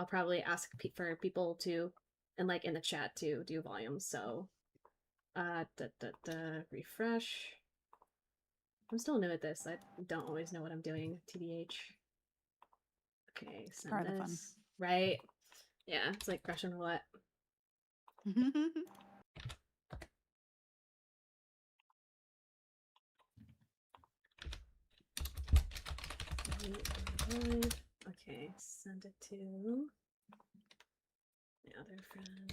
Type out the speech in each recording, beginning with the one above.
probably ask for people to, and like in the chat to do volumes. So, refresh. I'm still new at this. I don't always know what I'm doing. TBH. Okay, send Part of the this. Right? Yeah, it's like Russian roulette. Okay, send it to the other friend.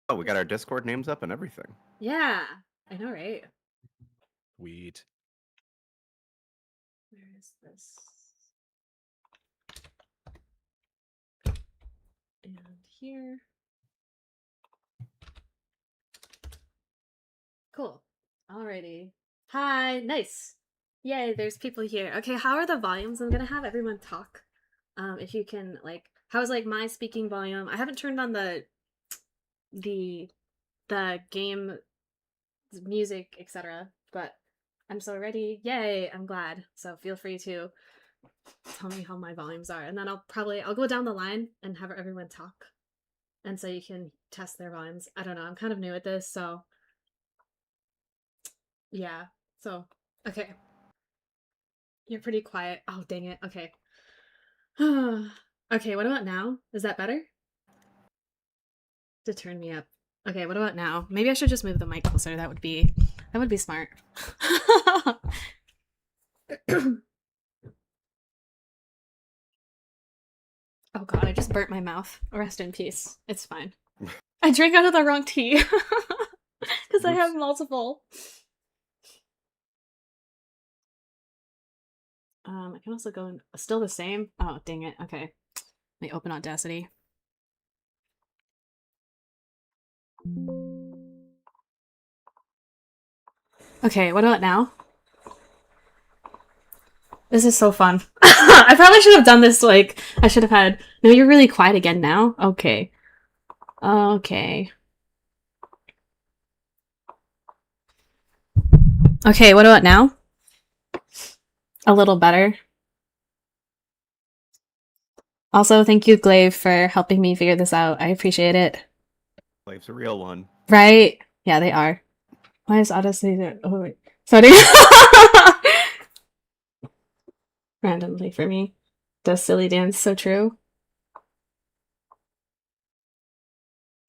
Oh, we got our Discord names up and everything. Yeah, I know, right? Sweet. Where is this? And here. Cool. Alrighty. Hi, nice. Yay, there's people here. Okay, how are the volumes? I'm gonna have everyone talk. If you can, like, how's like my speaking volume? I haven't turned on the game music, etc. But I'm so ready. Yay, I'm glad. So feel free to tell me how my volumes are, and then I'll go down the line and have everyone talk, and so you can test their volumes. I don't know. I'm kind of new at this, so yeah. So okay. You're pretty quiet. Oh, dang it. Okay. Okay, what about now? Is that better? To turn me up. Okay, what about now? Maybe I should just move the mic closer. That would be smart. Oh god, I just burnt my mouth. Rest in peace. It's fine. I drank out of the wrong tea. Because I have multiple. I can also go in. Still the same? Oh, dang it. Okay. Let me open Audacity. Okay, what about now? This is so fun. I probably should have done this, like, I should have had... No, you're really quiet again now? Okay. Okay. Okay, what about now? A little better. Also, thank you, Glaive, for helping me figure this out. I appreciate it. Glaive's a real one. Right? Yeah, they are. Why is Odyssey there? Oh, wait. Sorry. Randomly for me. Does silly dance so true?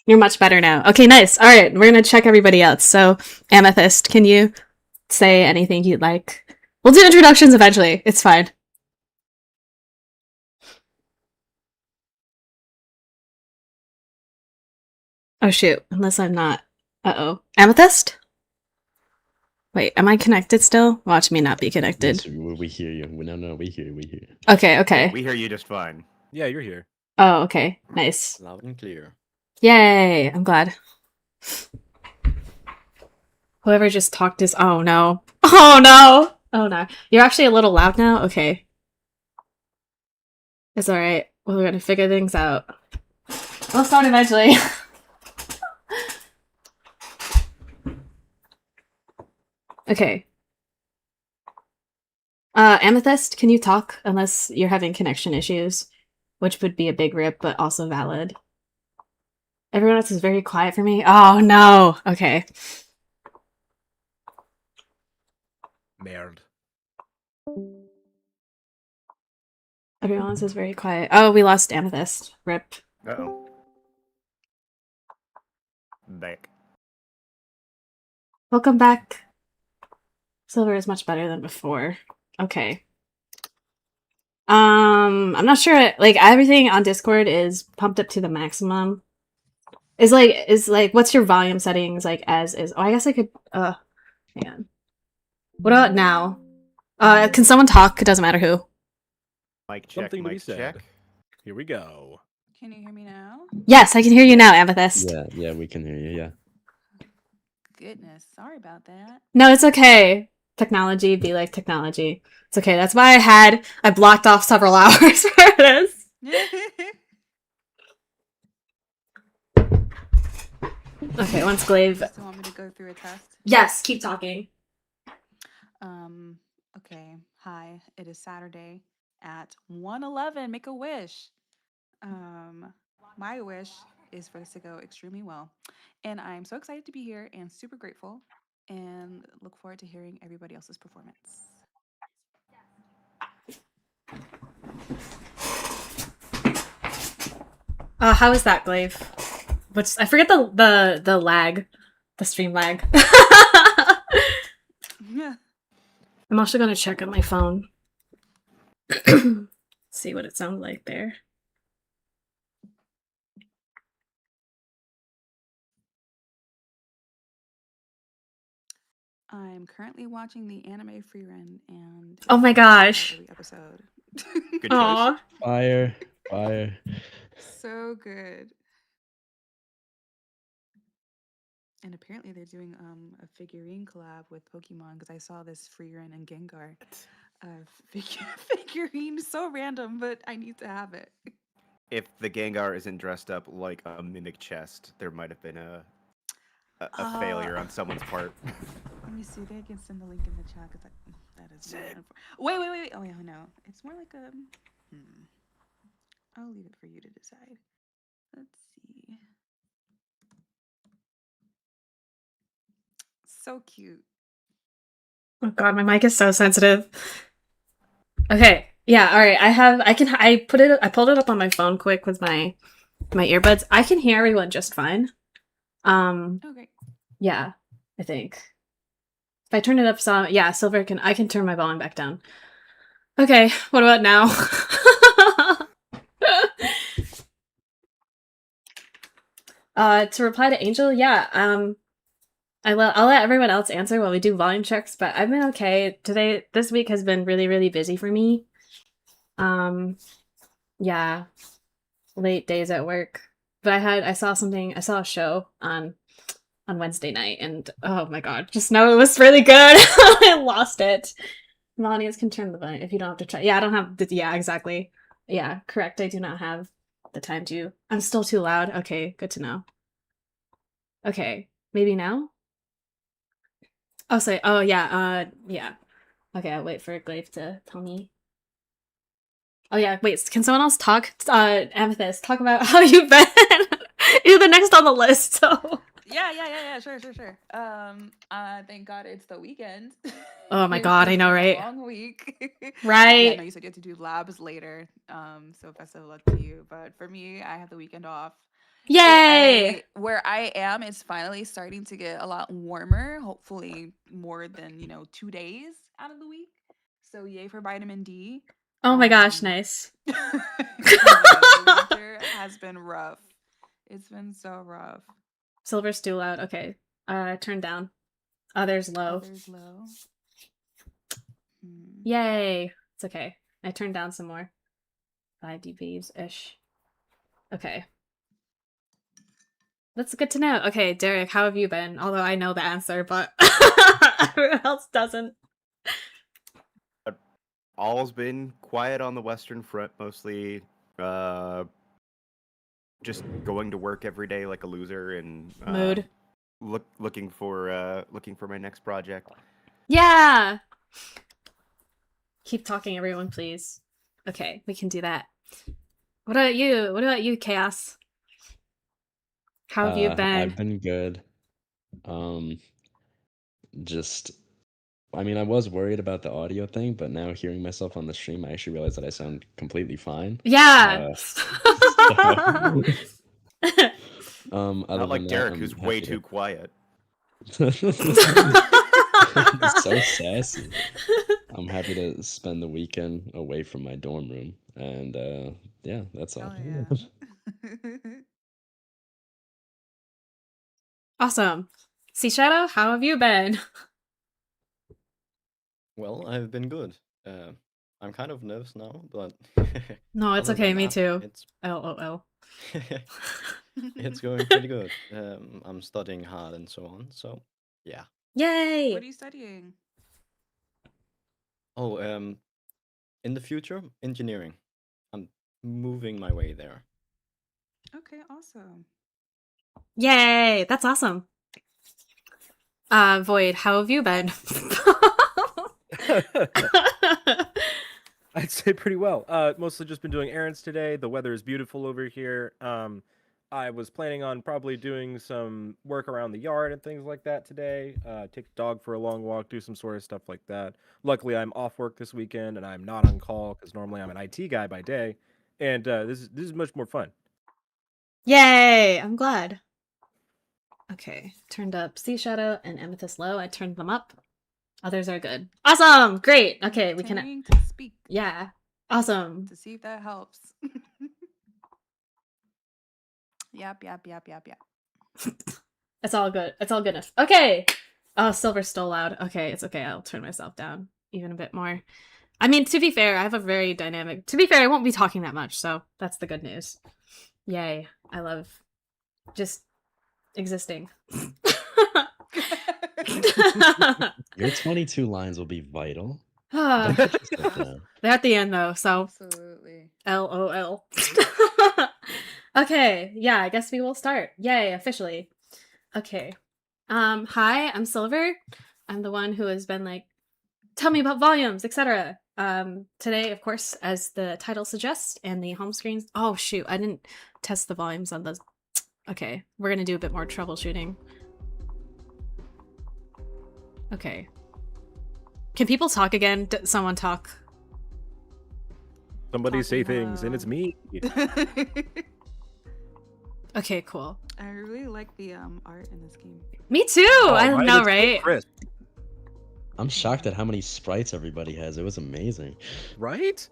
You're much better now. Okay, nice. All right, we're gonna check everybody else. So, Amethyst, can you say anything you'd like? We'll do introductions eventually. It's fine. Oh shoot, unless I'm not. Uh-oh. Amethyst? Wait, am I connected still? Watch me not be connected. Yes, we hear you. No, we hear you. We hear you. Okay, okay. We hear you just fine. Yeah, you're here. Oh, okay. Nice. Loud and clear. Yay, I'm glad. Whoever just talked is... Oh, no. Oh, no! Oh, no. You're actually a little loud now? Okay. It's alright. We're gonna figure things out. We'll start eventually. Okay. Amethyst, can you talk? Unless you're having connection issues, which would be a big rip, but also valid. Everyone else is very quiet for me. Oh, no. Okay. Merde. Everyone else is very quiet. Oh, we lost Amethyst. Rip. Uh-oh. Back. Welcome back. Silver is much better than before. Okay. I'm not sure. Like, everything on Discord is pumped up to the maximum. Is like, what's your volume settings, like, as is? Oh, I guess I could, man. What about now? Can someone talk? It doesn't matter who. Mic check, Something to be mic said. check. Here we go. Can you hear me now? Yes, I can hear you now, Amethyst. Yeah, we can hear you. Yeah. Goodness, sorry about that. No, it's okay. Technology be like technology. It's okay. That's why I blocked off several hours for this. Okay, once Glaive. Do you want me to go through a test? Yes, keep talking. Okay. Hi, it is Saturday, at 111. Make a wish. My wish is for this to go extremely well. And I'm so excited to be here and super grateful and look forward to hearing everybody else's performance. How is that, Glaive? What's I forget the lag, the stream lag. Yeah. I'm also gonna check on my phone. See what it sounds like there. I'm currently watching the anime free run and Oh my gosh. every episode. Good choice. Aw. Fire. Fire. So good. And apparently they're doing a figurine collab with Pokemon because I saw this free run and Gengar figurine. So random, but I need to have it. If the Gengar isn't dressed up like a mimic chest, there might have been a failure on someone's part. Let me see. They can send the link in the chat because that is not wait. Oh yeah, no. It's more like a. I'll leave it for you to decide. Let's see. So cute. Oh god, my mic is so sensitive. Okay. Yeah, alright. I pulled it up on my phone quick with my earbuds. I can hear everyone just fine. Okay. Yeah, I think. If I turn it up some, yeah, Silver I can turn my volume back down. Okay, what about now? To reply to Angel, yeah, I'll let everyone else answer while we do volume checks, but I've been okay. This week has been really, really busy for me. Yeah, late days at work. But I saw a show on Wednesday night, and oh my god, just know it was really good. I lost it. Melanias can turn the volume if you don't have to try. Yeah, I don't have the, yeah, exactly. Yeah, correct. I do not have the time to. I'm still too loud. Okay, good to know. Okay, maybe now? Oh, sorry. Oh, yeah, yeah. Okay, I'll wait for Glaive to tell me. Oh, yeah, wait, can someone else talk? Amethyst, talk about how you've been. You're the next on the list, so. Yeah. Sure. Thank God it's the weekend. Oh my It's god, I just know, been a right? long week. Right. Yeah, no, you said you had to do labs later. So best of luck to you. But for me, I have the weekend off. Yay! Where I am, it's finally starting to get a lot warmer. Hopefully, more than 2 days out of the week. So yay for vitamin D. Oh my gosh, nice. The winter has been rough. It's been so rough. Silver's too loud. Okay. Turn down. Others low. Others low. Yay! It's okay. I turned down some more. 5 dBs-ish. Okay. That's good to know. Okay, Derek, how have you been? Although I know the answer, but everyone else doesn't. All's been quiet on the Western Front, mostly. Just going to work every day like a loser and Mood. looking for my next project. Yeah. Keep talking, everyone, please. Okay, we can do that. What about you? What about you, Chaos? How have you been? I've been good. I mean, I was worried about the audio thing, but now hearing myself on the stream, I actually realized that I sound completely fine. Yeah. Other Not like than that, Derek, I'm who's happy way to- too quiet. So sassy. I'm happy to spend the weekend away from my dorm room, and yeah, that's all. Oh yeah. Awesome. Sea Shadow, how have you been? Well, I've been good. I'm kind of nervous now, but No, it's other okay, than me that, too. It's LOL. it's going pretty good. I'm studying hard and so on. So yeah. Yay! What are you studying? Oh, in the future, engineering. I'm moving my way there. Okay, awesome. Yay! That's awesome. Void, how have you been? I'd say pretty well. Mostly just been doing errands today. The weather is beautiful over here. I was planning on probably doing some work around the yard and things like that today. Take the dog for a long walk, do some sort of stuff like that. Luckily, I'm off work this weekend and I'm not on call because normally I'm an IT guy by day, and this is much more fun. Yay! I'm glad. Okay, turned up Sea Shadow and Amethyst low. I turned them up. Others are good. Awesome! Great! Okay, we can... Continuing to speak Yeah. Awesome. to see if that helps. Yep. It's all good. It's all goodness. Okay! Oh, Silver's still loud. Okay, it's okay. I'll turn myself down even a bit more. I mean, to be fair, I have a very dynamic... To be fair, I won't be talking that much, so that's the good news. Yay. I love just existing. Your 22 lines will be vital. They're Don't put yourself down. at the end, though, so... Absolutely. LOL. Okay, yeah, I guess we will start. Yay, officially. Okay. Hi, I'm Silver. I'm the one who has been like, tell me about volumes, etc. Today, of course, as the title suggests, and the home screens. Oh shoot, I didn't test the volumes on those. Okay, we're gonna do a bit more troubleshooting. Okay. Can people talk again? Someone talk. Somebody say Talking things, and it's me. Okay, cool. I really like the art in this game. Me too! I right? know, It's so right? crisp, I'm shocked at how many sprites everybody has. It was amazing. right?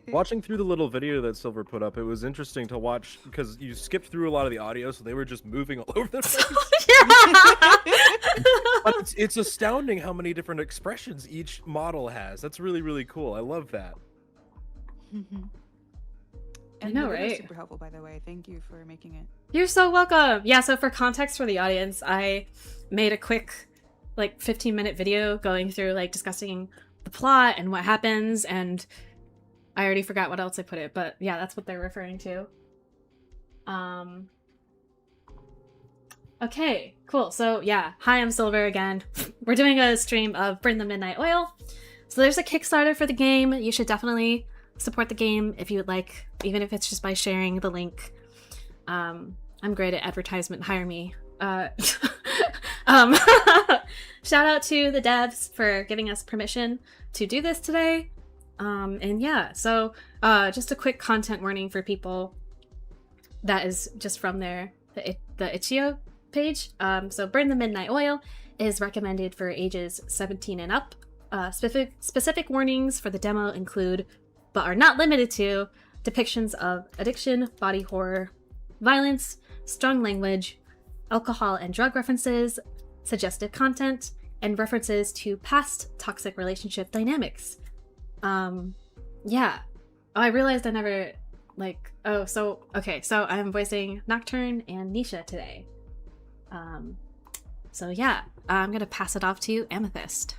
Watching through the little video that Silver put up, it was interesting to watch because you skipped through a lot of the audio, so they were just moving all over the place. But it's astounding how many different expressions each model has. That's really, really cool. I love that. And know, the video's right? super helpful, by the way. Thank you for making it. You're so welcome. Yeah, so for context for the audience, I made a quick like 15-minute video going through like discussing the plot and what happens, and I already forgot what else I put it, but yeah, that's what they're referring to. Okay, cool. So yeah, hi, I'm Silver again. We're doing a stream of Burn the Midnight Oil. So there's a Kickstarter for the game. You should definitely support the game if you would like, even if it's just by sharing the link. I'm great at advertisement. Hire me. Shout out to the devs for giving us permission to do this today. And yeah, so just a quick content warning for people. That is just from the itch.io page. So Burn the Midnight Oil is recommended for ages 17 and up. Specific warnings for the demo include, but are not limited to, depictions of addiction, body horror, violence, strong language, alcohol and drug references, suggestive content, and references to past toxic relationship dynamics. Yeah. Oh, I realized I never, so I'm voicing Nocturne and Nisha today. So yeah, I'm gonna pass it off to Amethyst.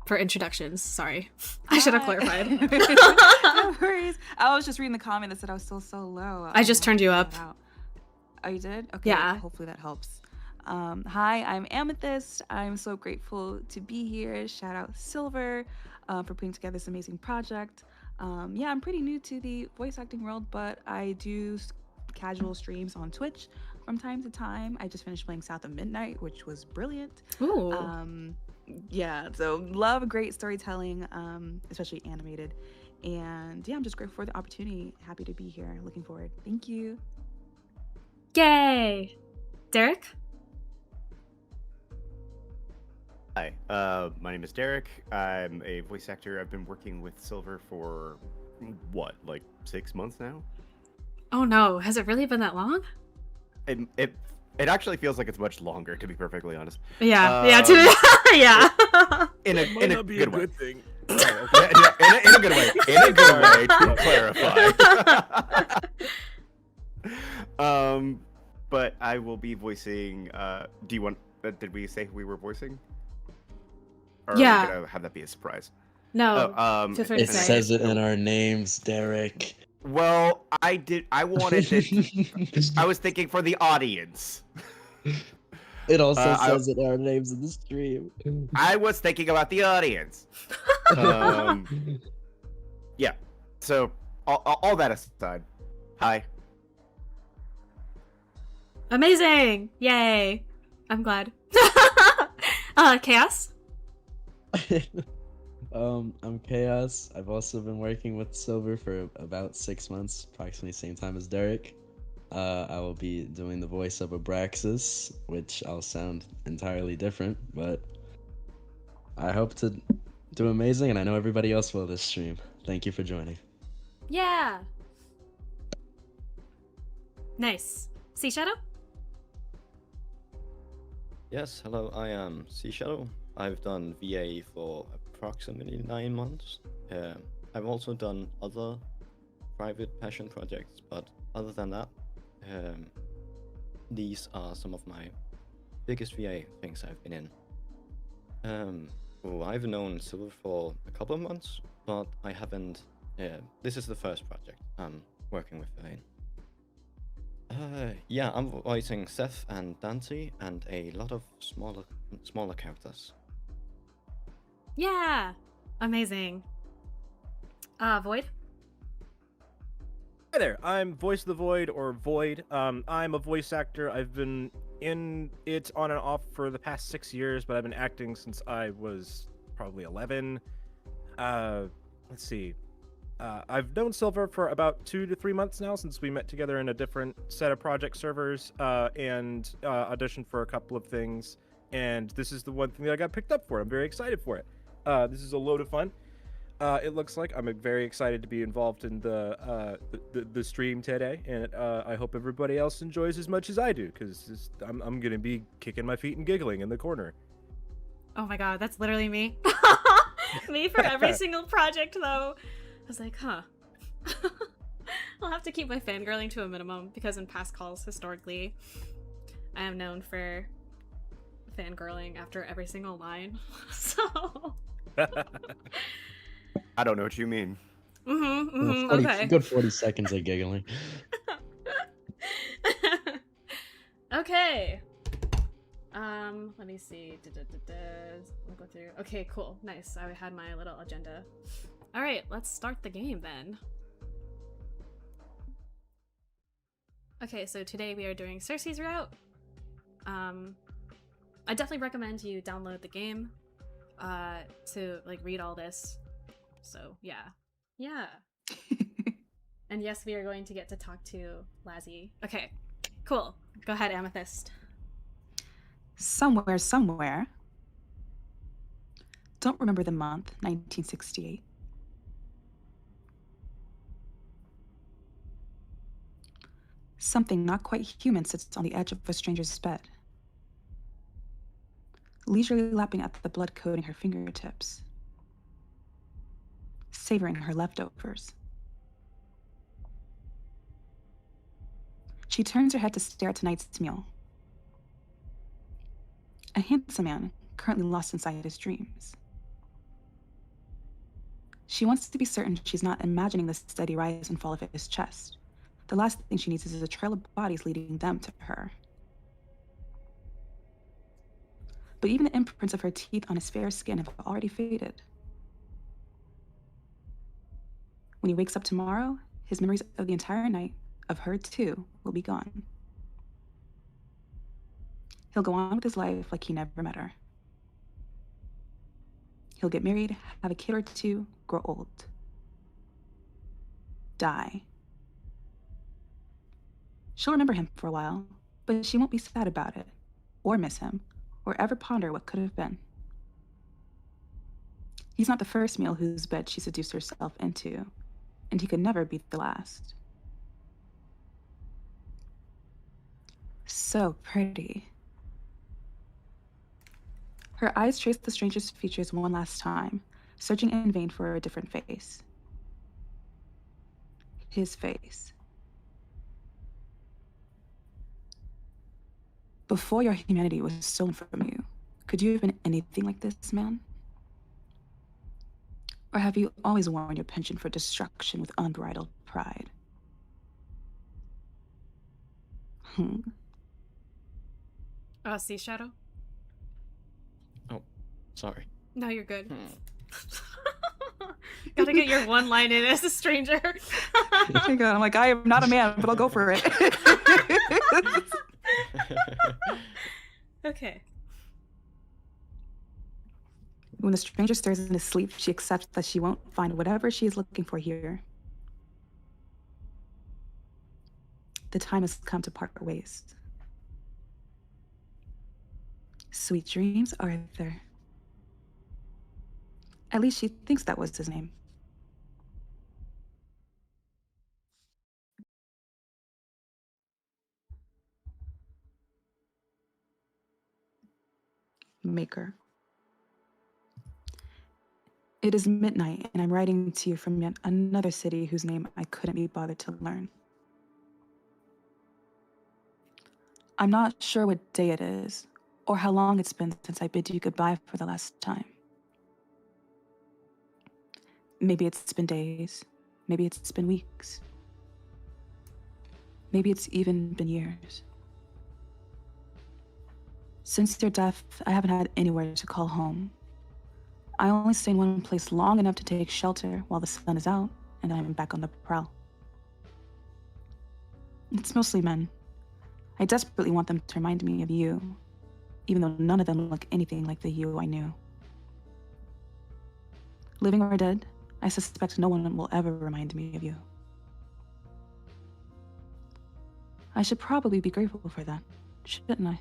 For introductions, sorry. I should have clarified. No worries. I was just reading the comment that said I was still so low. I just turned you up. Oh, you did? Okay. Yeah. Hopefully that helps. Hi, I'm Amethyst. I'm so grateful to be here. Shout out Silver for putting together this amazing project. Yeah, I'm pretty new to the voice acting world, but I do casual streams on Twitch from time to time. I just finished playing South of Midnight, which was brilliant. Ooh. Yeah, so love great storytelling, especially animated. And yeah, I'm just grateful for the opportunity. Happy to be here. Looking forward. Thank you. Yay! Derek? Hi, my name is Derek. I'm a voice actor. I've been working with Silver for, what, like 6 months now? Oh no, has it really been that long? It actually feels like it's much longer, to be perfectly honest. Yeah, yeah. In a Might not be a good way. good thing. Yeah, in a good way. In a good way, to clarify. But I will be voicing. Do you want? Did we say who we were voicing? Or Yeah. Are we gonna have that be a surprise? No. Oh, feel free to It say. says it in our names, Derek. Well, I wanted it. I was thinking for the audience. It also I- says it our names in the stream. I was thinking about the audience. Yeah. So all that aside, hi. Amazing! Yay! I'm glad. Chaos? I'm Chaos. I've also been working with Silver for about 6 months, approximately same time as Derek. I will be doing the voice of Abraxas, which I'll sound entirely different, but I hope to do amazing, and I know everybody else will this stream. Thank you for joining. Yeah! Nice. Sea Shadow? Yes, hello, I am Sea Shadow. I've done VA for approximately 9 months. I've also done other private passion projects, but other than that, these are some of my biggest VA things I've been in. I've known Silver for a couple of months, but I haven't. This is the first project I'm working with her in. Yeah, I'm voicing Seth and Dante and a lot of smaller characters. Yeah! Amazing. Void? Hi there, I'm Voice of the Void, or Void. I'm a voice actor. I've been in it on and off for the past 6 years, but I've been acting since I was probably 11. Let's see. I've known Silver for about 2 to 3 months now, since we met together in a different set of project servers, and auditioned for a couple of things. And this is the one thing that I got picked up for. I'm very excited for it. This is a load of fun. It looks like I'm very excited to be involved in the stream today, and I hope everybody else enjoys as much as I do, because I'm gonna be kicking my feet and giggling in the corner. Oh my god, that's literally me. Me for every single project, though. I was like, huh. I'll have to keep my fangirling to a minimum, because in past calls, historically, I am known for fangirling after every single line. So... I don't know what you mean. Okay. Good 40 seconds of giggling. Okay. Let me see. I'll go through. Okay, cool. Nice. I had my little agenda. All right, let's start the game then. Okay, so today we are doing Circe's route. I definitely recommend you download the game to like read all this. So yeah. And yes, we are going to get to talk to Lazzy. Okay, cool. Go ahead, Amethyst. Somewhere. Don't remember the month, 1968. Something not quite human sits on the edge of a stranger's bed, leisurely lapping at the blood coating her fingertips, savoring her leftovers. She turns her head to stare at tonight's meal. A handsome man, currently lost inside his dreams. She wants to be certain she's not imagining the steady rise and fall of his chest. The last thing she needs is a trail of bodies leading them to her. But even the imprints of her teeth on his fair skin have already faded. When he wakes up tomorrow, his memories of the entire night, of her too, will be gone. He'll go on with his life like he never met her. He'll get married, have a kid or two, grow old. Die. She'll remember him for a while, but she won't be sad about it, or miss him, or ever ponder what could have been. He's not the first meal whose bed she seduced herself into, and he could never be the last. So pretty. Her eyes trace the stranger's features one last time, searching in vain for a different face. His face. Before your humanity was stolen from you, could you have been anything like this man? Or have you always worn your penchant for destruction with unbridled pride? Sea Shadow? Oh, sorry. No, you're good. Hmm. Gotta get your one line in as a stranger. Oh my god, I'm like, I am not a man, but I'll go for it. Okay. When the stranger stirs in his sleep, she accepts that she won't find whatever she is looking for here. The time has come to part ways. Sweet dreams, Arthur. At least she thinks that was his name. Maker. It is midnight, and I'm writing to you from yet another city whose name I couldn't be bothered to learn. I'm not sure what day it is, or how long it's been since I bid you goodbye for the last time. Maybe it's been days, maybe it's been weeks, maybe it's even been years. Since your death, I haven't had anywhere to call home. I only stay in one place long enough to take shelter while the sun is out, and then I'm back on the prowl. It's mostly men. I desperately want them to remind me of you, even though none of them look anything like the you I knew. Living or dead, I suspect no one will ever remind me of you. I should probably be grateful for that, shouldn't I?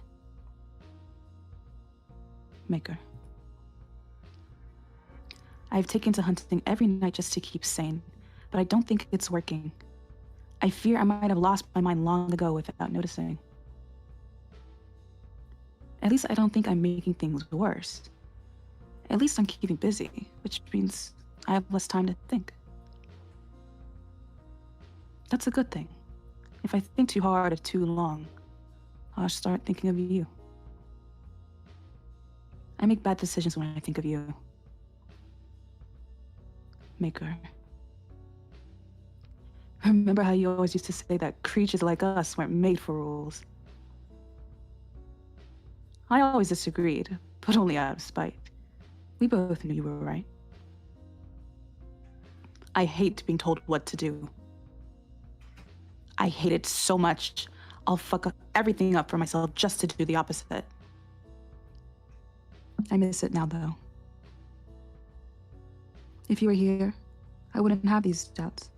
Maker. I've taken to hunting every night just to keep sane, but I don't think it's working. I fear I might have lost my mind long ago without noticing. At least I don't think I'm making things worse. At least I'm keeping busy, which means I have less time to think. That's a good thing. If I think too hard or too long, I'll start thinking of you. I make bad decisions when I think of you. Maker. Remember how you always used to say that creatures like us weren't made for rules? I always disagreed, but only out of spite. We both knew you were right. I hate being told what to do. I hate it so much, I'll fuck everything up for myself just to do the opposite. I miss it now, though. If you were here, I wouldn't have these doubts.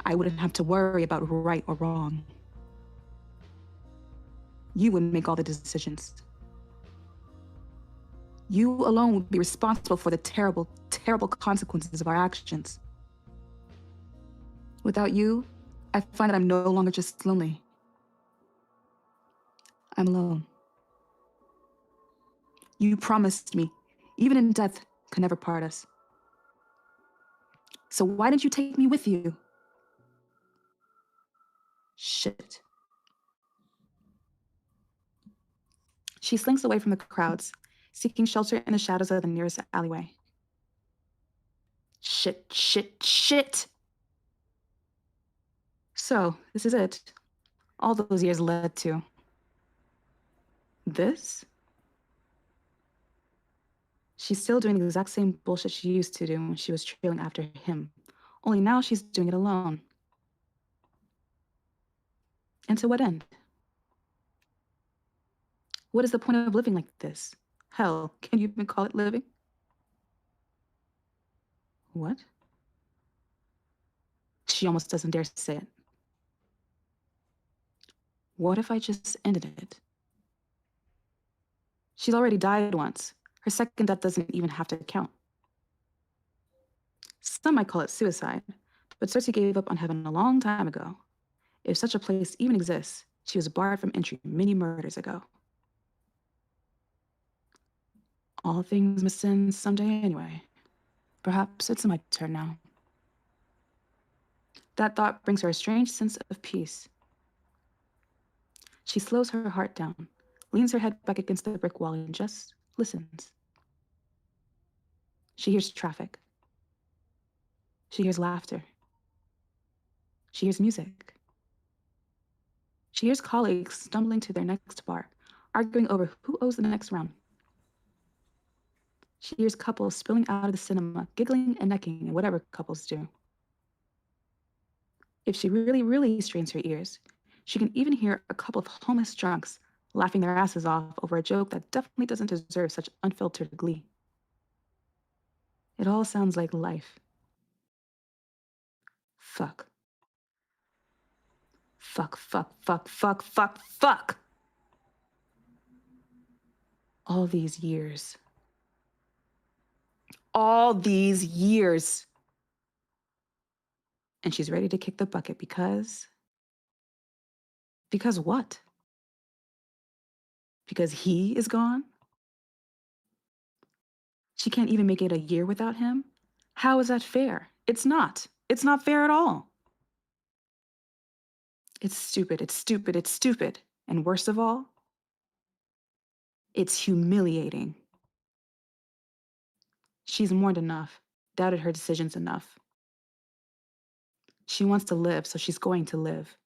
I wouldn't have to worry about right or wrong. You would make all the decisions. You alone would be responsible for the terrible, terrible consequences of our actions. Without you, I find that I'm no longer just lonely. I'm alone. You promised me, even in death, could never part us. So why didn't you take me with you? Shit. She slinks away from the crowds, seeking shelter in the shadows of the nearest alleyway. Shit, shit, shit! So, this is it. All those years led to this? She's still doing the exact same bullshit she used to do when she was trailing after him. Only now she's doing it alone. And to what end? What is the point of living like this? Hell, can you even call it living? What? She almost doesn't dare say it. What if I just ended it? She's already died once. Her second death doesn't even have to count. Some might call it suicide, but Circe gave up on heaven a long time ago. If such a place even exists, she was barred from entry many murders ago. All things must end someday anyway. Perhaps it's my turn now. That thought brings her a strange sense of peace. She slows her heart down, leans her head back against the brick wall, and just listens. She hears traffic. She hears laughter. She hears music. She hears colleagues stumbling to their next bar, arguing over who owes the next round. She hears couples spilling out of the cinema, giggling and necking, and whatever couples do. If she really, really strains her ears, she can even hear a couple of homeless drunks laughing their asses off over a joke that definitely doesn't deserve such unfiltered glee. It all sounds like life. Fuck. Fuck, fuck, fuck, fuck, fuck, fuck! All these years. All these years. And she's ready to kick the bucket because... Because what? Because he is gone? She can't even make it a year without him? How is that fair? It's not. It's not fair at all. It's stupid, it's stupid, it's stupid. And worst of all, it's humiliating. She's mourned enough, doubted her decisions enough. She wants to live, so she's going to live.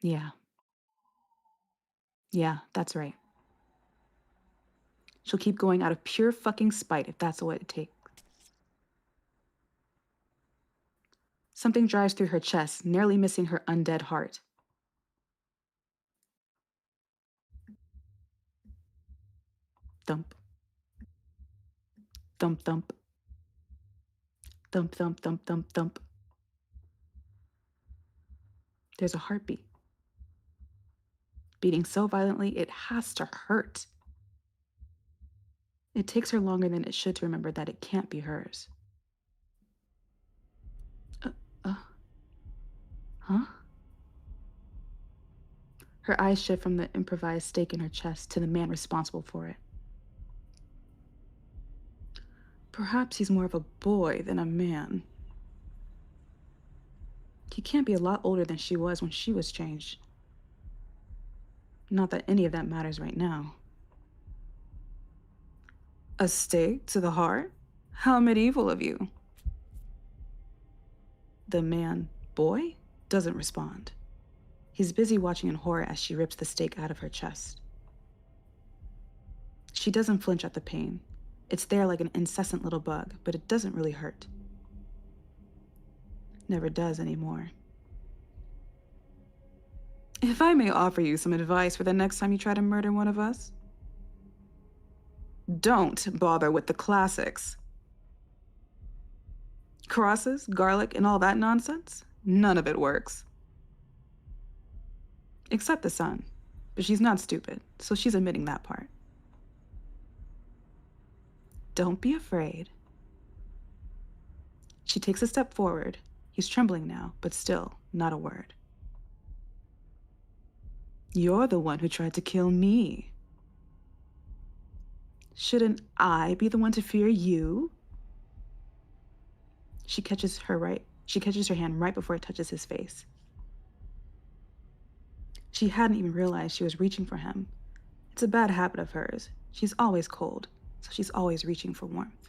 Yeah. Yeah, that's right. She'll keep going out of pure fucking spite if that's what it takes. Something drives through her chest, nearly missing her undead heart. Thump. Thump, thump. Thump, thump, thump, thump, thump. There's a heartbeat. Beating so violently, it has to hurt. It takes her longer than it should to remember that it can't be hers. Huh? Her eyes shift from the improvised stake in her chest to the man responsible for it. Perhaps he's more of a boy than a man. He can't be a lot older than she was when she was changed. Not that any of that matters right now. A stake to the heart? How medieval of you. The man, boy, doesn't respond. He's busy watching in horror as she rips the stake out of her chest. She doesn't flinch at the pain. It's there like an incessant little bug, but it doesn't really hurt. Never does anymore. If I may offer you some advice for the next time you try to murder one of us, don't bother with the classics. Crosses, garlic, and all that nonsense? None of it works. Except the sun. But she's not stupid, so she's admitting that part. Don't be afraid. She takes a step forward. He's trembling now, but still, not a word. You're the one who tried to kill me. Shouldn't I be the one to fear you? She catches her hand right before it touches his face. She hadn't even realized she was reaching for him. It's a bad habit of hers. She's always cold, so she's always reaching for warmth.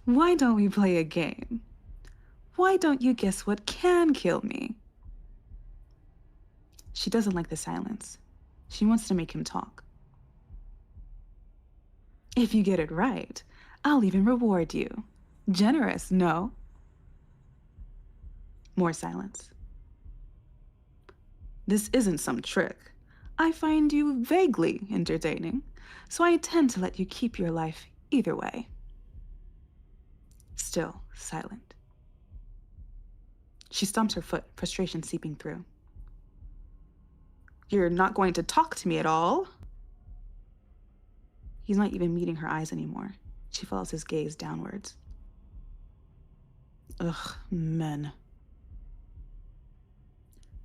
Why don't we play a game? Why don't you guess what can kill me? She doesn't like the silence. She wants to make him talk. If you get it right, I'll even reward you. Generous, no? More silence. This isn't some trick. I find you vaguely entertaining, so I intend to let you keep your life either way. Still silent. She stomps her foot, frustration seeping through. You're not going to talk to me at all? He's not even meeting her eyes anymore. She follows his gaze downwards. Ugh, men.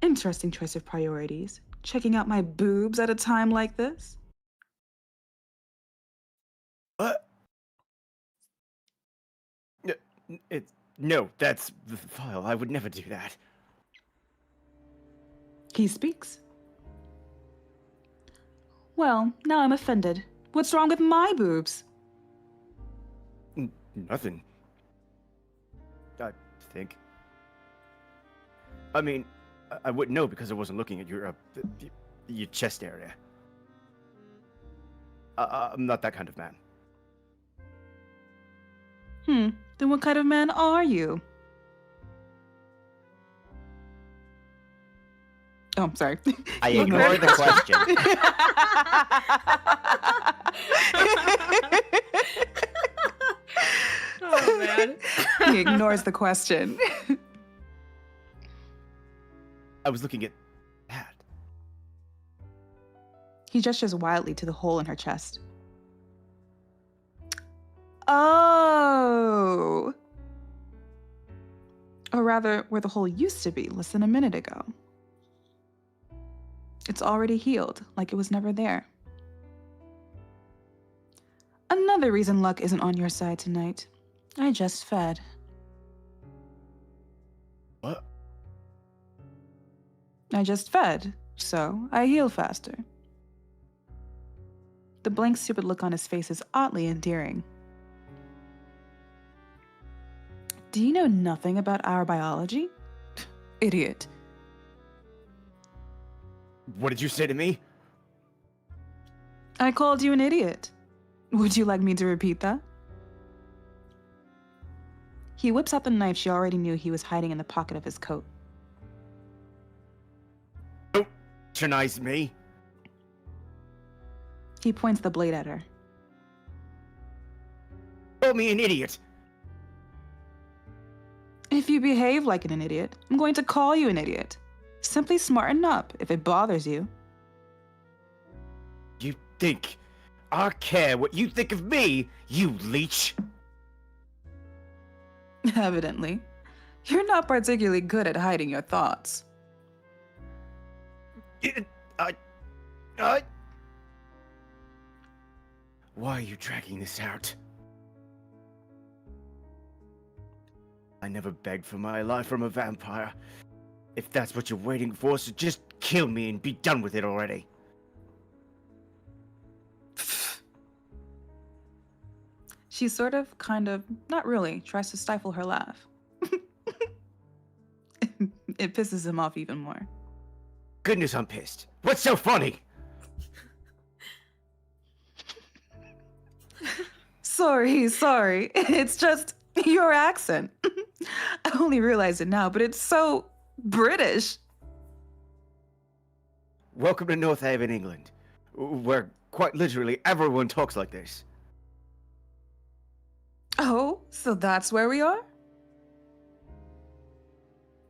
Interesting choice of priorities. Checking out my boobs at a time like this? No, that's vile. I would never do that. He speaks. Well, now I'm offended. What's wrong with my boobs? Nothing. I think. I mean, I wouldn't know because I wasn't looking at your chest area. I'm not that kind of man. Then what kind of man are you? Oh, I'm sorry. I ignore the question. Oh man. He ignores the question. I was looking at that. He gestures wildly to the hole in her chest. Oh! Or rather, where the hole used to be less than a minute ago. It's already healed, like it was never there. Another reason luck isn't on your side tonight. I just fed. What? I just fed, so I heal faster. The blank, stupid look on his face is oddly endearing. Do you know nothing about our biology? Idiot. What did you say to me? I called you an idiot. Would you like me to repeat that? He whips out the knife she already knew he was hiding in the pocket of his coat. Don't patronize me. He points the blade at her. Call me an idiot. If you behave like an idiot, I'm going to call you an idiot. Simply smarten up if it bothers you. You think I care what you think of me, you leech? Evidently. You're not particularly good at hiding your thoughts. I... Why are you dragging this out? I never begged for my life from a vampire. If that's what you're waiting for, so just kill me and be done with it already. She sort of, kind of, not really, tries to stifle her laugh. It pisses him off even more. Goodness, I'm pissed. What's so funny? Sorry. It's just your accent. I only realized it now, but it's so British. Welcome to North Haven, England, where quite literally everyone talks like this. Oh, so that's where we are?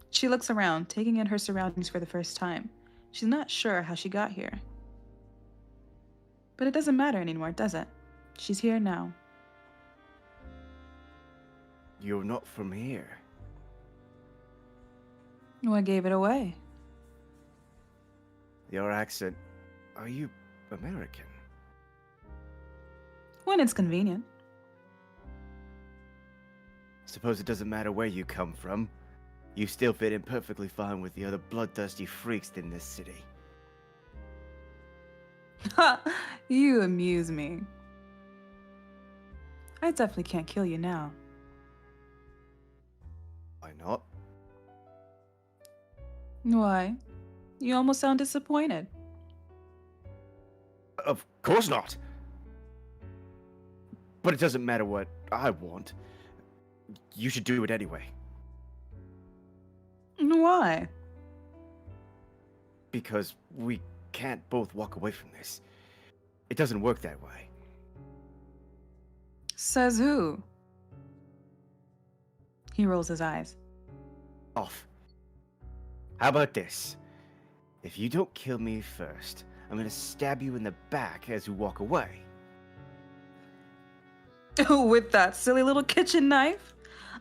She looks around, taking in her surroundings for the first time. She's not sure how she got here. But it doesn't matter anymore, does it? She's here now. You're not from here. What gave it away? Your accent. Are you American? When it's convenient. Suppose it doesn't matter where you come from. You still fit in perfectly fine with the other bloodthirsty freaks in this city. Ha! You amuse me. I definitely can't kill you now. Why not? Why? You almost sound disappointed. Of course not. But it doesn't matter what I want. You should do it anyway. Why? Because we can't both walk away from this. It doesn't work that way. Says who? He rolls his eyes. Off. How about this? If you don't kill me first, I'm gonna stab you in the back as you walk away. With that silly little kitchen knife?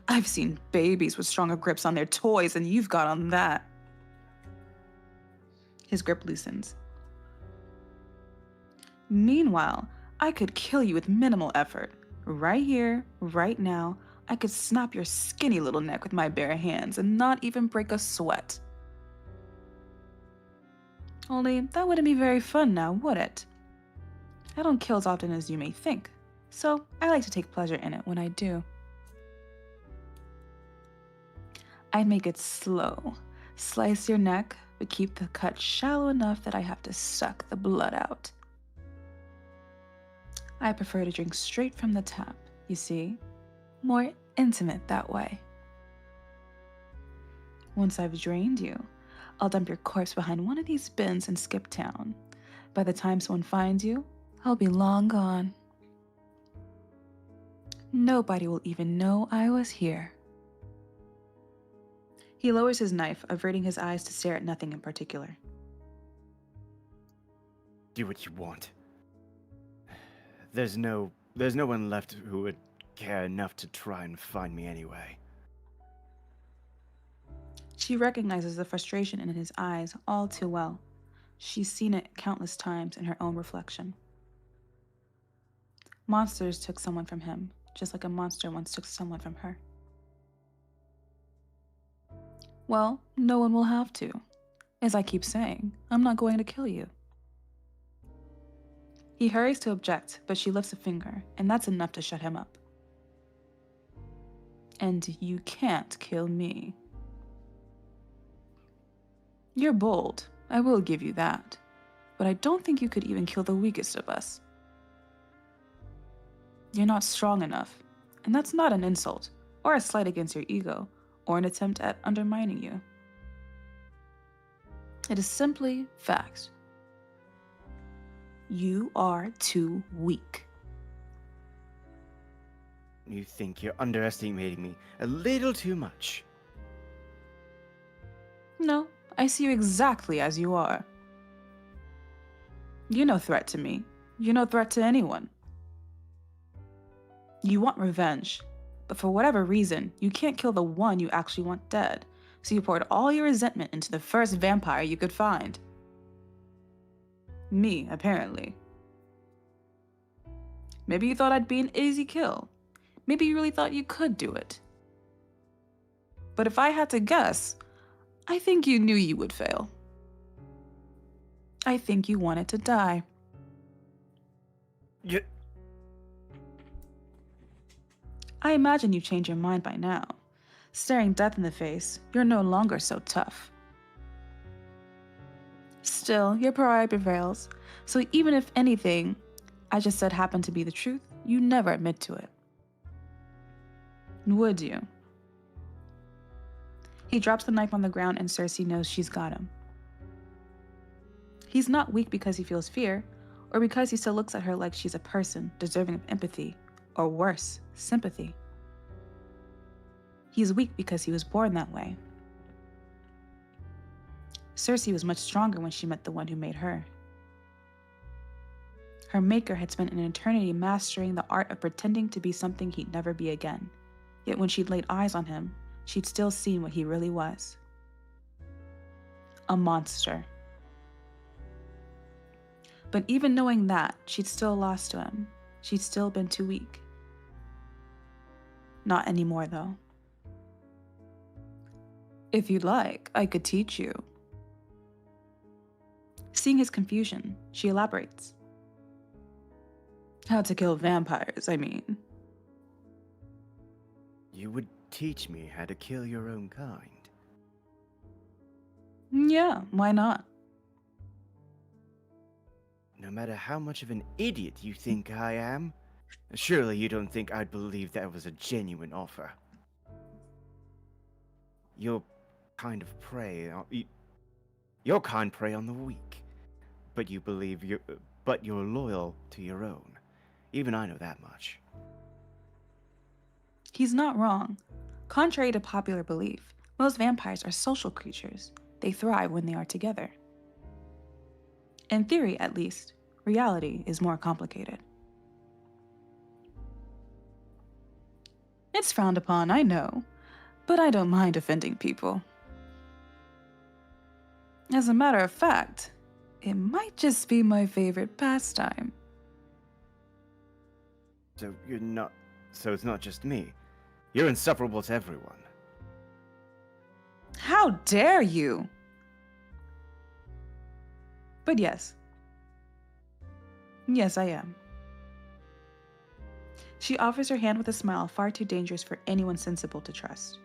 I've seen babies with stronger grips on their toys than you've got on that. His grip loosens. Meanwhile, I could kill you with minimal effort. Right here, right now, I could snap your skinny little neck with my bare hands and not even break a sweat. Only, that wouldn't be very fun now, would it? I don't kill as often as you may think, so I like to take pleasure in it when I do. I'd make it slow, Slice your neck, but keep the cut shallow enough that I have to suck the blood out. I prefer to drink straight from the tap, you see? More intimate that way. Once I've drained you, I'll dump your corpse behind one of these bins and skip town. By the time someone finds you, I'll be long gone. Nobody will even know I was here. He lowers his knife, averting his eyes to stare at nothing in particular. Do what you want. There's no one left who would care enough to try and find me anyway. She recognizes the frustration in his eyes all too well. She's seen it countless times in her own reflection. Monsters took someone from him, just like a monster once took someone from her. Well, no one will have to. As I keep saying, I'm not going to kill you. He hurries to object, but she lifts a finger, and that's enough to shut him up. And you can't kill me. You're bold, I will give you that, but I don't think you could even kill the weakest of us. You're not strong enough, and that's not an insult, or a slight against your ego, or an attempt at undermining you. It is simply fact. You are too weak. You think you're underestimating me a little too much. No, I see you exactly as you are. You're no threat to me. You're no threat to anyone. You want revenge, but for whatever reason, you can't kill the one you actually want dead, so you poured all your resentment into the first vampire you could find. Me, apparently. Maybe you thought I'd be an easy kill. Maybe you really thought you could do it. But if I had to guess, I think you knew you would fail. I think you wanted to die. I imagine you changed your mind by now. Staring death in the face, you're no longer so tough. Still, your pride prevails, so even if anything I just said happened to be the truth, you never admit to it. Would you? He drops the knife on the ground and Circe knows she's got him. He's not weak because he feels fear, or because he still looks at her like she's a person deserving of empathy, or worse, sympathy. He's weak because he was born that way. Circe was much stronger when she met the one who made her. Her maker had spent an eternity mastering the art of pretending to be something he'd never be again. Yet when she'd laid eyes on him, she'd still seen what he really was. A monster. But even knowing that, she'd still lost to him. She'd still been too weak. Not anymore, though. If you'd like, I could teach you. Seeing his confusion, she elaborates. How to kill vampires, I mean. You would teach me how to kill your own kind. Yeah, why not? No matter how much of an idiot you think I am, surely you don't think I'd believe that was a genuine offer. Your kind prey on the weak, but you're loyal to your own. Even I know that much. He's not wrong. Contrary to popular belief, most vampires are social creatures. They thrive when they are together. In theory, at least, reality is more complicated. It's frowned upon, I know, but I don't mind offending people. As a matter of fact, it might just be my favorite pastime. So it's not just me. You're insufferable to everyone. How dare you? But yes. Yes, I am. She offers her hand with a smile far too dangerous for anyone sensible to trust.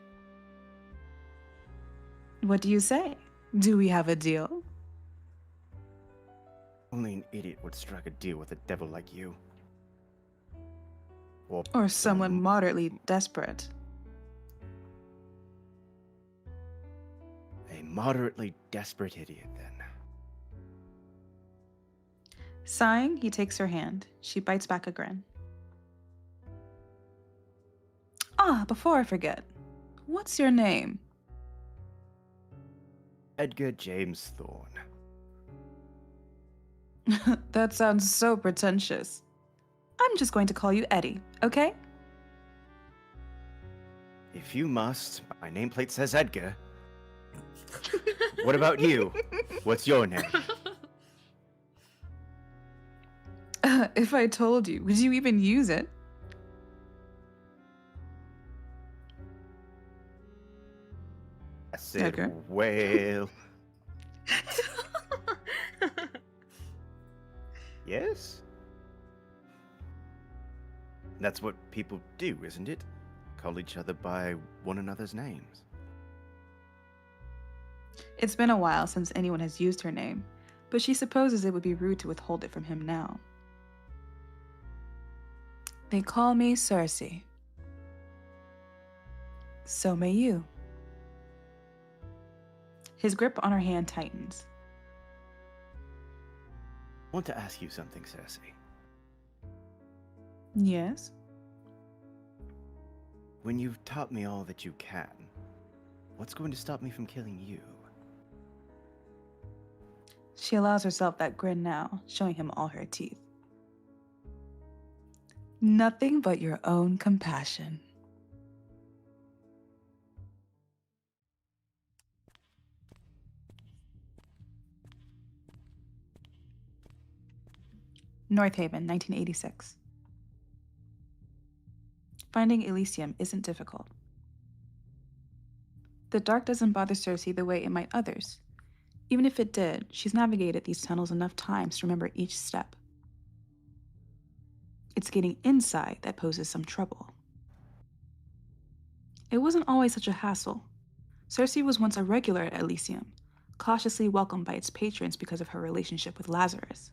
What do you say? Do we have a deal? Only an idiot would strike a deal with a devil like you. Or Or someone moderately desperate? a moderately desperate idiot, then. Sighing, he takes her hand. She bites back a grin. Ah, before I forget, what's your name? Edgar James Thorne. That sounds so pretentious. I'm just going to call you Eddie, okay? If you must, my nameplate says Edgar. What about you? What's your name? If I told you, would you even use it? I said, Edgar? well. Yes? That's what people do, isn't it? Call each other by one another's names. It's been a while since anyone has used her name, but she supposes it would be rude to withhold it from him now. They call me Circe. So may you. His grip on her hand tightens. I want to ask you something, Circe. Yes? When you've taught me all that you can, what's going to stop me from killing you? She allows herself that grin now, showing him all her teeth. Nothing but your own compassion. North Haven, 1986. Finding Elysium isn't difficult. The dark doesn't bother Circe the way it might others. Even if it did, she's navigated these tunnels enough times to remember each step. It's getting inside that poses some trouble. It wasn't always such a hassle. Circe was once a regular at Elysium, cautiously welcomed by its patrons because of her relationship with Lazarus.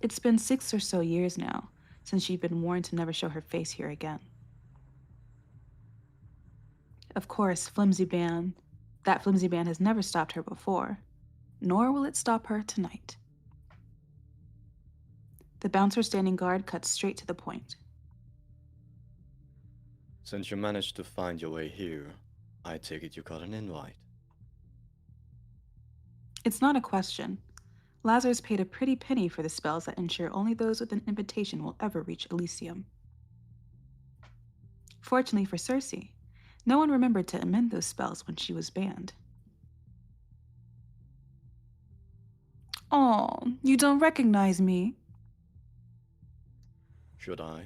It's been 6 or so years now since she'd been warned to never show her face here again. Of course, that flimsy band has never stopped her before, nor will it stop her tonight. The bouncer standing guard cuts straight to the point. Since you managed to find your way here, I take it you got an invite. It's not a question. Lazarus paid a pretty penny for the spells that ensure only those with an invitation will ever reach Elysium. Fortunately for Circe, no one remembered to amend those spells when she was banned. Oh, you don't recognize me? Should I?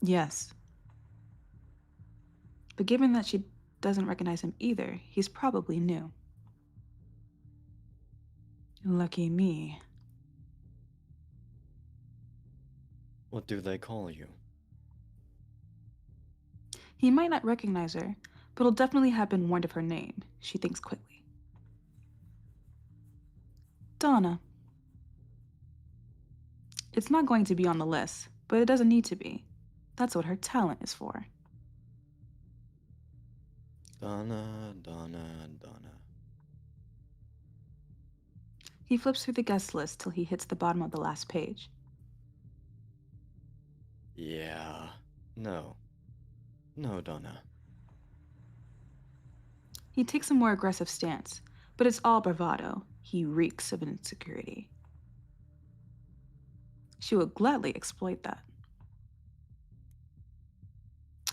Yes. But given that she doesn't recognize him either, he's probably new. Lucky me. What do they call you? He might not recognize her, but he'll definitely have been warned of her name, she thinks quickly. Donna. It's not going to be on the list, but it doesn't need to be. That's what her talent is for. Donna, Donna, Donna. He flips through the guest list till he hits the bottom of the last page. Yeah. No. No, Donna. He takes a more aggressive stance, but it's all bravado. He reeks of insecurity. She would gladly exploit that.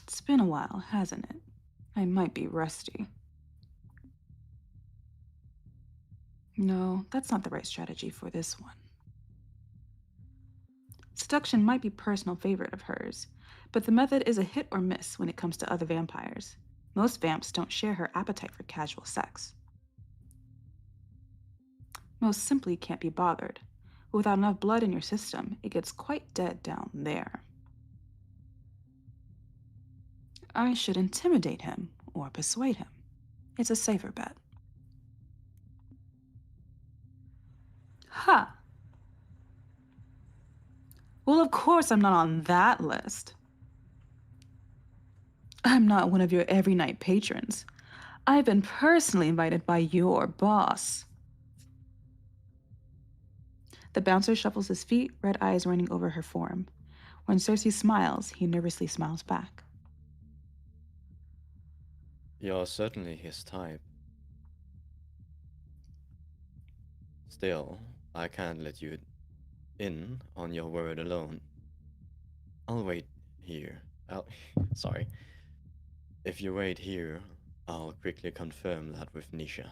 It's been a while, hasn't it? I might be rusty. No, that's not the right strategy for this one. Seduction might be a personal favorite of hers, but the method is a hit or miss when it comes to other vampires. Most vamps don't share her appetite for casual sex. Most simply can't be bothered. Without enough blood in your system, it gets quite dead down there. I should intimidate him or persuade him. It's a safer bet. Ha! Well, of course I'm not on that list. I'm not one of your every night patrons. I've been personally invited by your boss. The bouncer shuffles his feet, red eyes running over her form. When Circe smiles, he nervously smiles back. You're certainly his type. Still, I can't let you in on your word alone. I'll wait here. Sorry. If you wait here, I'll quickly confirm that with Nisha.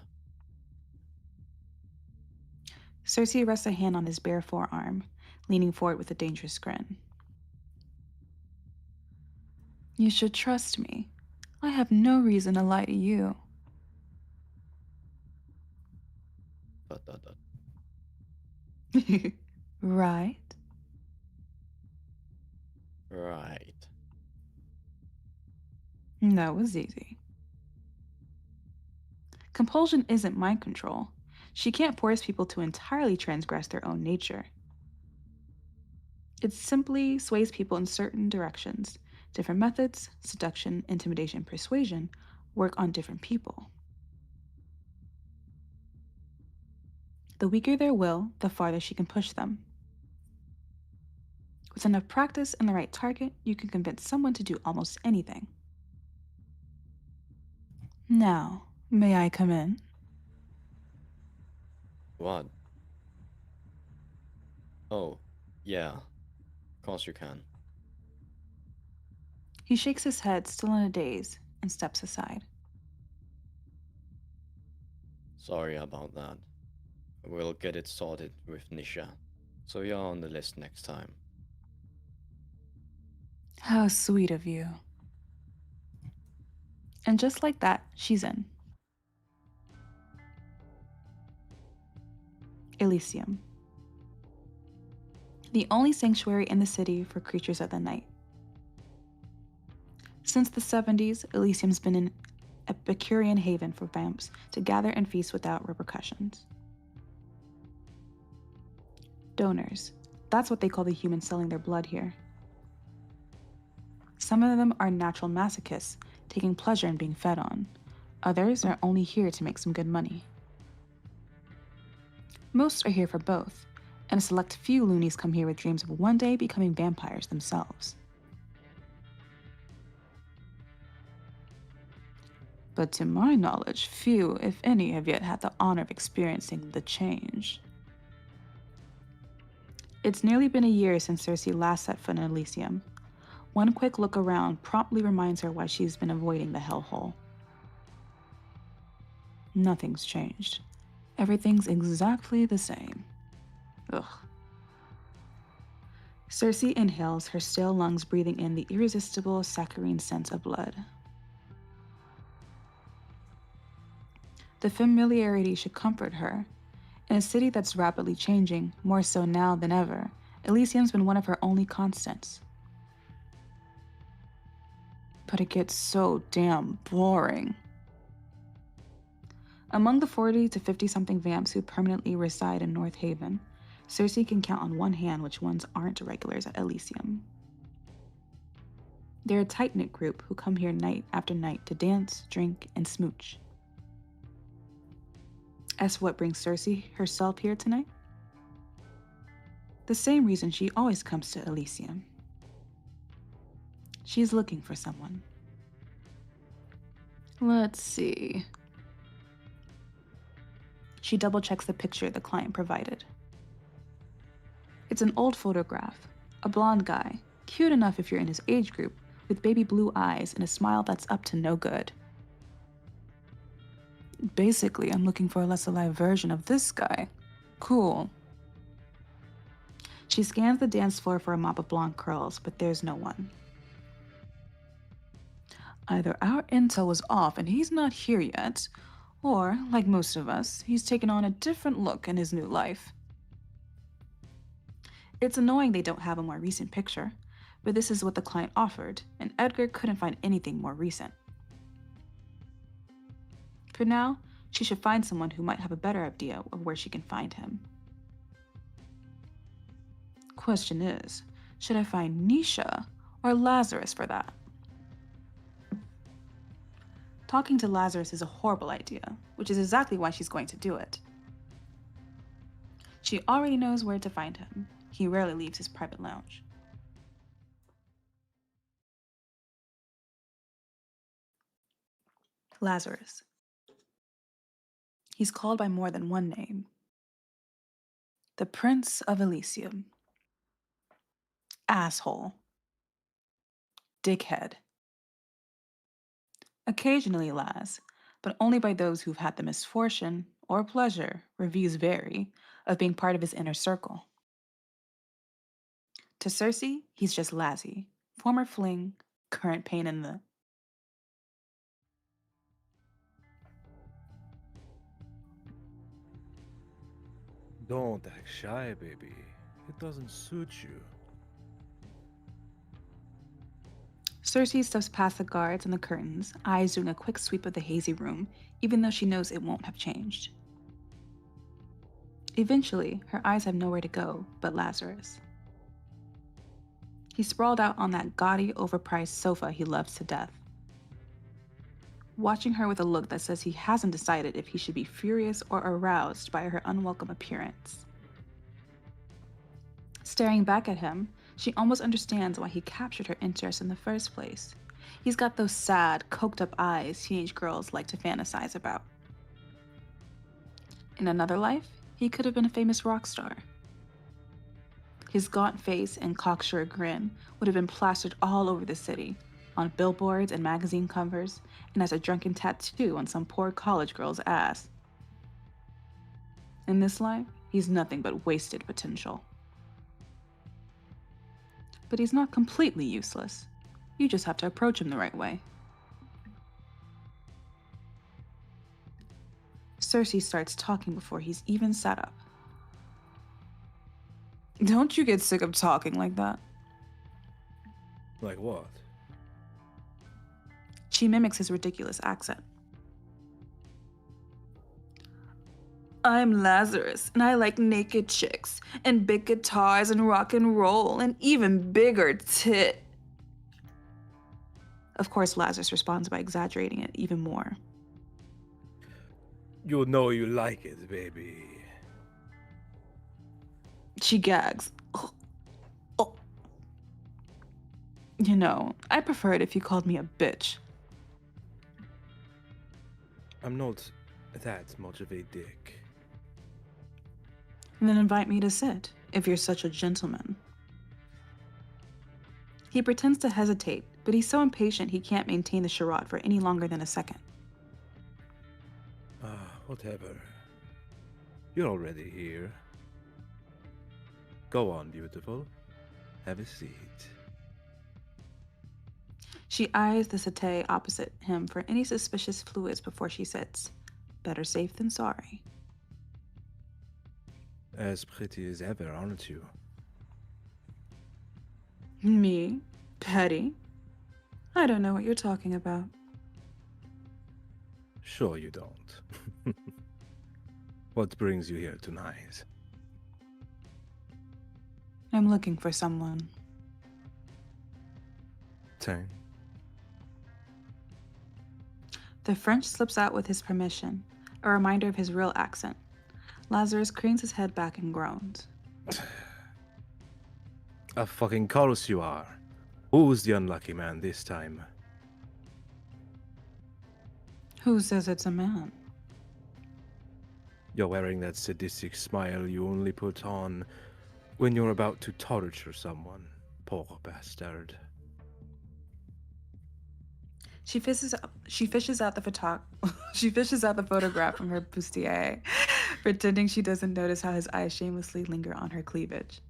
Circe rests a hand on his bare forearm, leaning forward with a dangerous grin. You should trust me. I have no reason to lie to you. Dot, dot, dot. Right? Right. That was easy. Compulsion isn't mind control. She can't force people to entirely transgress their own nature. It simply sways people in certain directions. Different methods, seduction, intimidation, persuasion, work on different people. The weaker their will, the farther she can push them. With enough practice and the right target, you can convince someone to do almost anything. Now, may I come in? What? Oh, yeah. Of course you can. He shakes his head, still in a daze, and steps aside. Sorry about that. We'll get it sorted with Nisha, so you're on the list next time. How sweet of you. And just like that, she's in. Elysium. The only sanctuary in the city for creatures of the night. Since the 70s, Elysium's been an Epicurean haven for vamps to gather and feast without repercussions. Donors. That's what they call the humans selling their blood here. Some of them are natural masochists, taking pleasure in being fed on. Others are only here to make some good money. Most are here for both, and a select few loonies come here with dreams of one day becoming vampires themselves. But to my knowledge, few, if any, have yet had the honor of experiencing the change. It's nearly been a year since Circe last set foot in Elysium. One quick look around promptly reminds her why she's been avoiding the hellhole. Nothing's changed. Everything's exactly the same. Ugh. Circe inhales, her stale lungs breathing in the irresistible saccharine scent of blood. The familiarity should comfort her. In a city that's rapidly changing, more so now than ever, Elysium's been one of her only constants. But it gets so damn boring. Among the 40 to 50-something vamps who permanently reside in North Haven, Circe can count on one hand which ones aren't regulars at Elysium. They're a tight-knit group who come here night after night to dance, drink, and smooch. As for what brings Circe herself here tonight? The same reason she always comes to Elysium. She's looking for someone. Let's see. She double-checks the picture the client provided. It's an old photograph. A blonde guy, cute enough if you're in his age group, with baby blue eyes and a smile that's up to no good. Basically, I'm looking for a less alive version of this guy. Cool. She scans the dance floor for a mop of blonde curls, but there's no one. Either our intel was off and he's not here yet, or, like most of us, he's taken on a different look in his new life. It's annoying they don't have a more recent picture, but this is what the client offered, and Edgar couldn't find anything more recent. For now, she should find someone who might have a better idea of where she can find him. Question is, should I find Nisha or Lazarus for that? Talking to Lazarus is a horrible idea, which is exactly why she's going to do it. She already knows where to find him. He rarely leaves his private lounge. Lazarus. He's called by more than one name. The Prince of Elysium. Asshole. Dickhead. Occasionally Laz, but only by those who've had the misfortune or pleasure, reviews vary, of being part of his inner circle. To Circe, he's just Lazzy, former fling, current pain in the... Don't act shy, baby. It doesn't suit you. Circe steps past the guards and the curtains, eyes doing a quick sweep of the hazy room, even though she knows it won't have changed. Eventually, her eyes have nowhere to go but Lazarus. He's sprawled out on that gaudy, overpriced sofa he loves to death, watching her with a look that says he hasn't decided if he should be furious or aroused by her unwelcome appearance. Staring back at him, she almost understands why he captured her interest in the first place. He's got those sad, coked-up eyes teenage girls like to fantasize about. In another life, he could have been a famous rock star. His gaunt face and cocksure grin would have been plastered all over the city, on billboards and magazine covers, and as a drunken tattoo on some poor college girl's ass. In this life, he's nothing but wasted potential. But he's not completely useless. You just have to approach him the right way. Circe starts talking before he's even sat up. Don't you get sick of talking like that? Like what? She mimics his ridiculous accent. I'm Lazarus, and I like naked chicks, and big guitars, and rock and roll, and even bigger tit. Of course, Lazarus responds by exaggerating it even more. You know you like it, baby. She gags. Oh. Oh. You know, I prefer it if you called me a bitch. I'm not that much of a dick. And then invite me to sit, if you're such a gentleman. He pretends to hesitate, but he's so impatient he can't maintain the charade for any longer than a second. Whatever. You're already here. Go on, beautiful. Have a seat. She eyes the settee opposite him for any suspicious fluids before she sits. Better safe than sorry. As pretty as ever, aren't you? Me? Petty? I don't know what you're talking about. Sure you don't. What brings you here tonight? I'm looking for someone. Tang. The French slips out with his permission, a reminder of his real accent. Lazarus cranes his head back and groans. Of fucking course you are. Who's the unlucky man this time? Who says it's a man? You're wearing that sadistic smile you only put on when you're about to torture someone. Poor bastard. She fishes out the photograph from her bustier, pretending she doesn't notice how his eyes shamelessly linger on her cleavage.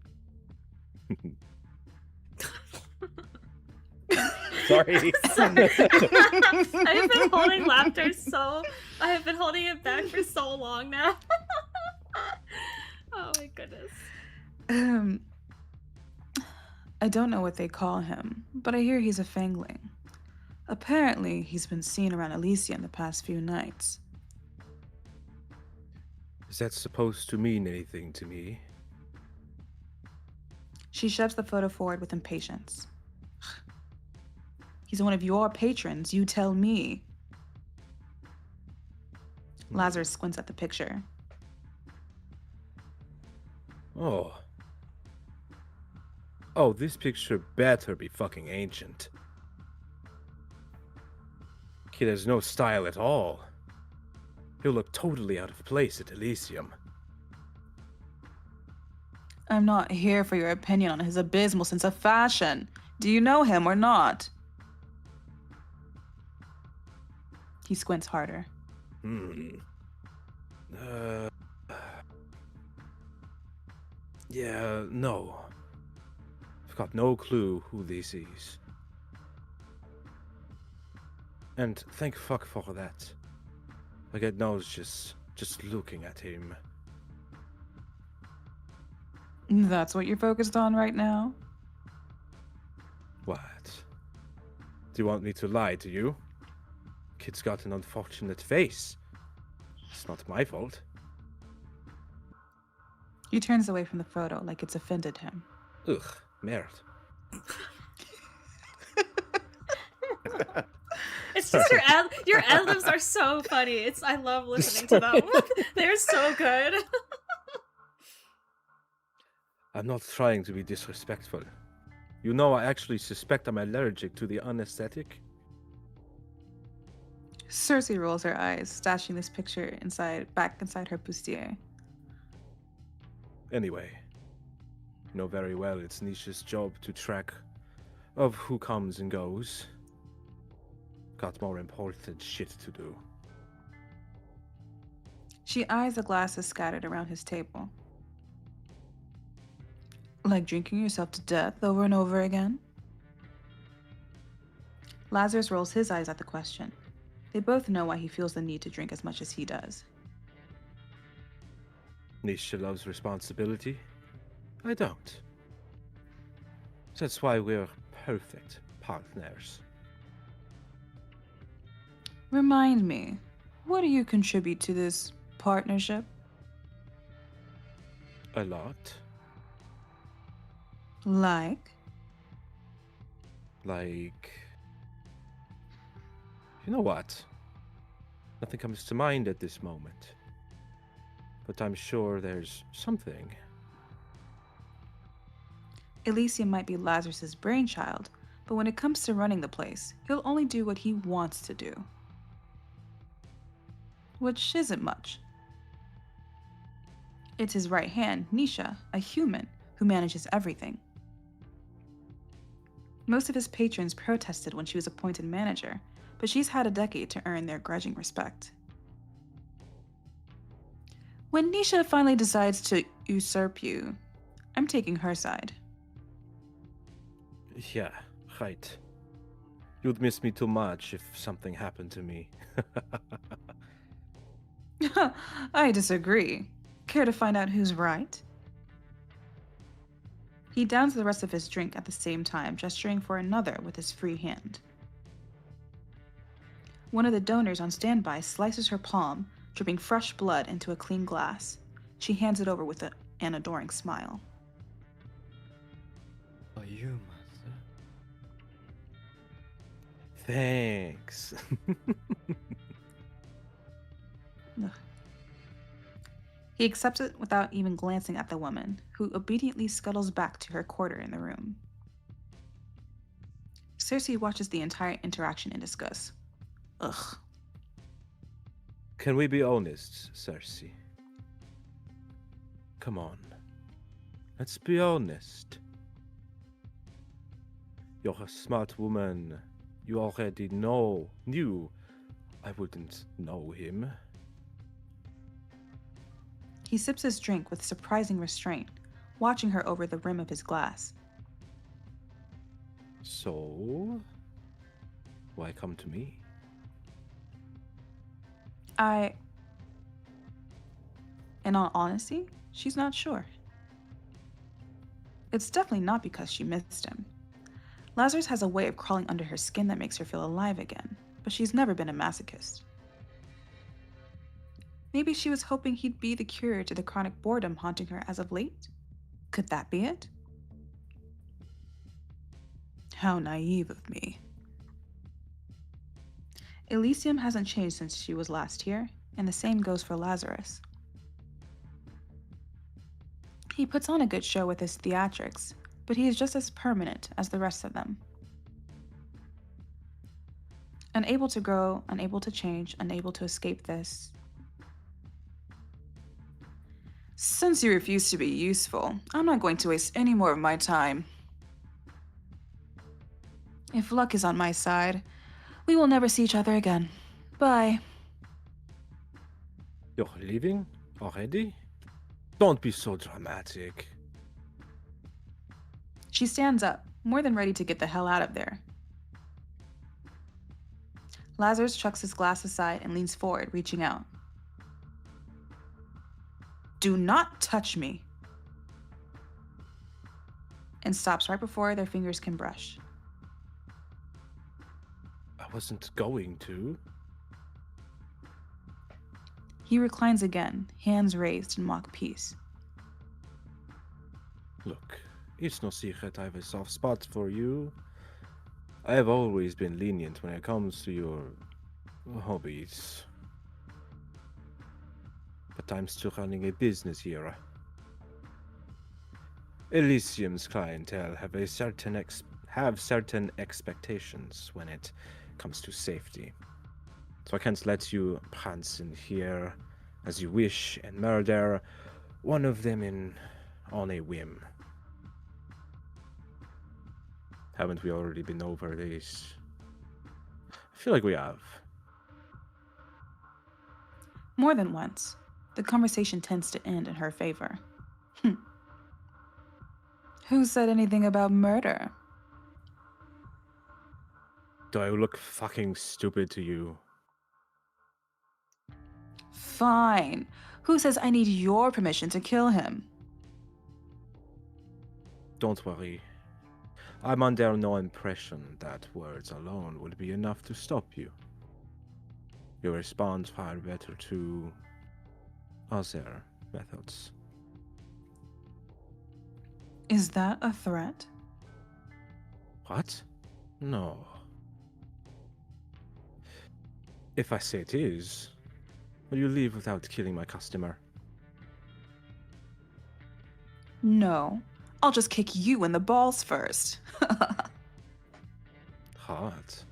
Sorry. I have been holding laughter I have been holding it back for so long now. Oh my goodness. I don't know what they call him, but I hear he's a fangling. Apparently, he's been seen around Elysium the past few nights. Is that supposed to mean anything to me? She shoves the photo forward with impatience. He's one of your patrons, you tell me. Lazarus squints at the picture. Oh. Oh, this picture better be fucking ancient. Kid has no style at all. He'll look totally out of place at Elysium. I'm not here for your opinion on his abysmal sense of fashion. Do you know him or not? He squints harder. Yeah, no. I've got no clue who this is. And thank fuck for that. I get nose just looking at him. That's what you're focused on right now? What? Do you want me to lie to you? Kid's got an unfortunate face. It's not my fault. He turns away from the photo like it's offended him. Ugh, merde. It's just your ad-libs are so funny. I love listening to them. They're so good. I'm not trying to be disrespectful. You know, I actually suspect I'm allergic to the anesthetic. Circe rolls her eyes, stashing this picture back inside her bustier. Anyway, you know very well it's Nisha's job to track of who comes and goes. Got more important shit to do. She eyes the glasses scattered around his table. Like drinking yourself to death over and over again? Lazarus rolls his eyes at the question. They both know why he feels the need to drink as much as he does. Nisha loves responsibility. I don't. That's why we're perfect partners. Remind me, what do you contribute to this partnership? A lot. Like? Like... You know what? Nothing comes to mind at this moment. But I'm sure there's something. Elysium might be Lazarus's brainchild, but when it comes to running the place, he'll only do what he wants to do. Which isn't much. It's his right hand, Nisha, a human, who manages everything. Most of his patrons protested when she was appointed manager, but she's had a decade to earn their grudging respect. When Nisha finally decides to usurp you, I'm taking her side. Yeah, right. You'd miss me too much if something happened to me. I disagree. Care to find out who's right? He downs the rest of his drink at the same time, gesturing for another with his free hand. One of the donors on standby slices her palm, dripping fresh blood into a clean glass. She hands it over with an adoring smile. For you, master. Thanks. Ugh. He accepts it without even glancing at the woman, who obediently scuttles back to her quarter in the room. Circe watches the entire interaction in disgust. Ugh. Can we be honest, Circe? Come on. Let's be honest. You're a smart woman. You already knew I wouldn't know him. He sips his drink with surprising restraint, watching her over the rim of his glass. So, why come to me? In all honesty, she's not sure. It's definitely not because she missed him. Lazarus has a way of crawling under her skin that makes her feel alive again, but she's never been a masochist. Maybe she was hoping he'd be the cure to the chronic boredom haunting her as of late? Could that be it? How naive of me. Elysium hasn't changed since she was last here, and the same goes for Lazarus. He puts on a good show with his theatrics, but he is just as permanent as the rest of them. Unable to grow, unable to change, unable to escape this. Since you refuse to be useful, I'm not going to waste any more of my time. If luck is on my side, we will never see each other again. Bye. You're leaving already? Don't be so dramatic. She stands up, more than ready to get the hell out of there. Lazarus chucks his glass aside and leans forward, reaching out. Do not touch me. And stops right before their fingers can brush. I wasn't going to. He reclines again, hands raised in mock peace. Look, it's no secret I have a soft spot for you. I have always been lenient when it comes to your hobbies. But I'm still running a business here. Elysium's clientele have certain expectations when it comes to safety. So I can't let you prance in here as you wish and murder one of them on a whim. Haven't we already been over this? I feel like we have. More than once, the conversation tends to end in her favor. Who said anything about murder? Do I look fucking stupid to you? Fine. Who says I need your permission to kill him? Don't worry. I'm under no impression that words alone would be enough to stop you. You respond far better to other methods. Is that a threat? What? No. If I say it is, will you leave without killing my customer? No. I'll just kick you in the balls first. Hot.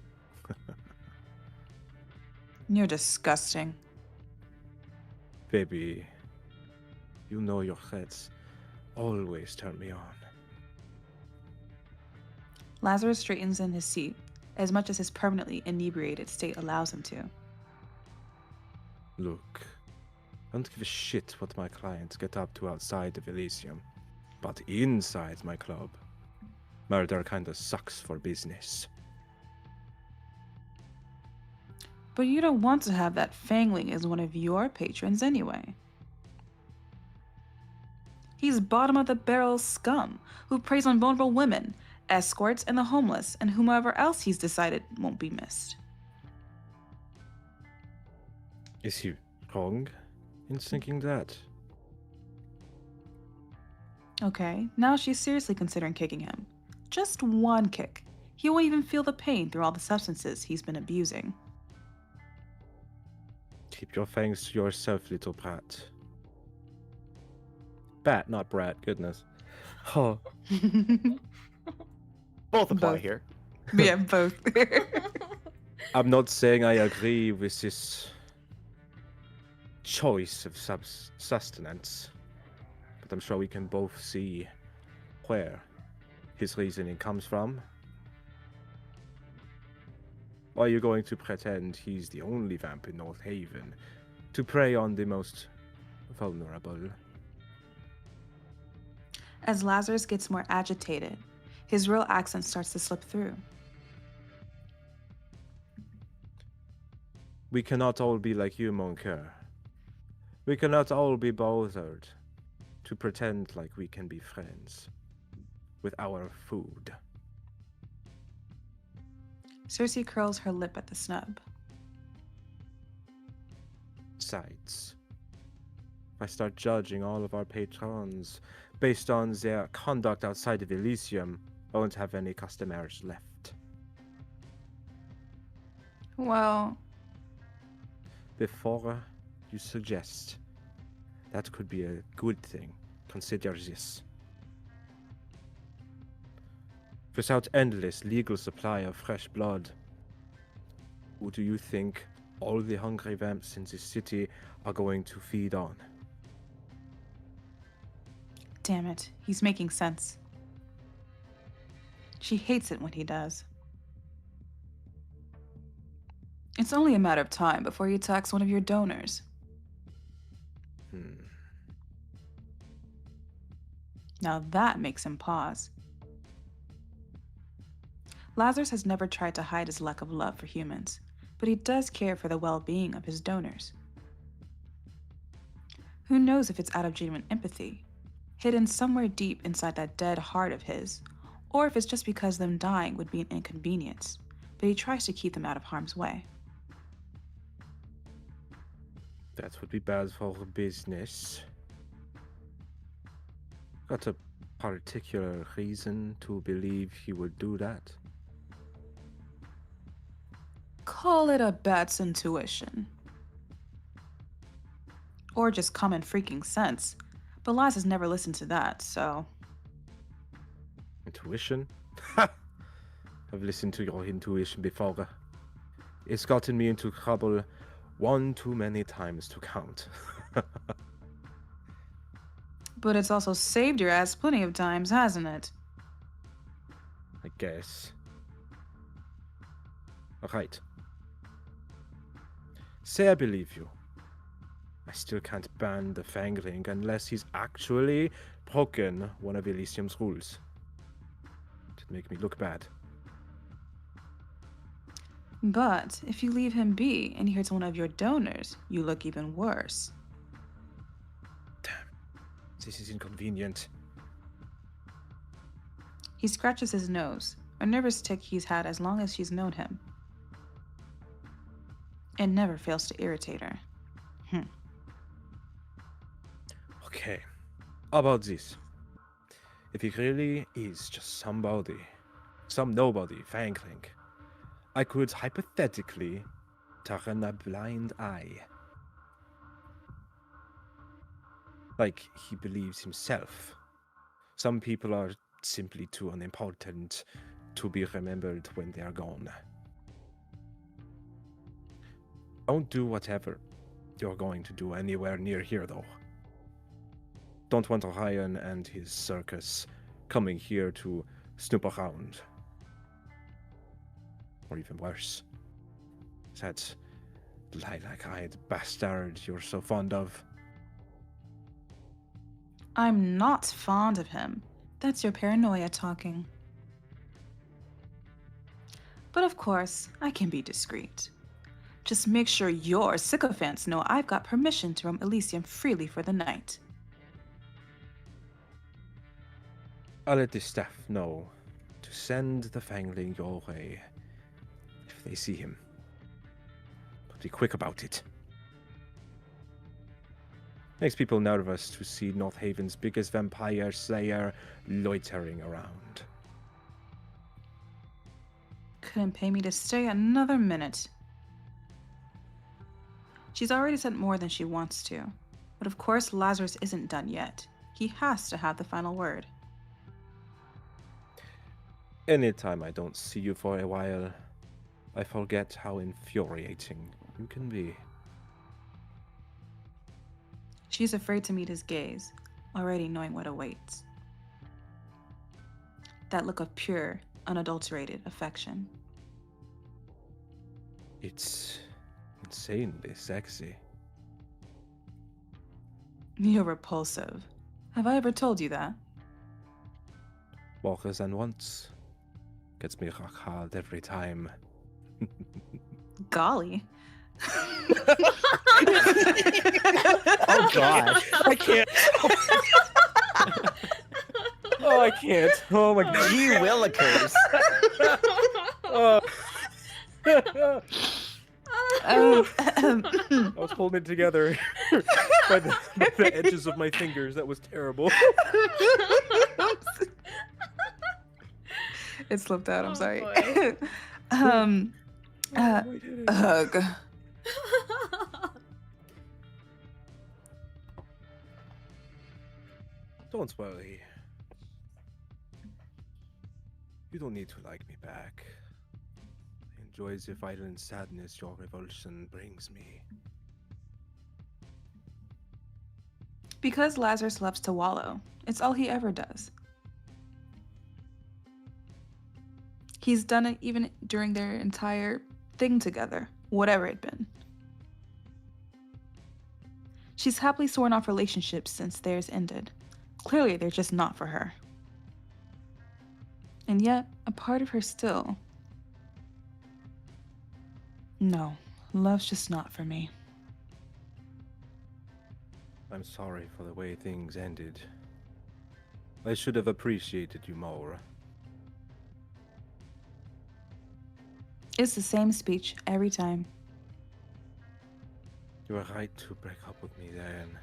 You're disgusting. Baby, you know your threats always turn me on. Lazarus straightens in his seat, as much as his permanently inebriated state allows him to. Look, I don't give a shit what my clients get up to outside of Elysium, but inside my club, murder kinda sucks for business. But you don't want to have that Fangling as one of your patrons anyway. He's bottom of the barrel scum who preys on vulnerable women, escorts, and the homeless, and whomever else he's decided won't be missed. Is he wrong in thinking that? Okay, now she's seriously considering kicking him. Just one kick. He won't even feel the pain through all the substances he's been abusing. Keep your fangs to yourself, little brat. Bat, not brat, goodness. Oh, Both apply Both. here. Yeah, both. I'm not saying I agree with this choice of sustenance, but I'm sure we can both see where his reasoning comes from. Why are you going to pretend he's the only vamp in North Haven to prey on the most vulnerable? As Lazarus gets more agitated, his real accent starts to slip through. We cannot all be like you, mon coeur. We cannot all be bothered to pretend like we can be friends. with our food. Circe curls her lip at the snub. Besides, if I start judging all of our patrons based on their conduct outside of Elysium, I won't have any customers left. Well, Before you suggest, that could be a good thing. Consider this. Without endless legal supply of fresh blood, who do you think all the hungry vamps in this city are going to feed on? damn it, he's making sense. She hates it when he does. It's only a matter of time before he attacks one of your donors. Now that makes him pause. Lazarus has never tried to hide his lack of love for humans, but he does care for the well-being of his donors. Who knows if it's out of genuine empathy, hidden somewhere deep inside that dead heart of his, or if it's just because them dying would be an inconvenience, but he tries to keep them out of harm's way. That would be bad for business. Got a particular reason to believe he would do that? Call it a bat's intuition. Or just common freaking sense. But Laz has never listened to that, so... Intuition? Ha! I've listened to your intuition before. It's gotten me into trouble one too many times to count. But it's also saved your ass plenty of times, hasn't it? I guess. Alright. Say I believe you. I still can't ban the Fangling unless he's actually broken one of Elysium's rules. It'd make me look bad. But if you leave him be and he hurts one of your donors, you look even worse. This is inconvenient. He scratches his nose, a nervous tic he's had as long as she's known him. And never fails to irritate her. Okay, how about this? If he really is just somebody, some nobody, Fangling, I could hypothetically turn a blind eye. Like he believes himself. Some people are simply too unimportant to be remembered when they are gone. Don't do whatever you're going to do anywhere near here, though. Don't want Orion and his circus coming here to snoop around. Or even worse, that lilac-eyed bastard you're so fond of. I'm not fond of him. That's your paranoia talking. But of course, I can be discreet. Just make sure your sycophants know I've got permission to roam Elysium freely for the night. I'll let the staff know to send the Fangling your way if they see him. But be quick about it. Makes people nervous to see North Haven's biggest vampire slayer loitering around. Couldn't pay me to stay another minute. She's already said more than she wants to. But of course, Lazarus isn't done yet. He has to have the final word. Anytime I don't see you for a while, I forget how infuriating you can be. She's afraid to meet his gaze, already knowing what awaits. That look of pure, unadulterated affection. It's insanely sexy. You're repulsive. Have I ever told you that? More than once. Gets me rock hard every time. Golly. Oh gosh. I can't. Oh, I can't. Oh my god. Gee willikers. Oh. Um, I was holding it together by the edges of my fingers. That was terrible. It slipped out. I'm Oh, sorry. boy. um, uh, Oh, I did it. ugh. Don't worry. You don't need to like me back. I enjoy the violent sadness your revulsion brings me. Because Lazarus loves to wallow. It's all he ever does. He's done it even during their entire thing together, whatever it'd been. She's happily sworn off relationships since theirs ended. Clearly, they're just not for her. And yet, a part of her still. No, love's just not for me. I'm sorry for the way things ended. I should have appreciated you more. It's the same speech every time. You were right to break up with me then.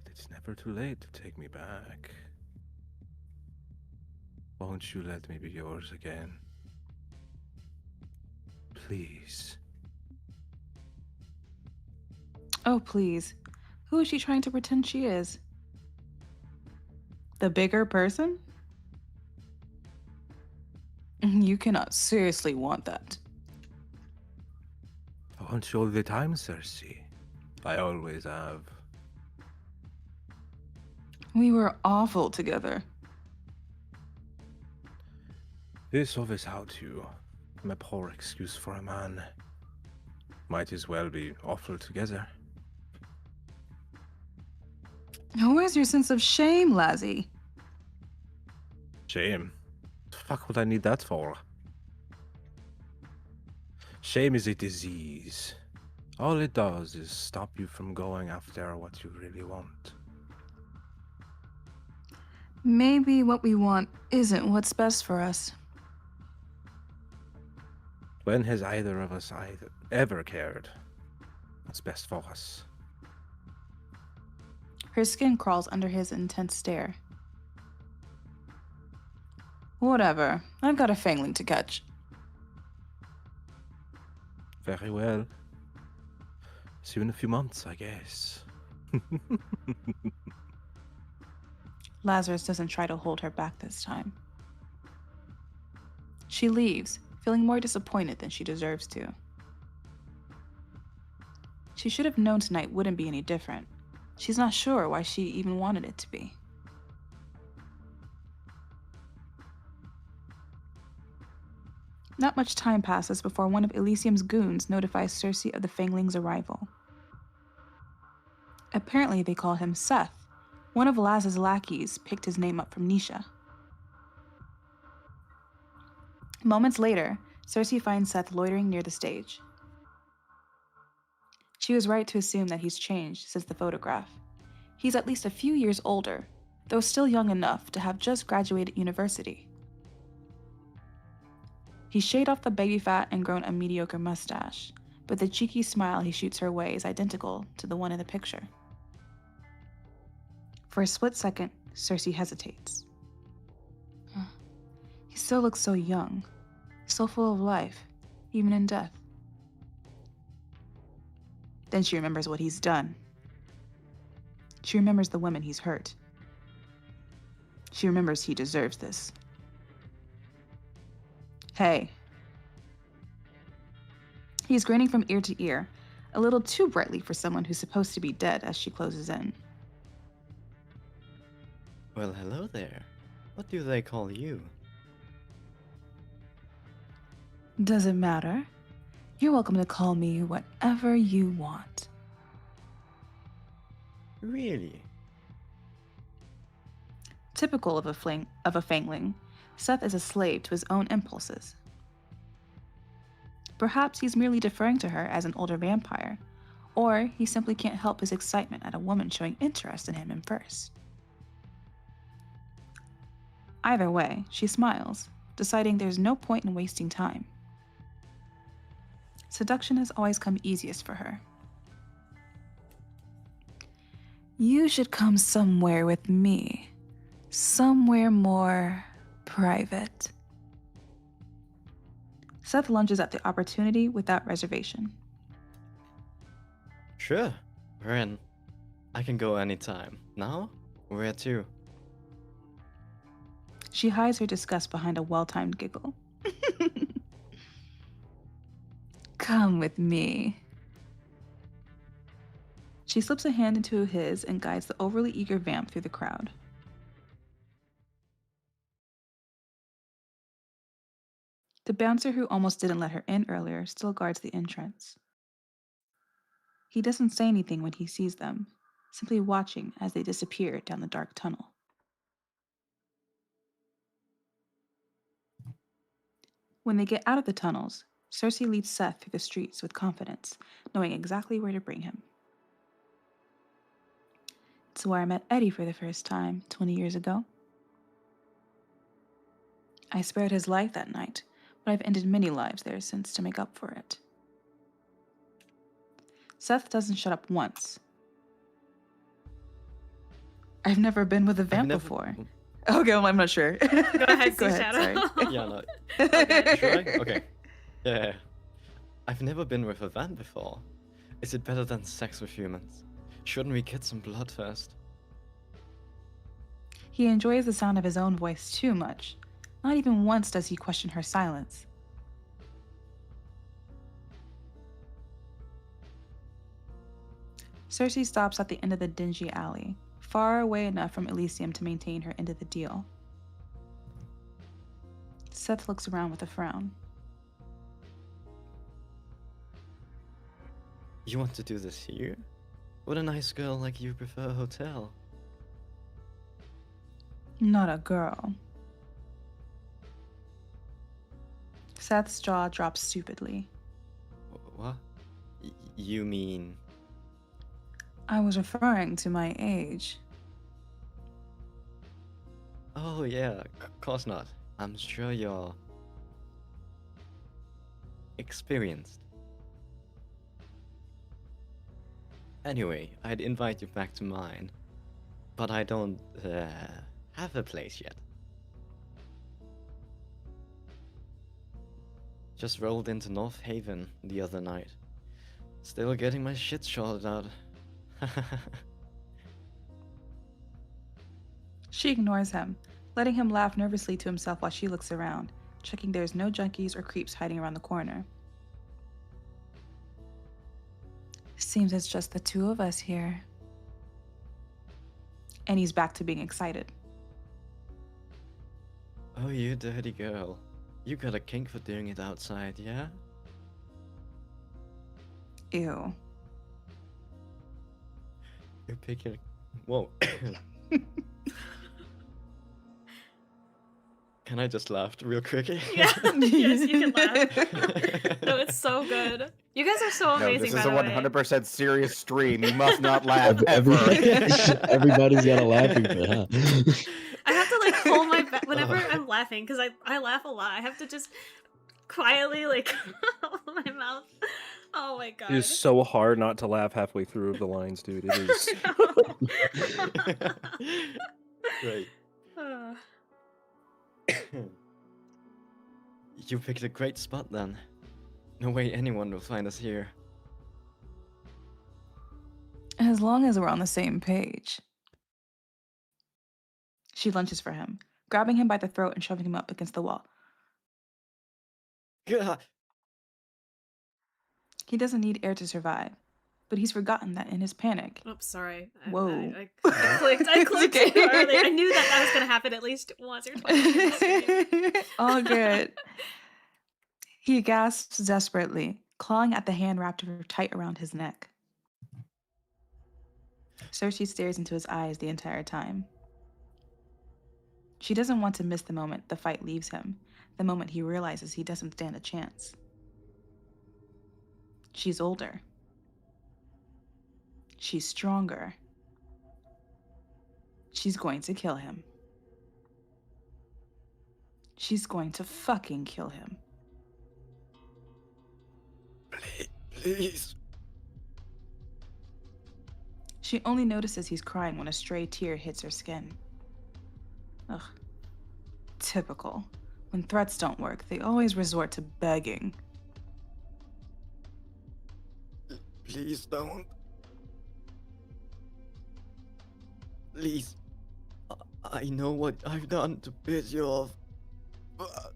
It's never too late to take me back. Won't you let me be yours again? Please. Oh, please. Who is she trying to pretend she is? The bigger person? You cannot seriously want that. I want you all the time, Circe. I always have. We were awful together. This always helped you. I'm a poor excuse for a man. Might as well be awful together. Where's your sense of shame, Lazzy? Shame? The fuck would I need that for? Shame is a disease. All it does is stop you from going after what you really want. Maybe what we want isn't what's best for us. When has either of us ever cared what's best for us? Her skin crawls under his intense stare. Whatever. I've got a fangling to catch. Very well. See you in a few months, I guess. Lazarus doesn't try to hold her back this time. She leaves, feeling more disappointed than she deserves to. She should have known tonight wouldn't be any different. She's not sure why she even wanted it to be. Not much time passes before one of Elysium's goons notifies Circe of the Fangling's arrival. Apparently they call him Seth. One of Laz's lackeys picked his name up from Nisha. Moments later, Circe finds Seth loitering near the stage. She was right to assume that he's changed since the photograph. He's at least a few years older, though still young enough to have just graduated university. He's shaved off the baby fat and grown a mediocre mustache, but the cheeky smile he shoots her way is identical to the one in the picture. For a split second, Circe hesitates. He still looks so young, so full of life, even in death. Then she remembers what he's done. She remembers the women he's hurt. She remembers he deserves this. Hey. He's grinning from ear to ear, a little too brightly for someone who's supposed to be dead as she closes in. Well, hello there. What do they call you? Does it matter? You're welcome to call me whatever you want. Really? Typical of a fangling, Seth is a slave to his own impulses. Perhaps he's merely deferring to her as an older vampire, or he simply can't help his excitement at a woman showing interest in him first. Either way, she smiles, deciding there's no point in wasting time. Seduction has always come easiest for her. You should come somewhere with me. Somewhere more private. Seth lunges at the opportunity without reservation. Sure, we're in. I can go anytime. Now? Where to? She hides her disgust behind a well-timed giggle. Come with me. She slips a hand into his and guides the overly eager vamp through the crowd. The bouncer who almost didn't let her in earlier still guards the entrance. He doesn't say anything when he sees them, simply watching as they disappear down the dark tunnel. When they get out of the tunnels, Circe leads Seth through the streets with confidence, knowing exactly where to bring him. It's where I met Eddie for the first time 20 years ago. I spared his life that night, but I've ended many lives there since to make up for it. Seth doesn't shut up once. I've never been with a vamp before. Okay, well, I'm not sure. Go ahead, Go Sea ahead, Shadow. sorry. Yeah, no. Okay. Should I? Okay. Yeah. I've never been with a van before. Is it better than sex with humans? Shouldn't we get some blood first? He enjoys the sound of his own voice too much. Not even once does he question her silence. Circe stops at the end of the dingy alley, far away enough from Elysium to maintain her end of the deal. Seth looks around with a frown. You want to do this here? Would a nice girl like you prefer a hotel? Not a girl. Seth's jaw drops stupidly. What? You mean... I was referring to my age. Oh yeah, course not. I'm sure you're... experienced. Anyway, I'd invite you back to mine. But I don't, have a place yet. Just rolled into North Haven the other night. Still getting my shit sorted out. She ignores him, letting him laugh nervously to himself while she looks around, checking there's no junkies or creeps hiding around the corner. Seems it's just the two of us here. And he's back to being excited. Oh, you dirty girl. You got a kink for doing it outside, yeah? Ew. You pick your... Whoa. Can I just laugh real quick? Yeah, yes, you can laugh. No, it's so good. You guys are so No, amazing, this by is a the way. 100% serious stream. You must not laugh ever. Everybody's got a laughing fit, huh? I have to like hold my back whenever I'm laughing because I laugh a lot. I have to just quietly like hold my mouth. Oh my god. It is so hard not to laugh halfway through the lines, dude. It is. Right. You picked a great spot then. No way anyone will find us here. As long as we're on the same page. She lunges for him, grabbing him by the throat and shoving him up against the wall. Gah! He doesn't need air to survive, but he's forgotten that in his panic. Oops, sorry. Whoa. I clicked okay. too early. I knew that was going to happen at least once or twice. in this stream. All good. He gasps desperately, clawing at the hand wrapped tight around his neck. Circe stares into his eyes the entire time. She doesn't want to miss the moment the fight leaves him, the moment he realizes he doesn't stand a chance. She's older. She's stronger. She's going to kill him. She's going to fucking kill him. Please. She only notices he's crying when a stray tear hits her skin. Ugh. Typical. When threats don't work, they always resort to begging. Please don't. Please. I know what I've done to piss you off. But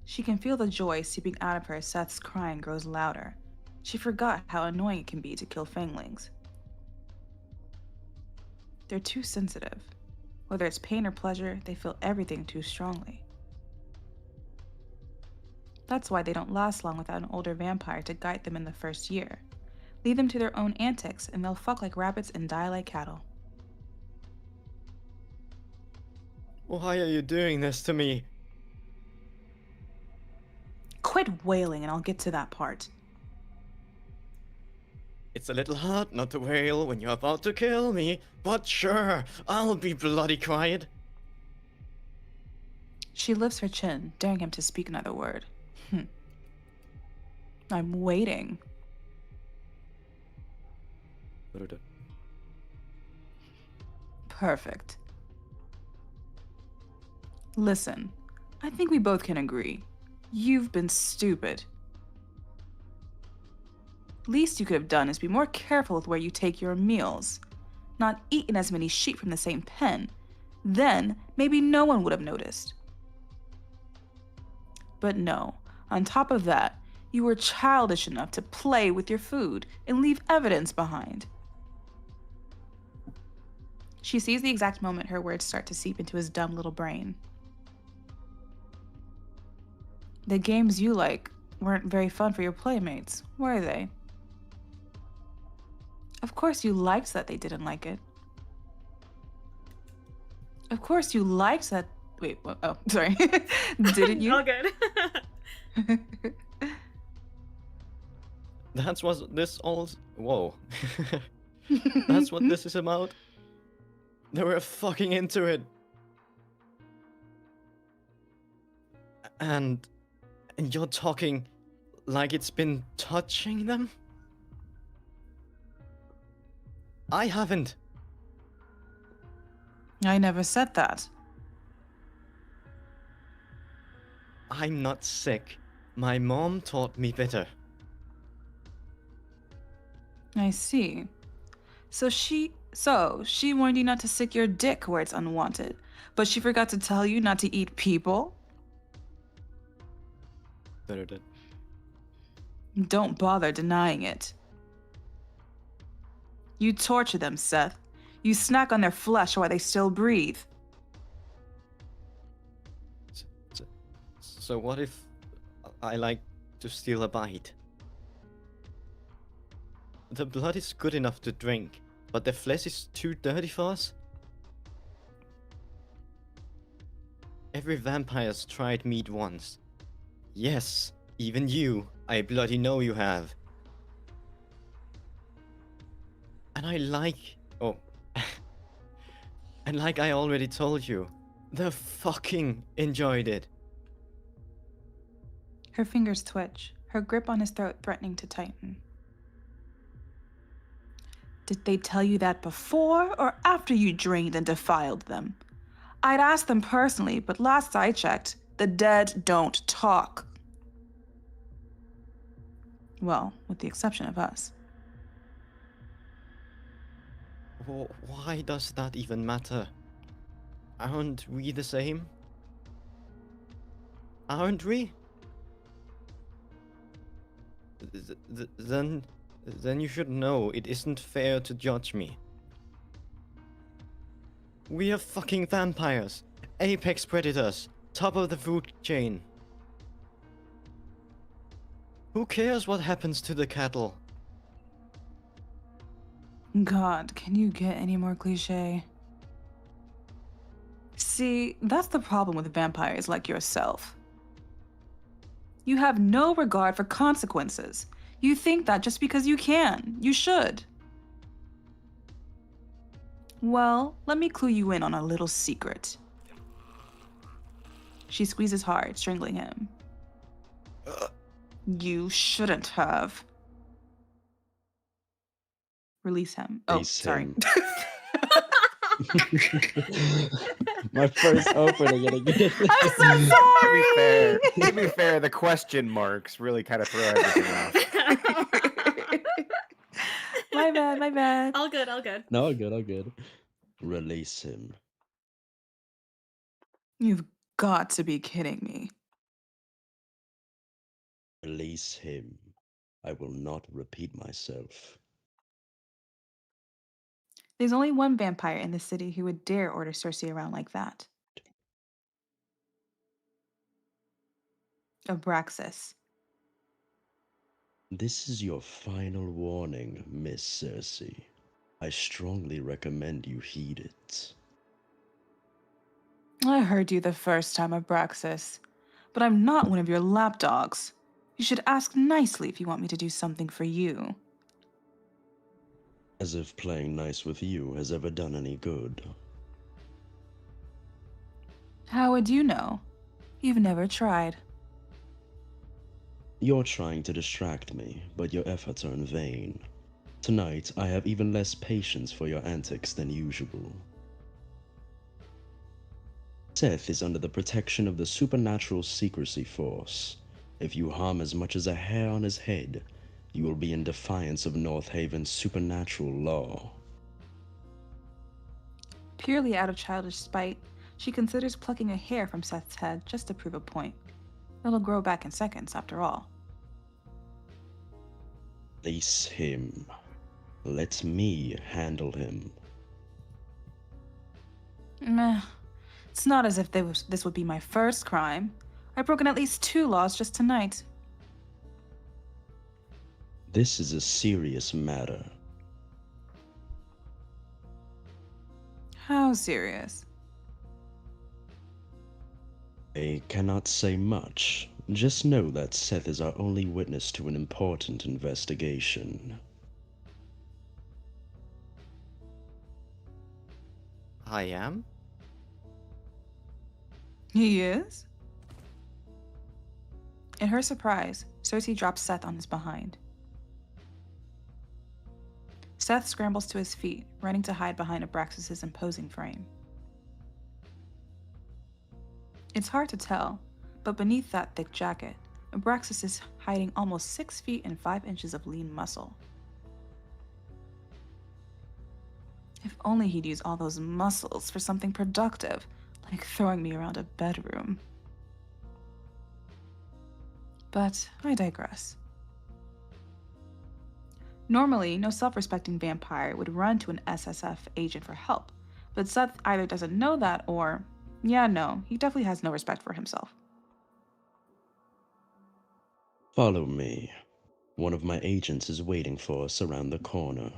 She can feel the joy seeping out of her as Seth's crying grows louder. She forgot how annoying it can be to kill fanglings. They're too sensitive. Whether it's pain or pleasure, they feel everything too strongly. That's why they don't last long without an older vampire to guide them in the first year. Leave them to their own antics, and they'll fuck like rabbits and die like cattle. why are you doing this to me? Quit wailing and I'll get to that part. It's a little hard not to wail when you're about to kill me, but sure, I'll be bloody quiet. She lifts her chin, daring him to speak another word. I'm waiting. Perfect. Listen, I think we both can agree. You've been stupid. Least you could have done is be more careful with where you take your meals. Not eaten as many sheep from the same pen. Then, maybe no one would have noticed. But no, on top of that, you were childish enough to play with your food and leave evidence behind. She sees the exact moment her words start to seep into his dumb little brain. The games you like weren't very fun for your playmates, were they? Of course you liked that they didn't like it. Of course you liked that... Wait, oh, sorry. Didn't you? All good. That's what this all... Whoa. That's what this is about? They were fucking into it. And you're talking like it's been touching them? I haven't. I never said that. I'm not sick. My mom taught me better. I see. So she warned you not to stick your dick where it's unwanted, but she forgot to tell you not to eat people? Don't bother denying it. You torture them, Seth. You snack on their flesh while they still breathe. So what if I like to steal a bite? The blood is good enough to drink, but the flesh is too dirty for us? Every vampire's tried meat once. Yes, even you. I bloody know you have. And I like... Oh. And like I already told you, they fucking enjoyed it. Her fingers twitch, her grip on his throat threatening to tighten. Did they tell you that before or after you drained and defiled them? I'd asked them personally, but last I checked, the dead don't talk. Well, with the exception of us. Why does that even matter? Aren't we the same? Aren't we? Then you should know it isn't fair to judge me. We are fucking vampires. Apex predators. Top of the food chain. Who cares what happens to the cattle? God, can you get any more cliche? See, that's the problem with vampires like yourself. You have no regard for consequences. You think that just because you can, you should. Well, let me clue you in on a little secret. She squeezes hard, strangling him. You shouldn't have. Release him. Oh, Release sorry. him. My first opening again. I'm so sorry. To be fair, the question marks really kind of throw everything off. My bad, my bad. All good, all good. No, all good, all good. Release him. You've got to be kidding me. Release him. I will not repeat myself. There's only one vampire in the city who would dare order Circe around like that. Abraxas. This is your final warning, Miss Circe. I strongly recommend you heed it. I heard you the first time, Abraxas, but I'm not one of your lapdogs. You should ask nicely if you want me to do something for you. As if playing nice with you has ever done any good. How would you know? You've never tried. You're trying to distract me, but your efforts are in vain. Tonight, I have even less patience for your antics than usual. Seth is under the protection of the Supernatural Secrecy Force. If you harm as much as a hair on his head, you will be in defiance of North Haven's supernatural law. Purely out of childish spite, she considers plucking a hair from Seth's head just to prove a point. It'll grow back in seconds, after all. Release him. Let me handle him. Meh. It's not as if this would be my first crime. I've broken at least 2 laws just tonight. This is a serious matter. How serious? I cannot say much. Just know that Seth is our only witness to an important investigation. I am? He is? In her surprise, Circe drops Seth on his behind. Seth scrambles to his feet, running to hide behind Abraxas' imposing frame. It's hard to tell, but beneath that thick jacket, Abraxas is hiding almost 6 feet and 5 inches of lean muscle. If only he'd use all those muscles for something productive, like throwing me around a bedroom. But I digress. Normally, no self-respecting vampire would run to an SSF agent for help, but Seth either doesn't know that or, yeah, no, he definitely has no respect for himself. Follow me. One of my agents is waiting for us around the corner.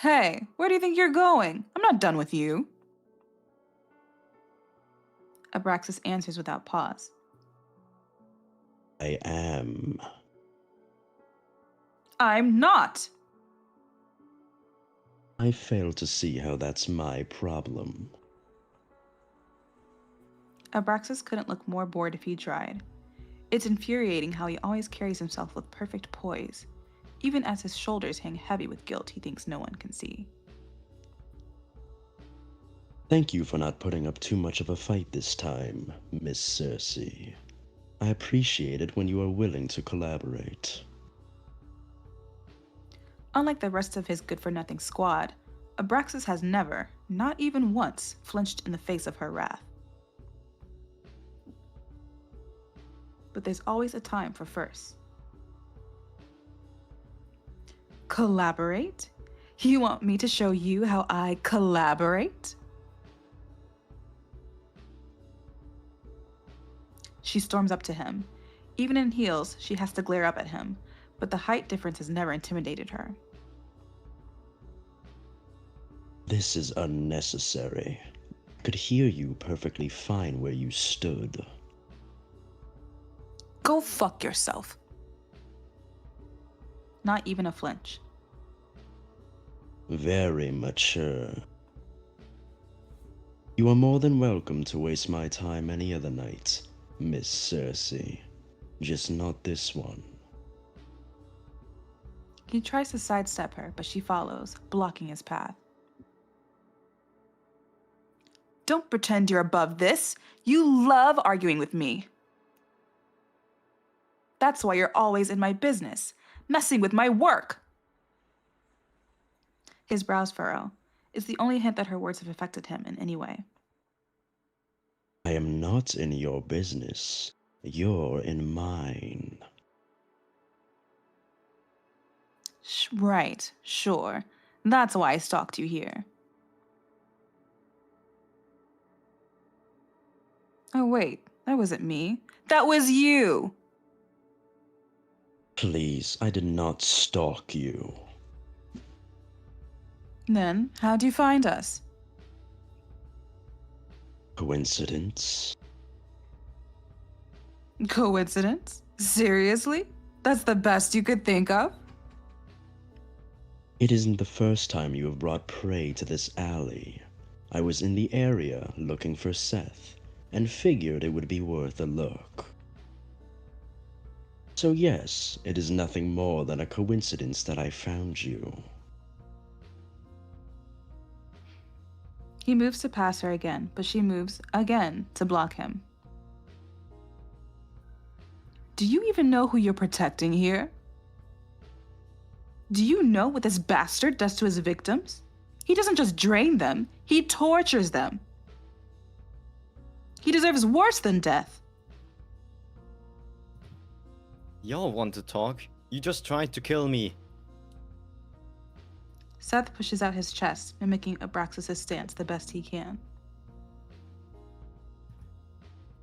Hey, where do you think you're going? I'm not done with you. Abraxas answers without pause. I am. I'm not! I fail to see how that's my problem. Abraxas couldn't look more bored if he tried. It's infuriating how he always carries himself with perfect poise, even as his shoulders hang heavy with guilt he thinks no one can see. Thank you for not putting up too much of a fight this time, Miss Circe. I appreciate it when you are willing to collaborate. Unlike the rest of his good-for-nothing squad, Abraxas has never, not even once, flinched in the face of her wrath. But there's always a time for firsts. Collaborate? You want me to show you how I collaborate? She storms up to him. Even in heels, she has to glare up at him, but the height difference has never intimidated her. This is unnecessary. I could hear you perfectly fine where you stood. Go fuck yourself. Not even a flinch. Very mature. You are more than welcome to waste my time any other night, Miss Circe. Just not this one. He tries to sidestep her, but she follows, blocking his path. Don't pretend you're above this. You love arguing with me. That's why you're always in my business, messing with my work. His brows furrow. It's the only hint that her words have affected him in any way. I am not in your business. You're in mine. Right, sure. That's why I stalked you here. Oh, wait, that wasn't me. That was you! Please, I did not stalk you. Then, how'd you find us? Coincidence? Coincidence? Seriously? That's the best you could think of? It isn't the first time you have brought prey to this alley. I was in the area looking for Seth, and figured it would be worth a look. So yes, it is nothing more than a coincidence that I found you. He moves to pass her again, but she moves again to block him. Do you even know who you're protecting here? Do you know what this bastard does to his victims? He doesn't just drain them, he tortures them. He deserves worse than death. Y'all want to talk? You just tried to kill me. Seth pushes out his chest, mimicking Abraxas' stance the best he can.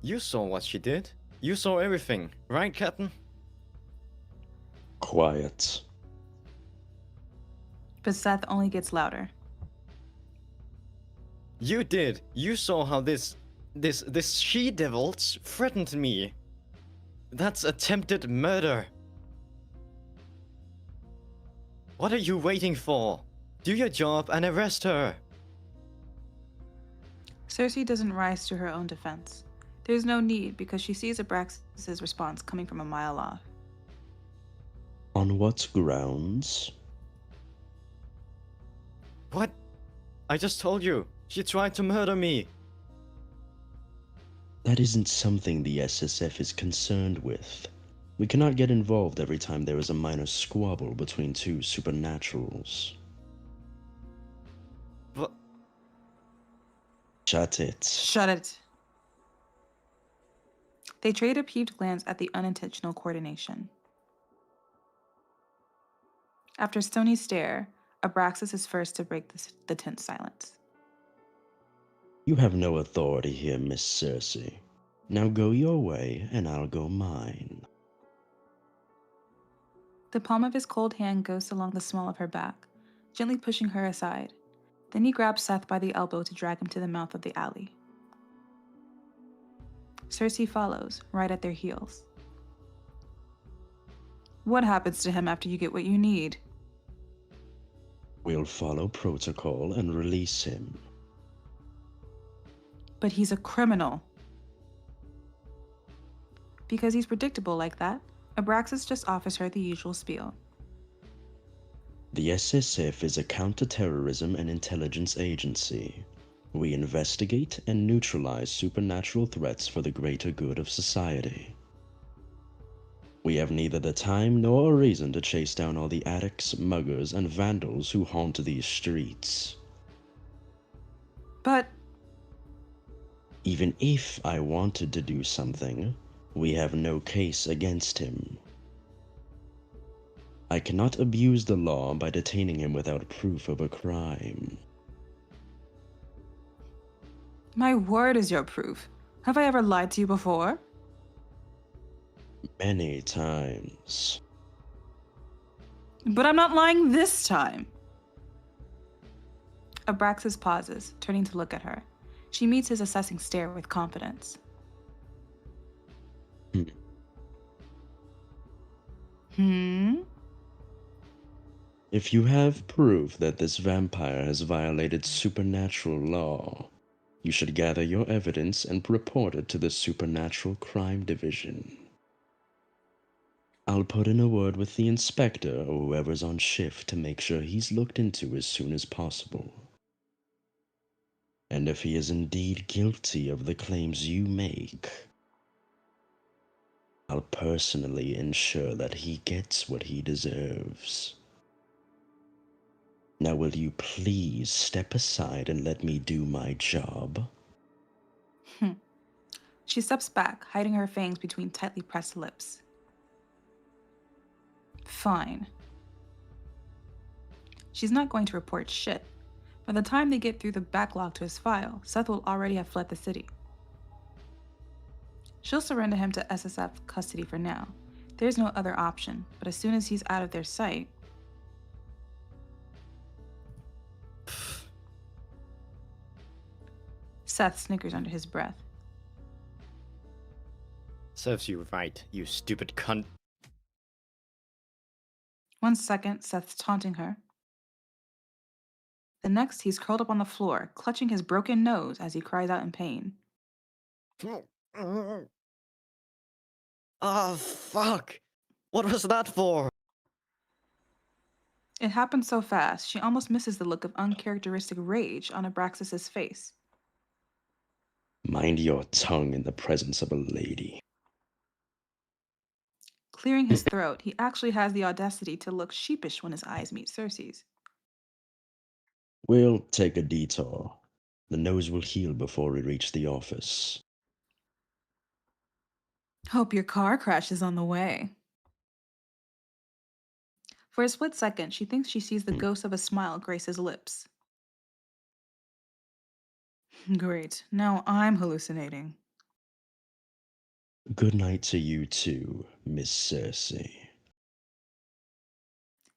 You saw what she did. You saw everything, right, Captain? Quiet. But Seth only gets louder. You did. You saw how this she-devils threatened me. That's attempted murder. What are you waiting for? Do your job and arrest her. Circe doesn't rise to her own defense. There's no need because she sees Abraxas' response coming from a mile off. On what grounds? What? I just told you. She tried to murder me. That isn't something the SSF is concerned with. We cannot get involved every time there is a minor squabble between two supernaturals. What? Shut it. Shut it. They trade a peeved glance at the unintentional coordination. After Stony's stare, Abraxas is first to break the tense silence. You have no authority here, Miss Circe. Now go your way, and I'll go mine. The palm of his cold hand goes along the small of her back, gently pushing her aside. Then he grabs Seth by the elbow to drag him to the mouth of the alley. Circe follows, right at their heels. What happens to him after you get what you need? We'll follow protocol and release him. But he's a criminal. Because he's predictable like that, Abraxas just offers her the usual spiel. The SSF is a counterterrorism and intelligence agency. We investigate and neutralize supernatural threats for the greater good of society. We have neither the time nor a reason to chase down all the addicts, muggers, and vandals who haunt these streets. But Even if I wanted to do something, we have no case against him. I cannot abuse the law by detaining him without proof of a crime. my word is your proof. Have I ever lied to you before? Many times. But I'm not lying this time. Abraxas pauses, turning to look at her. She meets his assessing stare with confidence. If you have proof that this vampire has violated supernatural law, You should gather your evidence and report it to the Supernatural Crime Division. I'll put in a word with the inspector or whoever's on shift to make sure he's looked into as soon as possible. And if he is indeed guilty of the claims you make, I'll personally ensure that he gets what he deserves. Now will you please step aside and let me do my job? She steps back, hiding her fangs between tightly pressed lips. Fine. She's not going to report shit. By the time they get through the backlog to his file, Seth will already have fled the city. She'll surrender him to SSF custody for now. There's no other option, but as soon as he's out of their sight... Seth snickers under his breath. Serves you right, you stupid cunt. 1 second, Seth's taunting her. The next, he's curled up on the floor, clutching his broken nose as he cries out in pain. Oh, fuck! What was that for? It happened so fast, she almost misses the look of uncharacteristic rage on Abraxas's face. Mind your tongue in the presence of a lady. Clearing his throat, he actually has the audacity to look sheepish when his eyes meet Circe's. We'll take a detour. The nose will heal before we reach the office. Hope your car crash is on the way. For a split second, she thinks she sees the ghost of a smile grace his lips. Great, now I'm hallucinating. Good night to you too, Miss Circe.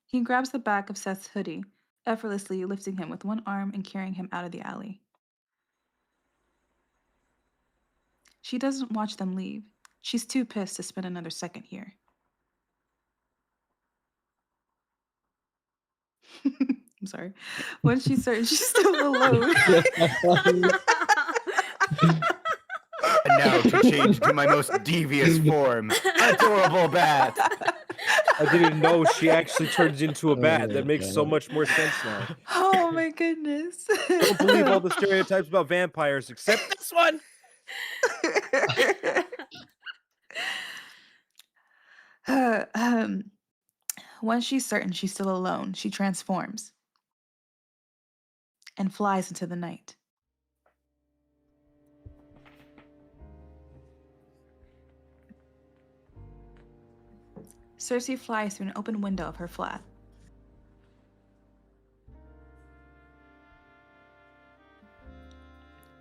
He grabs the back of Seth's hoodie, effortlessly lifting him with one arm and carrying him out of the alley. She doesn't watch them leave. She's too pissed to spend another second here. I'm sorry. When she's certain she's still alone. And now to change to my most devious form, adorable bat. I didn't know she actually turns into a bat. my That makes so God. much more sense now. Oh my goodness. Don't believe all the stereotypes about vampires except this one. When she's certain she's still alone, she transforms and flies into the night. Circe flies through an open window of her flat.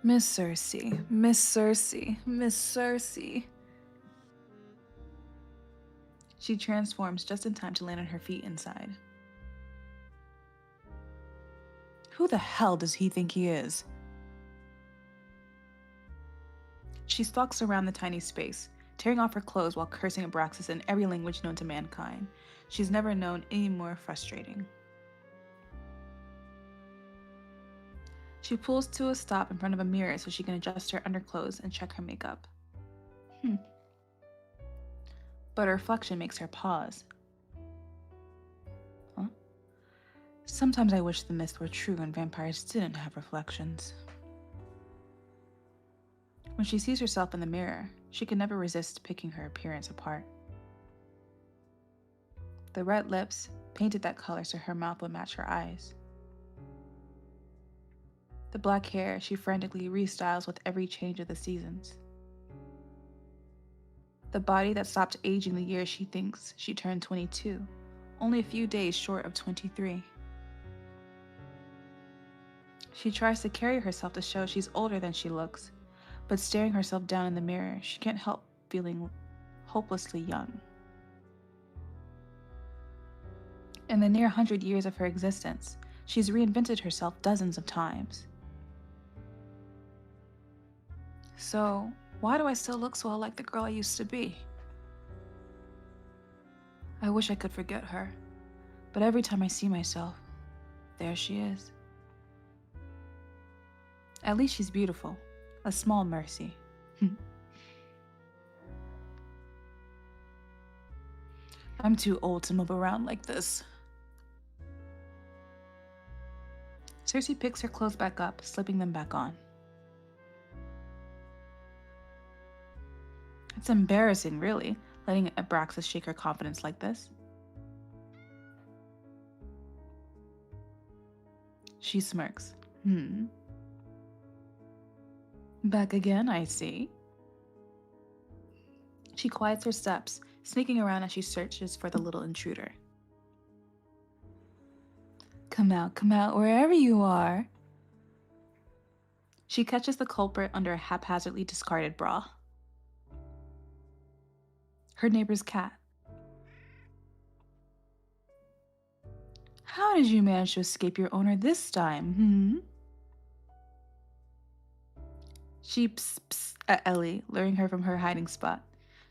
Miss Circe, Miss Circe, Miss Circe. She transforms just in time to land on her feet inside. Who the hell does he think he is? She stalks around the tiny space, tearing off her clothes while cursing Abraxas in every language known to mankind. She's never known any more frustrating. She pulls to a stop in front of a mirror so she can adjust her underclothes and check her makeup. But her reflection makes her pause. Huh? Sometimes I wish the myths were true and vampires didn't have reflections. When she sees herself in the mirror, she can never resist picking her appearance apart. The red lips, painted that color so her mouth would match her eyes. The black hair she frantically restyles with every change of the seasons. The body that stopped aging the year she thinks she turned 22, only a few days short of 23. She tries to carry herself to show she's older than she looks, but staring herself down in the mirror, she can't help feeling hopelessly young. In the near 100 years of her existence, she's reinvented herself dozens of times. So, why do I still look so like the girl I used to be? I wish I could forget her, but every time I see myself, there she is. At least she's beautiful. A small mercy. I'm too old to move around like this. Circe picks her clothes back up, slipping them back on. It's embarrassing, really, letting Abraxas shake her confidence like this. She smirks. Back again, I see. She quiets her steps, sneaking around as she searches for the little intruder. Come out, wherever you are. She catches the culprit under a haphazardly discarded bra. Her neighbor's cat. How did you manage to escape your owner this time, She pss at Ellie, luring her from her hiding spot.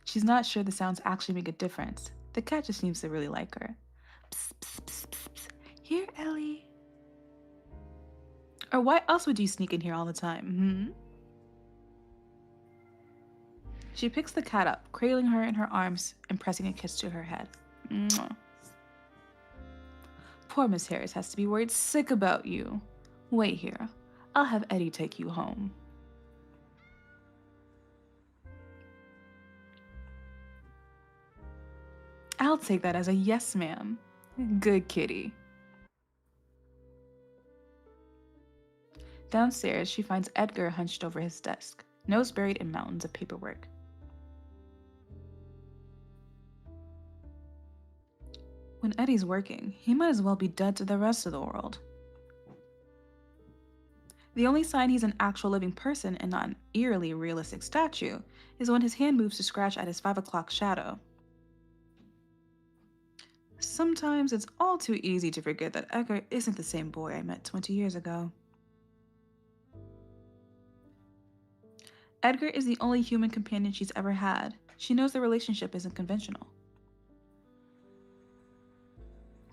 She's not sure the sounds actually make a difference. The cat just seems to really like her. Psst, psst, psst, psst, psst. Here, Ellie. Or why else would you sneak in here all the time, She picks the cat up, cradling her in her arms and pressing a kiss to her head. Mwah. Poor Miss Harris has to be worried sick about you. Wait here. I'll have Eddie take you home. I'll take that as a yes, ma'am. Good kitty. Downstairs, she finds Edgar hunched over his desk, nose buried in mountains of paperwork. When Eddie's working, he might as well be dead to the rest of the world. The only sign he's an actual living person and not an eerily realistic statue is when his hand moves to scratch at his 5 o'clock shadow. Sometimes it's all too easy to forget that Edgar isn't the same boy I met 20 years ago. Edgar is the only human companion she's ever had. She knows the relationship isn't conventional.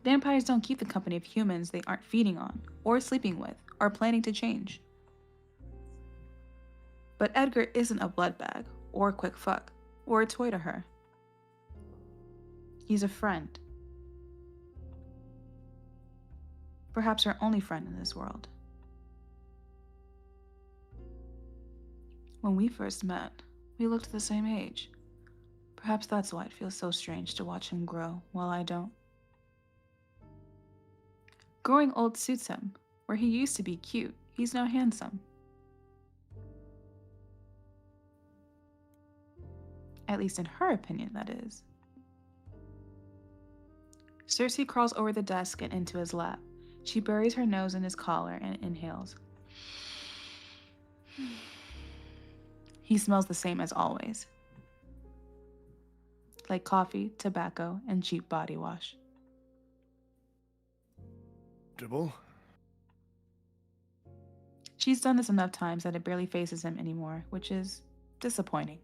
Vampires don't keep the company of humans they aren't feeding on, or sleeping with, or planning to change. But Edgar isn't a blood bag, or a quick fuck, or a toy to her. He's a friend. Perhaps her only friend in this world. When we first met, we looked the same age. Perhaps that's why it feels so strange to watch him grow while I don't. Growing old suits him. Where he used to be cute, he's now handsome. At least in her opinion, that is. Circe crawls over the desk and into his lap. She buries her nose in his collar and inhales. He smells the same as always. Like coffee, tobacco, and cheap body wash. Double? She's done this enough times that it barely faces him anymore, which is disappointing.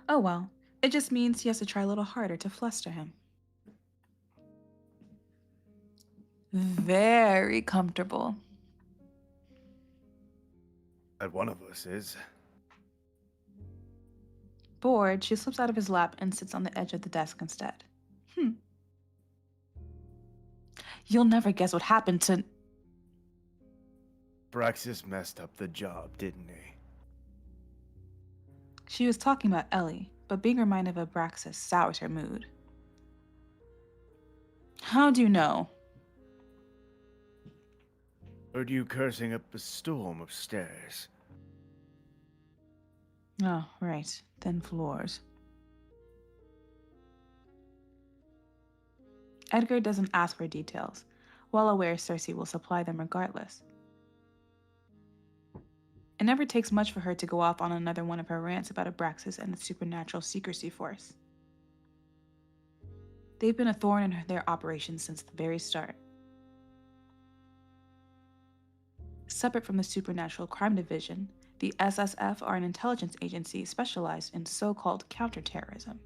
Oh well, it just means he has to try a little harder to fluster him. Very comfortable. That one of us is. Bored, she slips out of his lap and sits on the edge of the desk instead. You'll never guess what happened to... Braxis messed up the job, didn't he? She was talking about Ellie, but being reminded of Abraxas sours her mood. How do you know? Heard you cursing up a storm upstairs. Oh, right. Thin floors. Edgar doesn't ask for details, well aware Circe will supply them regardless. It never takes much for her to go off on another one of her rants about Abraxas and the supernatural secrecy force. They've been a thorn in their operations since the very start. Separate from the Supernatural Crime Division, the SSF are an intelligence agency specialized in so-called counterterrorism.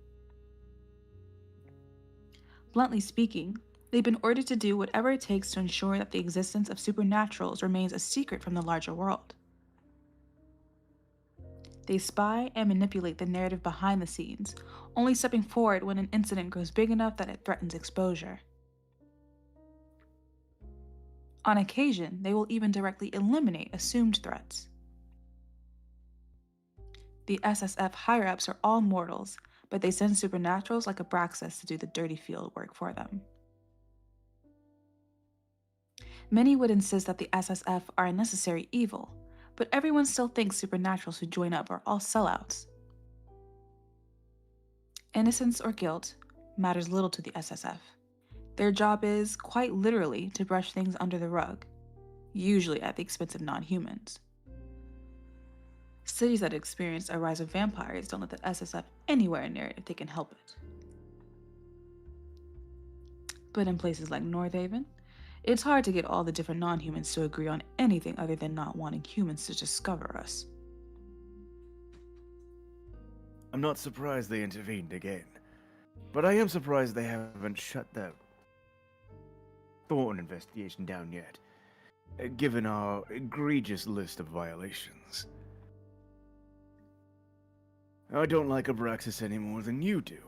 Bluntly speaking, They've been ordered to do whatever it takes to ensure that the existence of supernaturals remains a secret from the larger world. They spy and manipulate the narrative behind the scenes, only stepping forward when an incident grows big enough that it threatens exposure. On occasion, they will even directly eliminate assumed threats. The SSF higher-ups are all mortals, but they send supernaturals like Abraxas to do the dirty field work for them. Many would insist that the SSF are a necessary evil, but everyone still thinks supernaturals who join up are all sellouts. Innocence or guilt matters little to the SSF. Their job is, quite literally, to brush things under the rug, usually at the expense of non-humans. Cities that experience a rise of vampires don't let the SSF anywhere near it if they can help it. But in places like Northaven, it's hard to get all the different non-humans to agree on anything other than not wanting humans to discover us. I'm not surprised they intervened again, but I am surprised they haven't shut the Thorn investigation down yet, given our egregious list of violations. I don't like Abraxas any more than you do,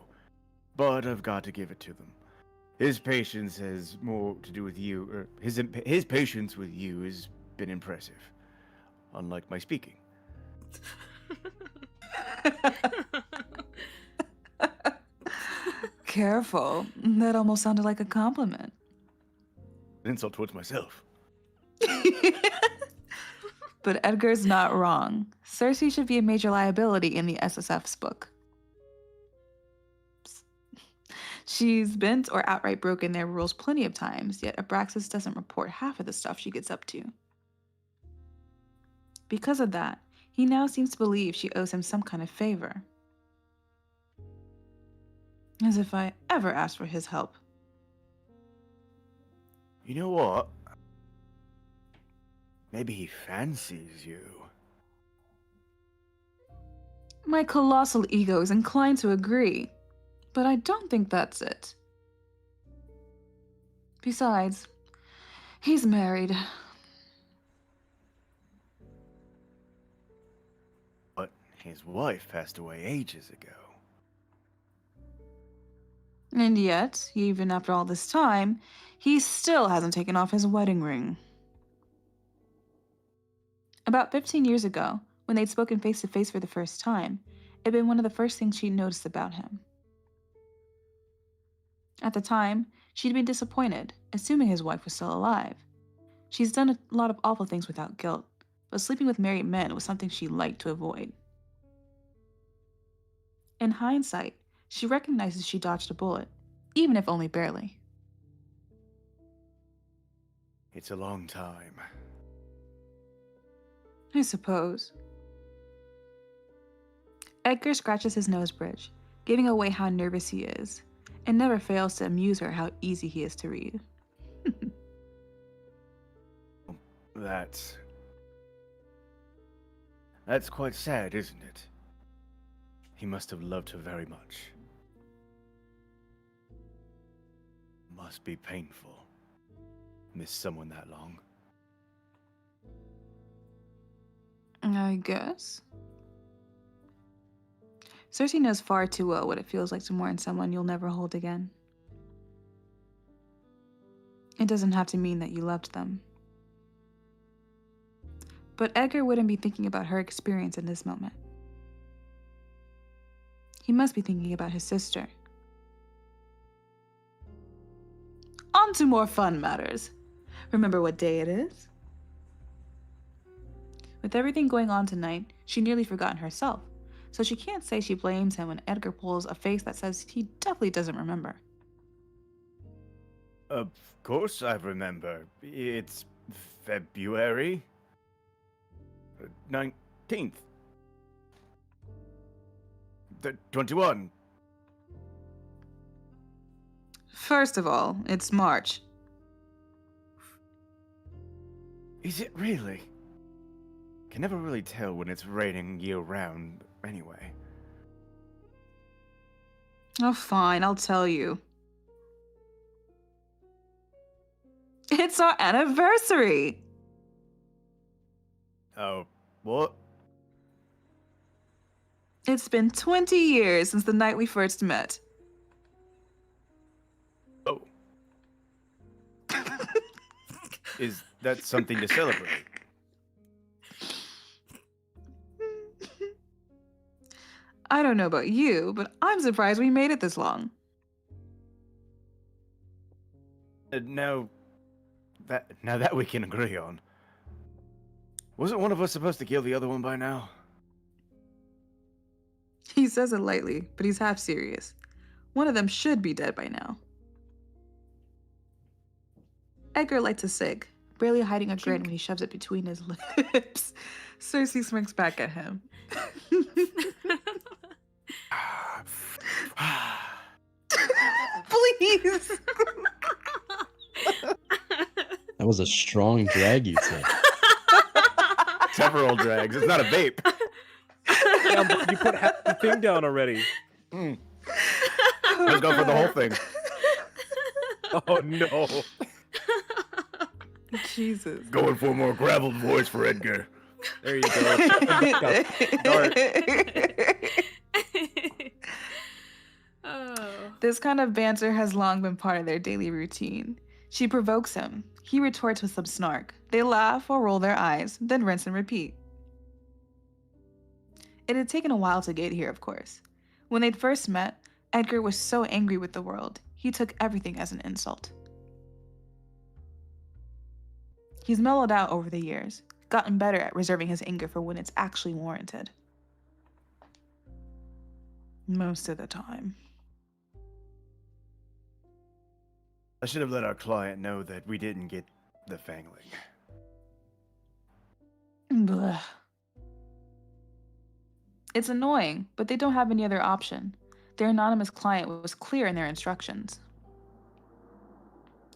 but I've got to give it to them. His patience has more to do with you, or his patience with you has been impressive, unlike my speaking. Careful, that almost sounded like a compliment. An insult towards myself. But Edgar's not wrong. Circe should be a major liability in the SSF's book. She's bent or outright broken their rules plenty of times, yet Abraxas doesn't report half of the stuff she gets up to. Because of that, he now seems to believe she owes him some kind of favor. As if I ever asked for his help. You know what? Maybe he fancies you. My colossal ego is inclined to agree, but I don't think that's it. Besides, he's married. But his wife passed away ages ago. And yet, even after all this time, he still hasn't taken off his wedding ring. About 15 years ago, when they'd spoken face to face for the first time, it'd been one of the first things she'd noticed about him. At the time, she'd been disappointed, assuming his wife was still alive. She's done a lot of awful things without guilt, but sleeping with married men was something she liked to avoid. In hindsight, she recognizes she dodged a bullet, even if only barely. It's a long time. I suppose. Edgar scratches his nose bridge, giving away how nervous he is, and never fails to amuse her how easy he is to read. That's quite sad, isn't it? He must have loved her very much. Must be painful. Miss someone that long. I guess. Circe knows far too well what it feels like to mourn someone you'll never hold again. It doesn't have to mean that you loved them. But Edgar wouldn't be thinking about her experience in this moment. He must be thinking about his sister. On to more fun matters. Remember what day it is? With everything going on tonight, she nearly forgotten herself, so she can't say she blames him when Edgar pulls a face that says he definitely doesn't remember. Of course I remember. It's February 19th. 21. First of all, it's March. Is it really? Can never really tell when it's raining year-round, anyway. Oh, fine, I'll tell you. It's our anniversary. Oh, what? It's been 20 years since the night we first met. Oh. Is that something to celebrate? I don't know about you, but I'm surprised we made it this long. Now that we can agree on. Wasn't one of us supposed to kill the other one by now? He says it lightly, but he's half serious. One of them should be dead by now. Edgar lights a cig, barely hiding a grin when he shoves it between his lips. Circe smirks back at him. Please! That was a strong drag, you said. Several drags. It's not a vape. Damn, but you put half the thing down already. Let's go for the whole thing. Oh no. Jesus. Going for a more graveled voice for Edgar. There you go. Dart. Oh. This kind of banter has long been part of their daily routine. She provokes him. He retorts with some snark. They laugh or roll their eyes, then rinse and repeat. It had taken a while to get here, of course. When they'd first met, Edgar was so angry with the world, he took everything as an insult. He's mellowed out over the years, gotten better at reserving his anger for when it's actually warranted. Most of the time. I should have let our client know that we didn't get the fangling. Blah. It's annoying, but they don't have any other option. Their anonymous client was clear in their instructions.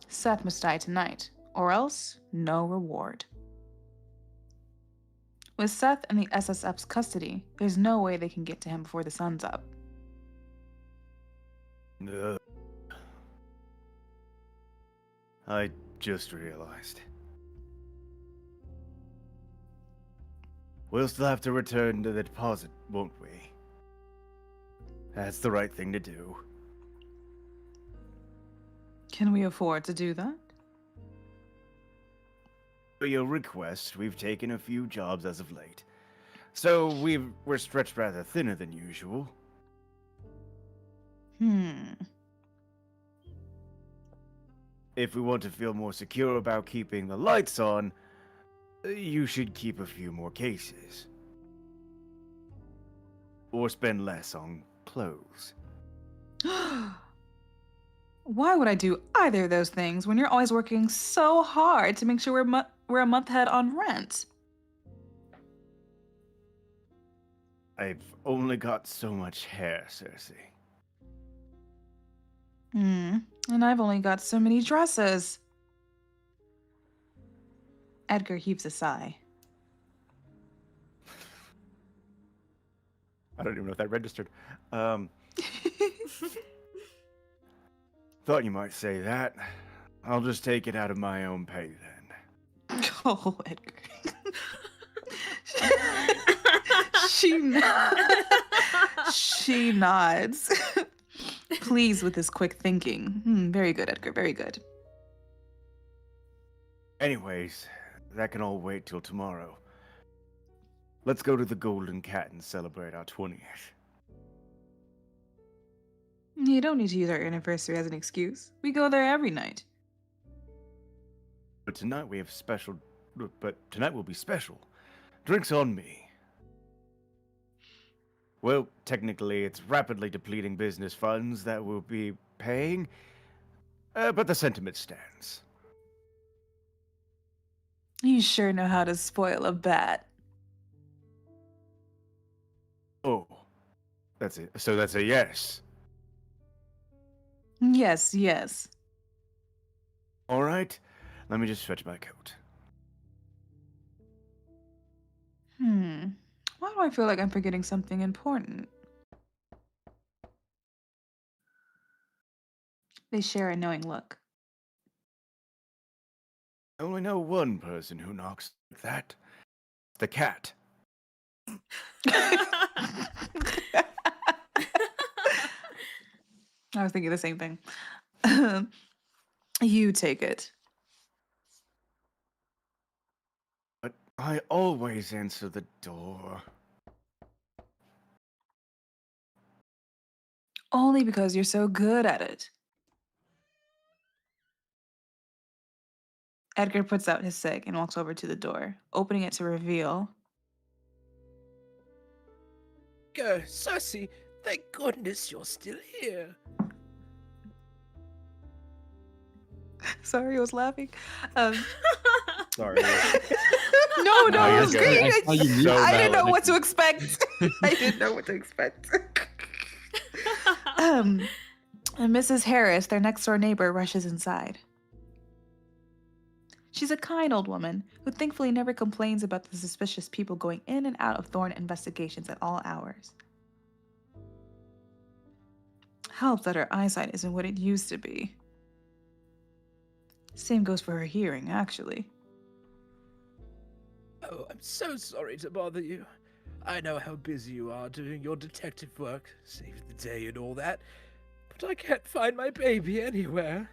Seth must die tonight, or else no reward. With Seth in the SSF's custody, there's no way they can get to him before the sun's up. Ugh. I just realized. We'll still have to return to the deposit, won't we? That's the right thing to do. Can we afford to do that? For your request, we've taken a few jobs as of late. So we're stretched rather thinner than usual. If we want to feel more secure about keeping the lights on, you should keep a few more cases. Or spend less on clothes. Why would I do either of those things when you're always working so hard to make sure we're a month ahead on rent? I've only got so much hair, Circe. And I've only got so many dresses. Edgar heaves a sigh. I don't even know if that registered. Thought you might say that. I'll just take it out of my own pay then. Oh, Edgar. She nods. Pleased with his quick thinking. Very good, Edgar, very good. Anyways, that can all wait till tomorrow. Let's go to the Golden Cat and celebrate our 20th. You don't need to use our anniversary as an excuse. We go there every night. But tonight will be special. Drinks on me. Well, technically, it's rapidly depleting business funds that we'll be paying, but the sentiment stands. You sure know how to spoil a bat. Oh, that's it. So that's a yes. Yes, yes. All right, let me just fetch my coat. Why do I feel like I'm forgetting something important? They share a knowing look. I only know one person who knocks like that. The cat. I was thinking the same thing. You take it. But I always answer the door. Only because you're so good at it. Edgar puts out his cig and walks over to the door, opening it to reveal. Circe, thank goodness you're still here. Sorry, I was laughing. Sorry. No, No, I you're was good. great. I saw you mute I didn't know that. what to expect. I didn't know what to expect. And Mrs. Harris, their next door neighbor, rushes inside. She's a kind old woman who thankfully never complains about the suspicious people going in and out of Thorn investigations at all hours. Helps that her eyesight isn't what it used to be. Same goes for her hearing, actually. Oh, I'm so sorry to bother you. I know how busy you are doing your detective work, save the day and all that, but I can't find my baby anywhere.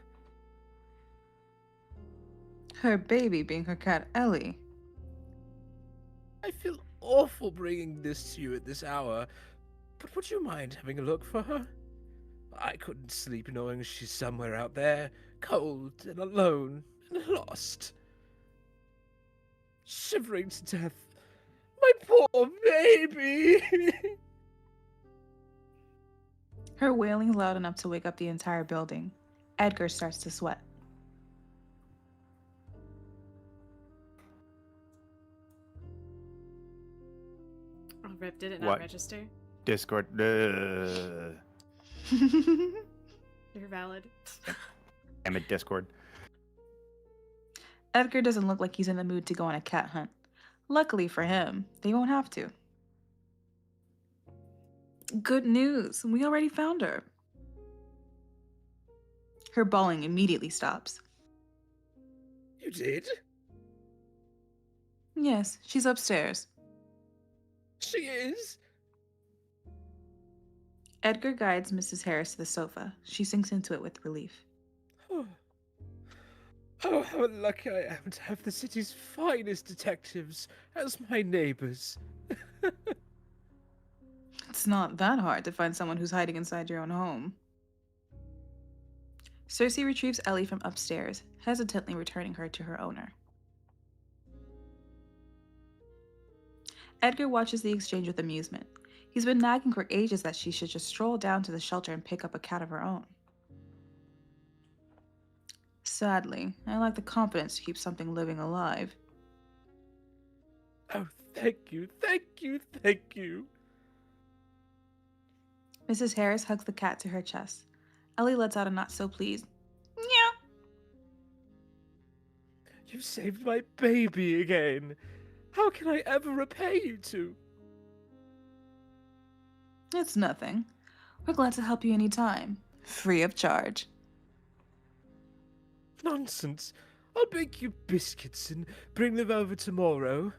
Her baby being her cat Ellie. I feel awful bringing this to you at this hour, but would you mind having a look for her? I couldn't sleep knowing she's somewhere out there, cold and alone and lost. Shivering to death. My poor baby! Her wailing is loud enough to wake up the entire building. Edgar starts to sweat. Oh, Rip, did it What? not register? Discord. You're valid. Damn it, Discord. Edgar doesn't look like he's in the mood to go on a cat hunt. Luckily for him, they won't have to. Good news, we already found her. Her bawling immediately stops. You did? Yes, she's upstairs. She is? Edgar guides Mrs. Harris to the sofa. She sinks into it with relief. Oh, how lucky I am to have the city's finest detectives as my neighbors. It's not that hard to find someone who's hiding inside your own home. Circe retrieves Ellie from upstairs, hesitantly returning her to her owner. Edgar watches the exchange with amusement. He's been nagging for ages that she should just stroll down to the shelter and pick up a cat of her own. Sadly, I lack the confidence to keep something living alive. Oh, thank you, thank you, thank you. Mrs. Harris hugs the cat to her chest. Ellie lets out a not so pleased meow. You saved my baby again. How can I ever repay you two? It's nothing. We're glad to help you anytime. Free of charge. Nonsense. I'll bake you biscuits and bring them over tomorrow.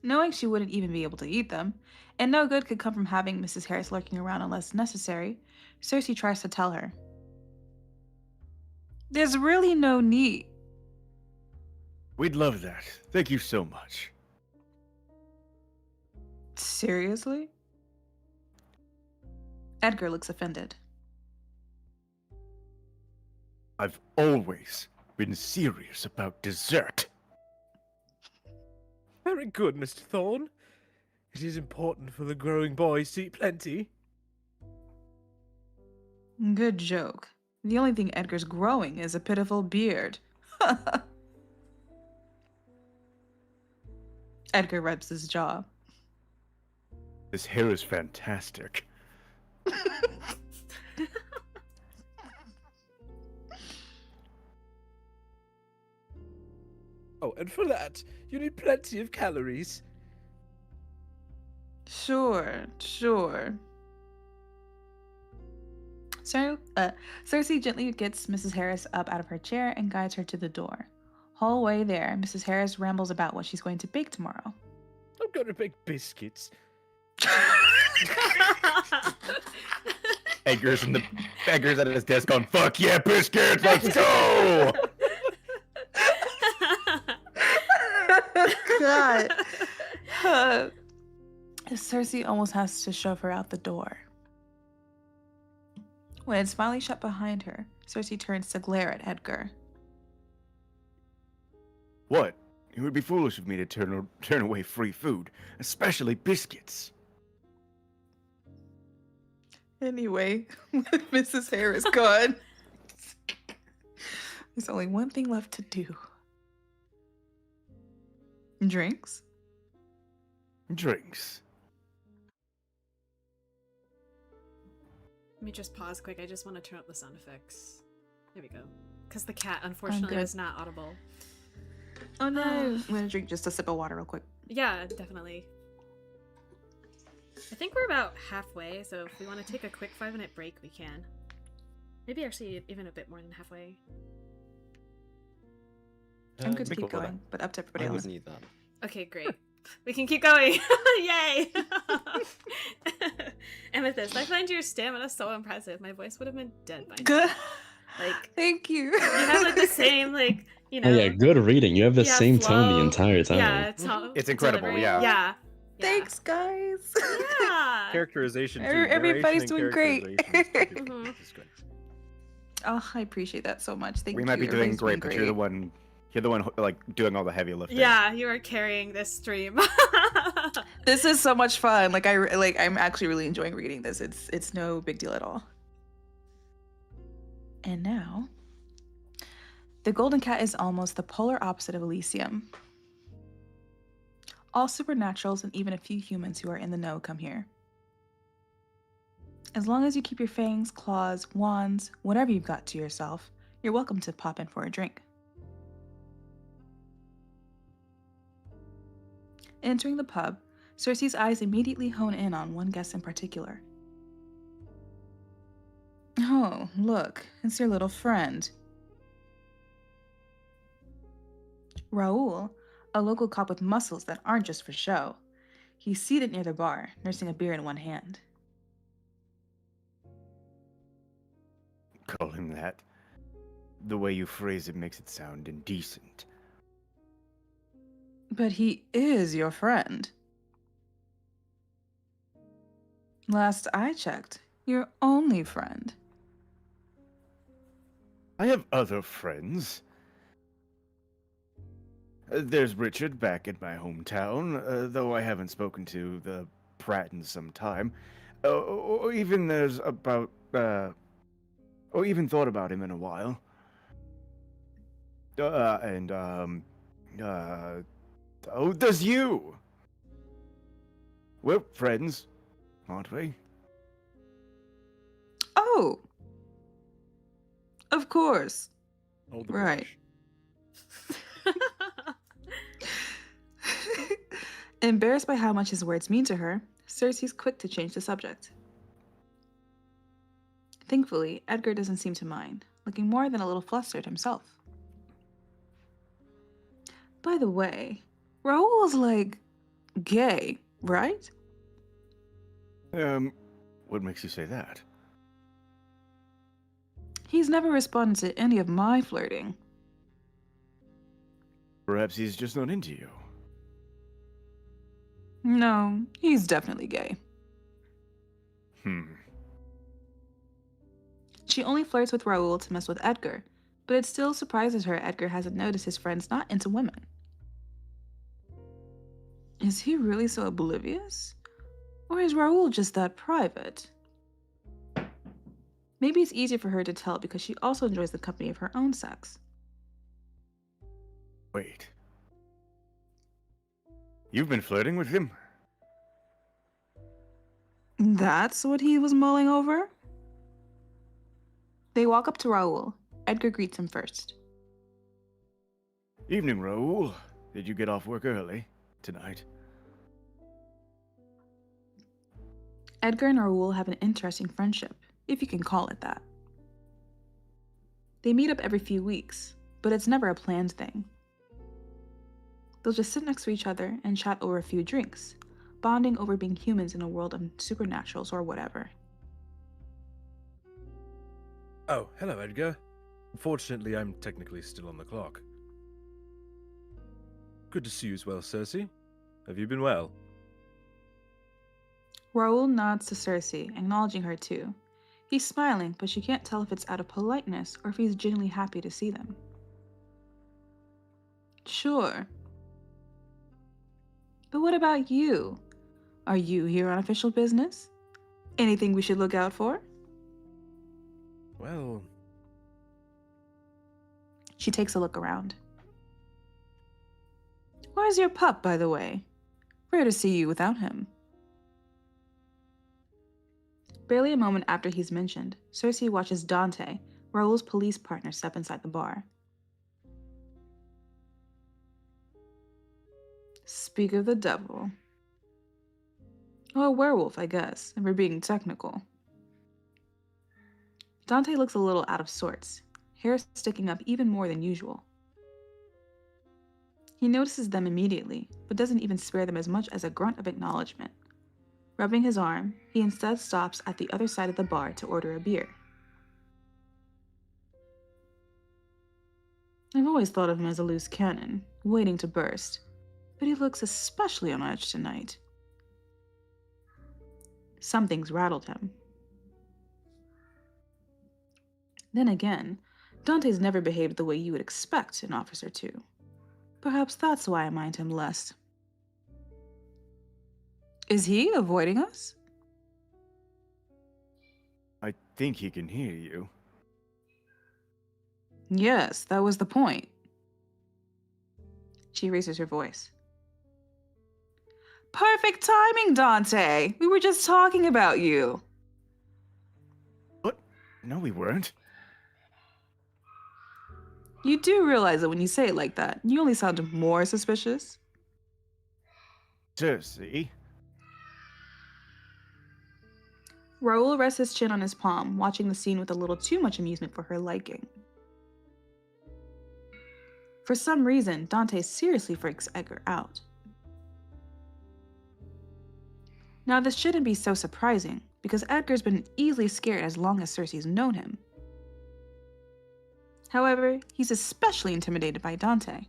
Knowing she wouldn't even be able to eat them, and no good could come from having Mrs. Harris lurking around unless necessary, Circe tries to tell her. There's really no need. We'd love that. Thank you so much. Seriously? Edgar looks offended. I've always been serious about dessert. Very good, Mr. Thorne. It is important for the growing boys to eat plenty. Good joke. The only thing Edgar's growing is a pitiful beard. Edgar rubs his jaw. This hair is fantastic. Oh, and for that, you need plenty of calories. Sure. Circe gently gets Mrs. Harris up out of her chair and guides her to the door. Whole way there, Mrs. Harris rambles about what she's going to bake tomorrow. I'm gonna bake biscuits. Edgar's at his desk going, "Fuck yeah, biscuits, let's go!" God. Circe almost has to shove her out the door. When it's finally shut behind her, Circe turns to glare at Edgar. What? It would be foolish of me to turn away free food, especially biscuits. Anyway, with Mrs. Harris gone, there's only one thing left to do. Drinks? Drinks. Let me just pause quick. I just want to turn up the sound effects. There we go. Because the cat, unfortunately, good. was not audible. Oh no! I'm gonna drink just a sip of water real quick. Yeah, definitely. I think we're about halfway, so if we want to take a quick 5-minute break, we can. Maybe actually even a bit more than halfway. I'm good to be keep cool with going, but up to that. everybody I else. would need that. Okay, great. We can keep going. Yay! Amethyst, I find your stamina so impressive. My voice would have been dead by now. Good. Like, Thank you. you have like the same, like, you know. Oh yeah, good reading. You have the yeah, same tone the flow. entire time. Yeah, It's incredible, delivery. yeah. Yeah. Thanks, guys. Yeah. Characterization. Everybody's doing great. Mhm. This is good. Oh, I appreciate that so much. Thank you. We might be doing Everybody's great, but you're the one like doing all the heavy lifting. Yeah, you are carrying this stream. This is so much fun. I'm actually really enjoying reading this. It's no big deal at all. And now, the Golden Cat is almost the polar opposite of Elysium. All supernaturals and even a few humans who are in the know come here. As long as you keep your fangs, claws, wands, whatever you've got to yourself, you're welcome to pop in for a drink. Entering the pub, Circe's eyes immediately hone in on one guest in particular. Oh, look, it's your little friend. Raoul, a local cop with muscles that aren't just for show. He's seated near the bar, nursing a beer in one hand. Call him that. The way you phrase it makes it sound indecent. But he is your friend. Last I checked, your only friend. I have other friends. There's Richard back in my hometown, though I haven't spoken to the Pratt in some time. Or even there's about, or even thought about him in a while. Oh, there's you! We're friends, aren't we? Oh! Of course. Oh, the Right. brash. Embarrassed by how much his words mean to her, Circe's quick to change the subject. Thankfully, Edgar doesn't seem to mind, looking more than a little flustered himself. By the way, Raoul's gay, right? What makes you say that? He's never responded to any of my flirting. Perhaps he's just not into you. No, he's definitely gay. She only flirts with Raoul to mess with Edgar, but it still surprises her Edgar hasn't noticed his friend's not into women. Is he really so oblivious? Or is Raoul just that private? Maybe it's easier for her to tell because she also enjoys the company of her own sex. Wait. You've been flirting with him? That's what he was mulling over? They walk up to Raoul. Edgar greets him first. Evening, Raoul. Did you get off work early tonight? Edgar and Raoul have an interesting friendship. if you can call it that. They meet up every few weeks, but it's never a planned thing. They'll just sit next to each other and chat over a few drinks, bonding over being humans in a world of supernaturals or whatever. Oh, hello, Edgar. Unfortunately, I'm technically still on the clock. Good to see you as well, Circe. Have you been well? Raoul nods to Circe, acknowledging her too. He's smiling, but she can't tell if it's out of politeness or if he's genuinely happy to see them. Sure. But what about you? Are you here on official business? Anything we should look out for? Well, She takes a look around. Where's your pup, by the way? Rare to see you without him. Barely a moment after he's mentioned, Circe watches Dante, Raoul's police partner, step inside the bar. Speak of the devil. Or a werewolf, I guess, if we're being technical. Dante looks a little out of sorts, hair sticking up even more than usual. He notices them immediately, but doesn't even spare them as much as a grunt of acknowledgement. Rubbing his arm, he instead stops at the other side of the bar to order a beer. I've always thought of him as a loose cannon, waiting to burst, but he looks especially on edge tonight. Something's rattled him. Then again, Dante's never behaved the way you would expect an officer to. Perhaps that's why I mind him less. Is he avoiding us? I think he can hear you. Yes, that was the point. She raises her voice. Perfect timing, Dante! We were just talking about you. What? No, we weren't. You do realize that when you say it like that, you only sound more suspicious? Circe? Raoul rests his chin on his palm, watching the scene with a little too much amusement for her liking. For some reason, Dante seriously freaks Edgar out. Now, this shouldn't be so surprising, because Edgar's been easily scared as long as Circe's known him. However, he's especially intimidated by Dante.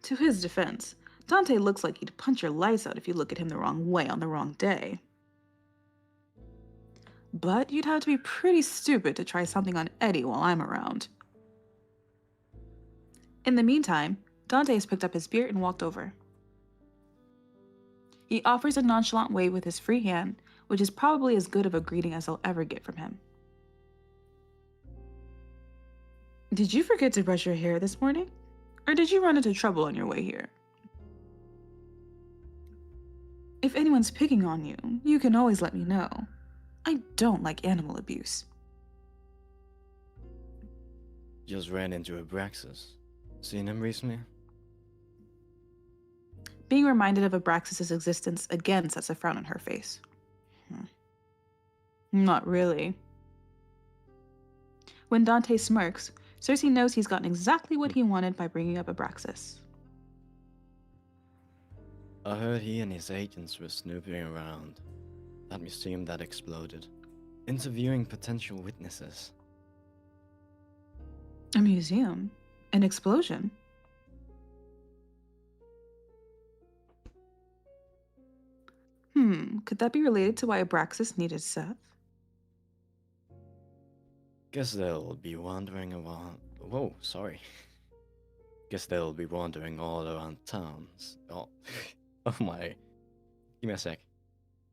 To his defense, Dante looks like he'd punch your lights out if you look at him the wrong way on the wrong day. But you'd have to be pretty stupid to try something on Eddie while I'm around. In the meantime, Dante has picked up his beer and walked over. He offers a nonchalant wave with his free hand, which is probably as good of a greeting as I'll ever get from him. Did you forget to brush your hair this morning? Or did you run into trouble on your way here? If anyone's picking on you, you can always let me know. I don't like animal abuse. Just ran into Abraxas. Seen him recently? Being reminded of Abraxas' existence again sets a frown on her face. Not really. When Dante smirks, Circe knows he's gotten exactly what he wanted by bringing up Abraxas. I heard he and his agents were snooping around that museum that exploded, interviewing potential witnesses. A museum? An explosion? Could that be related to why Abraxas needed Seth? Guess they'll be wandering around. Whoa, sorry. Guess they'll be wandering all around towns. Oh, oh my. Give me a sec.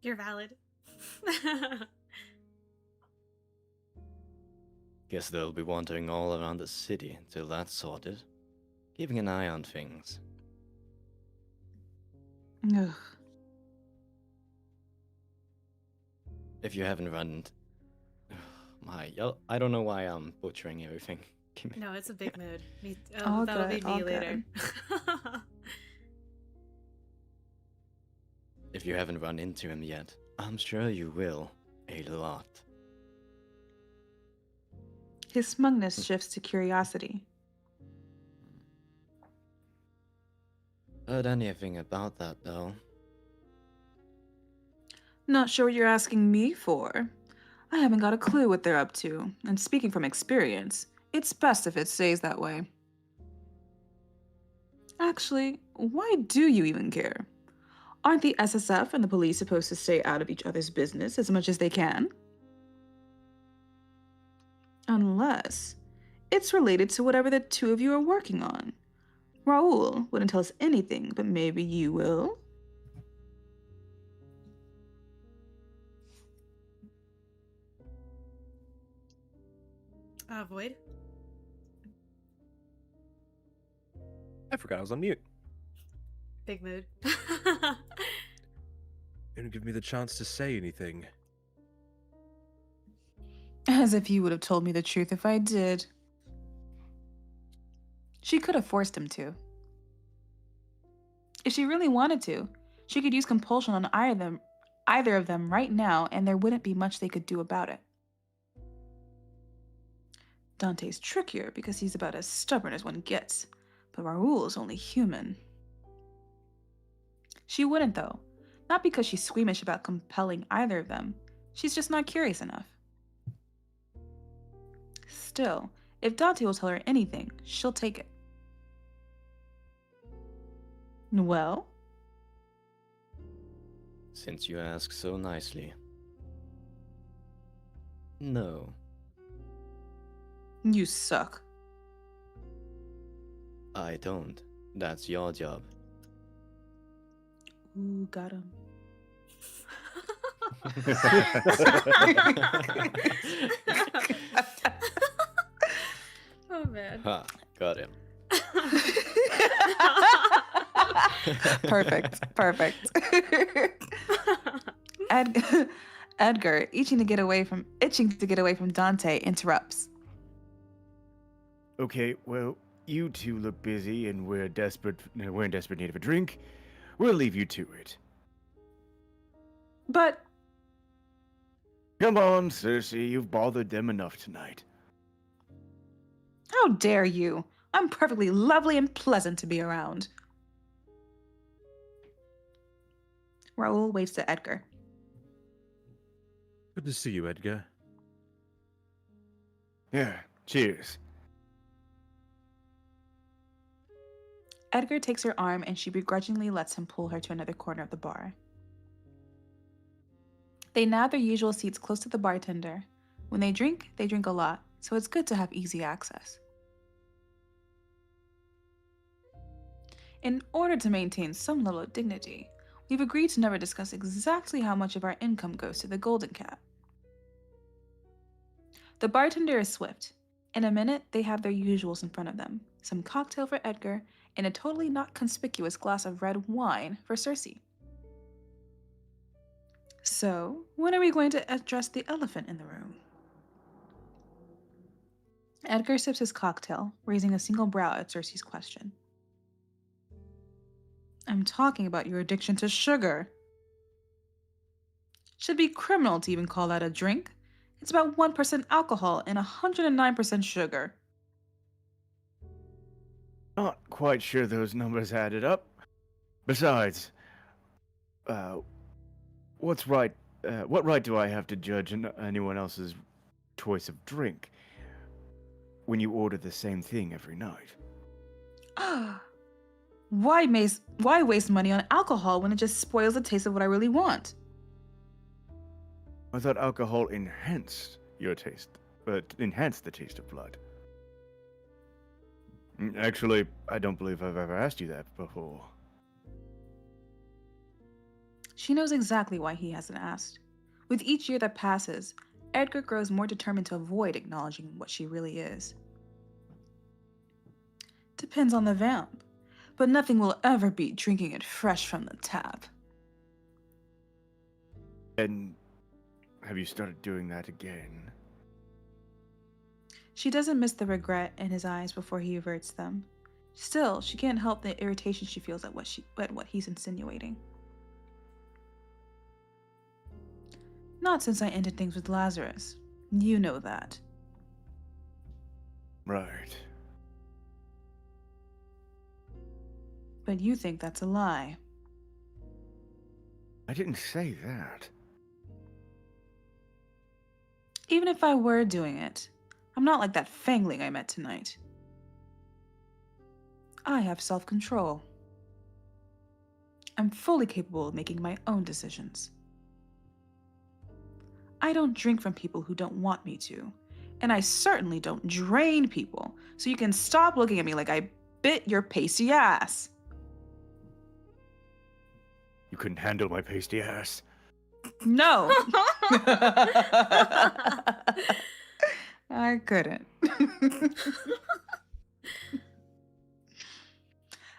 You're valid. Guess they'll be wandering all around the city until that's sorted. Keeping an eye on things. Ugh. If you haven't run. I don't know why I'm butchering everything. No, it's a big mood. All That'll good, be all me later. If you haven't run into him yet, I'm sure you will. A lot. His smugness shifts to curiosity. Heard anything about that, though? Not sure what you're asking me for. I haven't got a clue what they're up to, and speaking from experience, it's best if it stays that way. Actually, why do you even care? Aren't the SSF and the police supposed to stay out of each other's business as much as they can? Unless it's related to whatever the two of you are working on. Raoul wouldn't tell us anything, but maybe you will? Void. I forgot I was on mute. Big mood. Didn't give me the chance to say anything. As if you would have told me the truth if I did. She could have forced him to. If she really wanted to, she could use compulsion on either of them right now, and there wouldn't be much they could do about it. Dante's trickier because he's about as stubborn as one gets, but Raoul is only human. She wouldn't, though. Not because she's squeamish about compelling either of them. She's just not curious enough. Still, if Dante will tell her anything, she'll take it. Well? Since you ask so nicely. No. You suck. I don't. That's your job. Ooh, got him. Oh man. Ha, got him. Perfect. Edgar, itching to get away from Dante, interrupts. Okay, well, you two look busy and we're in desperate need of a drink. We'll leave you to it. But Come on, Circe, you've bothered them enough tonight. how dare you? I'm perfectly lovely and pleasant to be around. Raoul waves to Edgar. Good to see you, Edgar. Yeah, cheers. Edgar takes her arm and she begrudgingly lets him pull her to another corner of the bar. They nab their usual seats close to the bartender. When they drink a lot, so it's good to have easy access. In order to maintain some level of dignity, we've agreed to never discuss exactly how much of our income goes to the Golden Cat. The bartender is swift. In a minute, they have their usuals in front of them. Some cocktail for Edgar, and a totally not conspicuous glass of red wine for Circe. So, when are we going to address the elephant in the room? Edgar sips his cocktail, raising a single brow at Circe's question. I'm talking about your addiction to sugar. Should be criminal to even call that a drink. It's about 1% alcohol and 109% sugar. Not quite sure those numbers added up. Besides, what right do I have to judge anyone else's choice of drink when you order the same thing every night? Why waste money on alcohol when it just spoils the taste of what I really want? I thought alcohol enhanced your taste, but enhanced the taste of blood. Actually, I don't believe I've ever asked you that before. She knows exactly why he hasn't asked. With each year that passes, Edgar grows more determined to avoid acknowledging what she really is. Depends on the vamp, but nothing will ever beat drinking it fresh from the tap. And have you started doing that again? She doesn't miss the regret in his eyes before he averts them. Still, she can't help the irritation she feels at what he's insinuating. Not since I ended things with Lazarus. You know that. Right. But you think that's a lie. I didn't say that. Even if I were doing it, I'm not like that fangling I met tonight. I have self-control. I'm fully capable of making my own decisions. I don't drink from people who don't want me to, and I certainly don't drain people, so you can stop looking at me like I bit your pasty ass. You couldn't handle my pasty ass. No. I couldn't.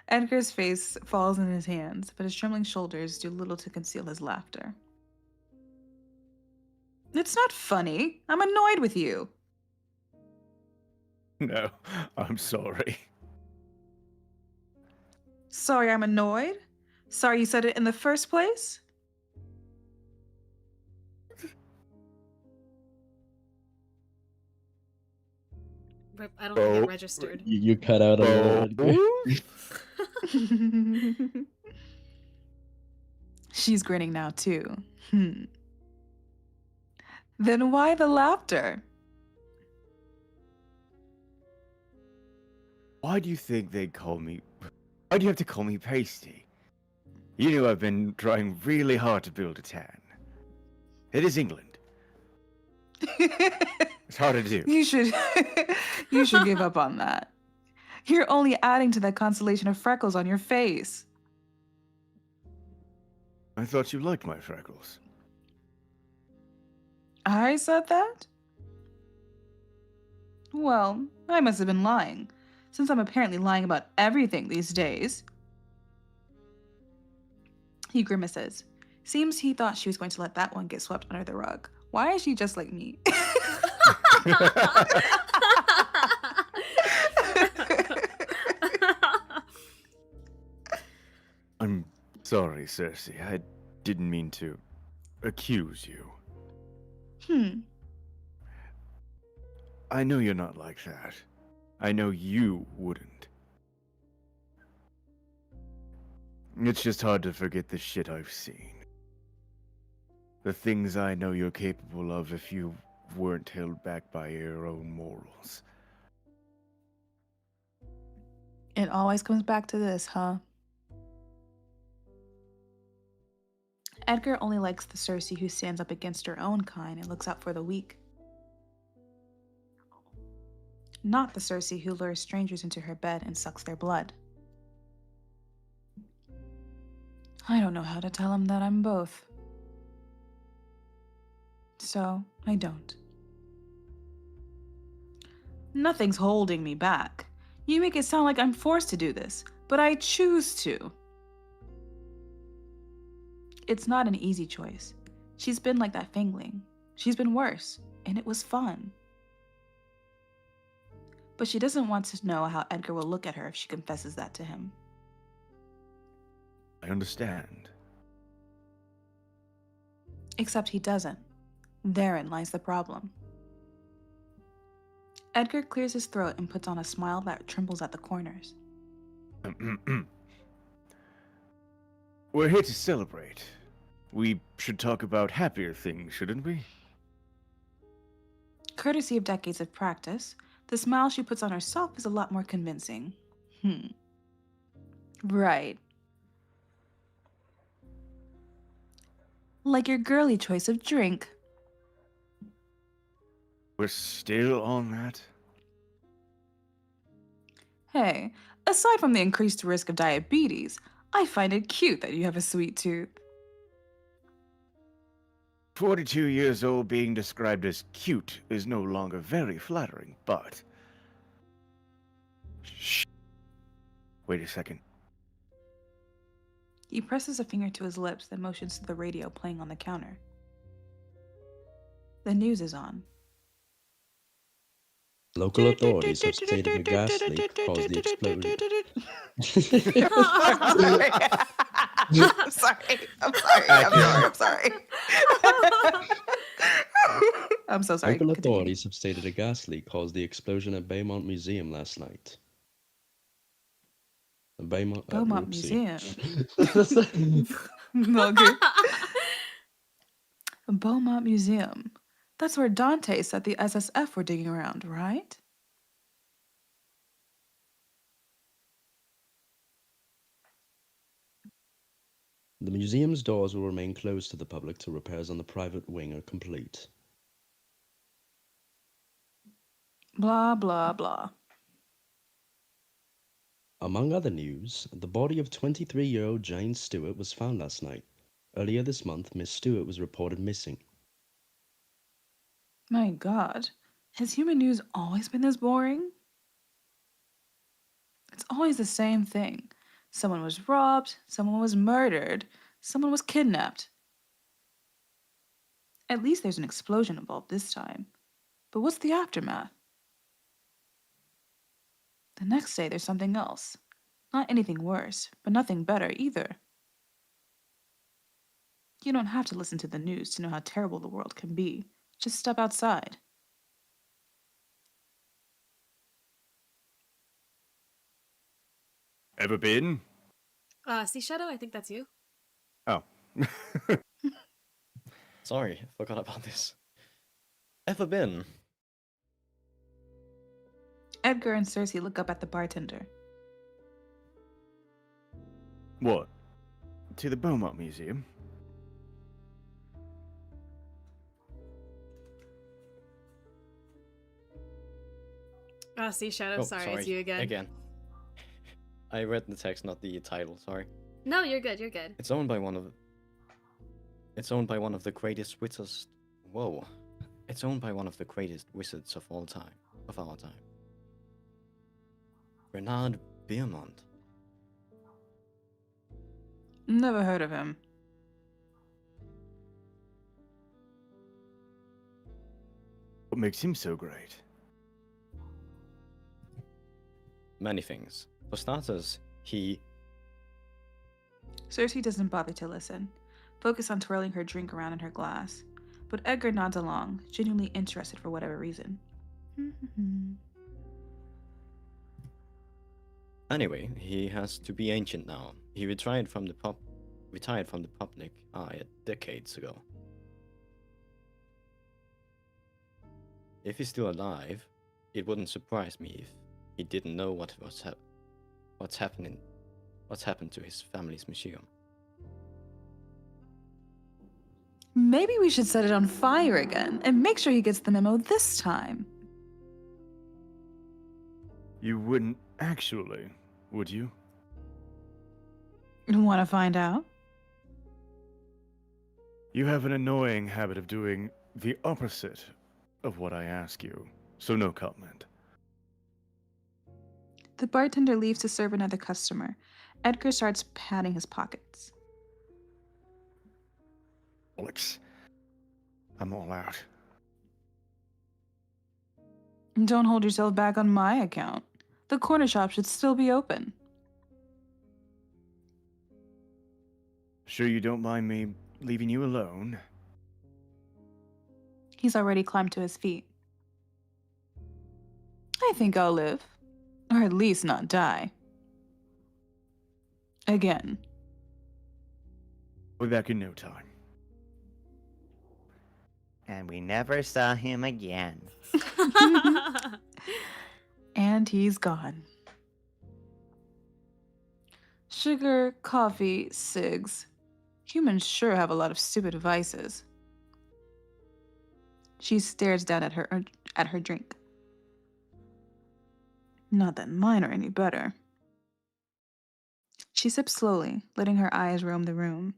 Edgar's face falls in his hands, but his trembling shoulders do little to conceal his laughter. It's not funny. I'm annoyed with you. No, I'm sorry. Sorry I'm annoyed? Sorry you said it in the first place? I don't think Oh. it registered. You cut out a little. Edgar. She's grinning now, too. Then why the laughter? Why do you think they call me... Why do you have to call me pasty? You know I've been trying really hard to build a tan. It is England. It's hard to do. You should give up on that. You're only adding to that constellation of freckles on your face. I thought you liked my freckles. I said that? Well, I must have been lying, since I'm apparently lying about everything these days. He grimaces. Seems he thought she was going to let that one get swept under the rug. Why is she just like me? I'm sorry, Circe. I didn't mean to accuse you. I know you're not like that. I know you wouldn't. It's just hard to forget the shit I've seen. The things I know you're capable of if you weren't held back by your own morals. It always comes back to this, huh? Edgar only likes the Circe who stands up against her own kind and looks out for the weak. Not the Circe who lures strangers into her bed and sucks their blood. I don't know how to tell him that I'm both. So, I don't. Nothing's holding me back. You make it sound like I'm forced to do this, but I choose to. It's not an easy choice. She's been like that fangling. She's been worse, and it was fun. But she doesn't want to know how Edgar will look at her if she confesses that to him. I understand. Except he doesn't. Therein lies the problem. Edgar clears his throat and puts on a smile that trembles at the corners. We're here to celebrate. We should talk about happier things, shouldn't we? Courtesy of decades of practice, the smile she puts on herself is a lot more convincing. Right. Like your girly choice of drink. We're still on that? Hey, aside from the increased risk of diabetes, I find it cute that you have a sweet tooth. 42 years old being described as cute is no longer very flattering, but... Shh. Wait a second. He presses a finger to his lips, then motions to the radio playing on the counter. The news is on. Local authorities have stated a gas leak caused the explosion. I'm sorry. I'm sorry. I'm sorry. I'm so sorry. Local Continue. authorities have stated a gas leak caused the explosion at Beaumont Museum last night. The Beaumont Museum. Museum. Okay. Beaumont Museum. That's where Dante said the SSF were digging around, right? The museum's doors will remain closed to the public till repairs on the private wing are complete. Blah, blah, blah. Among other news, the body of 23-year-old Jane Stewart was found last night. Earlier this month, Miss Stewart was reported missing. My God. Has human news always been this boring? It's always the same thing. Someone was robbed, someone was murdered, someone was kidnapped. At least there's an explosion involved this time. But what's the aftermath? The next day, there's something else. Not anything worse, but nothing better either. You don't have to listen to the news to know how terrible the world can be. Just step outside. Ever been? Sea Shadow, I think that's you. Oh. Sorry, I forgot about this. Ever been? Edgar and Circe look up at the bartender. What? To the Beaumont Museum? Sea Shadow, Oh, sorry, it's you again. Again. I read the text, not the title. Sorry. No, you're good. You're good. It's owned by one of the greatest wizards. Whoa. It's owned by one of the greatest wizards of our time. Renard Beaumont. Never heard of him. What makes him so great? Many things. For starters, he... Circe doesn't bother to listen, focused on twirling her drink around in her glass. But Edgar nods along, genuinely interested for whatever reason. Anyway, he has to be ancient now. He retired from the public eye decades ago. If he's still alive, it wouldn't surprise me if he didn't know what's happened to his family's museum. Maybe we should set it on fire again and make sure he gets the memo this time. You wouldn't actually, would you? Want to find out? You have an annoying habit of doing the opposite of what I ask you, so no comment. The bartender leaves to serve another customer. Edgar starts patting his pockets. Alex, I'm all out. Don't hold yourself back on my account. The corner shop should still be open. Sure you don't mind me leaving you alone? He's already climbed to his feet. I think I'll live. Or at least not die. Again. We'll be back in no time. And we never saw him again. And he's gone. Sugar, coffee, cigs. Humans sure have a lot of stupid vices. She stares down at her drink. Not that mine are any better. She sips slowly, letting her eyes roam the room.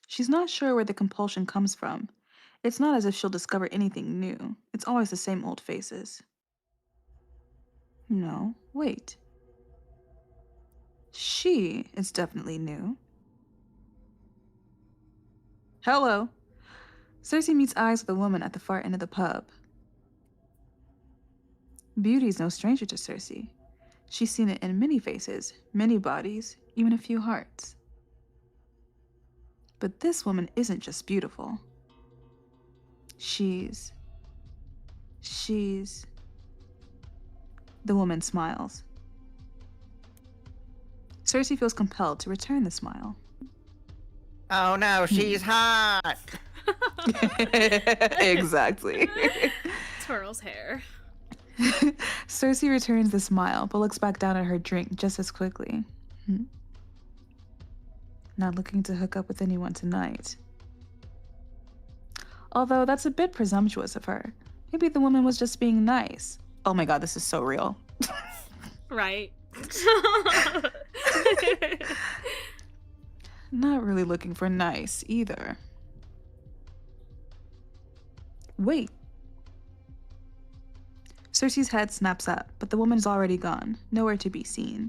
She's not sure where the compulsion comes from. It's not as if she'll discover anything new. It's always the same old faces. No, wait. She is definitely new. Hello. Circe meets eyes with a woman at the far end of the pub. Beauty is no stranger to Circe. She's seen it in many faces, many bodies, even a few hearts. But this woman isn't just beautiful. She's... The woman smiles. Circe feels compelled to return the smile. Oh no, she's hot! Exactly. Twirls hair. Circe returns the smile, but looks back down at her drink just as quickly. Not looking to hook up with anyone tonight. Although that's a bit presumptuous of her. Maybe the woman was just being nice. Oh my god, this is so real. Right. Not really looking for nice either. Wait. Circe's head snaps up, but the woman's already gone, nowhere to be seen.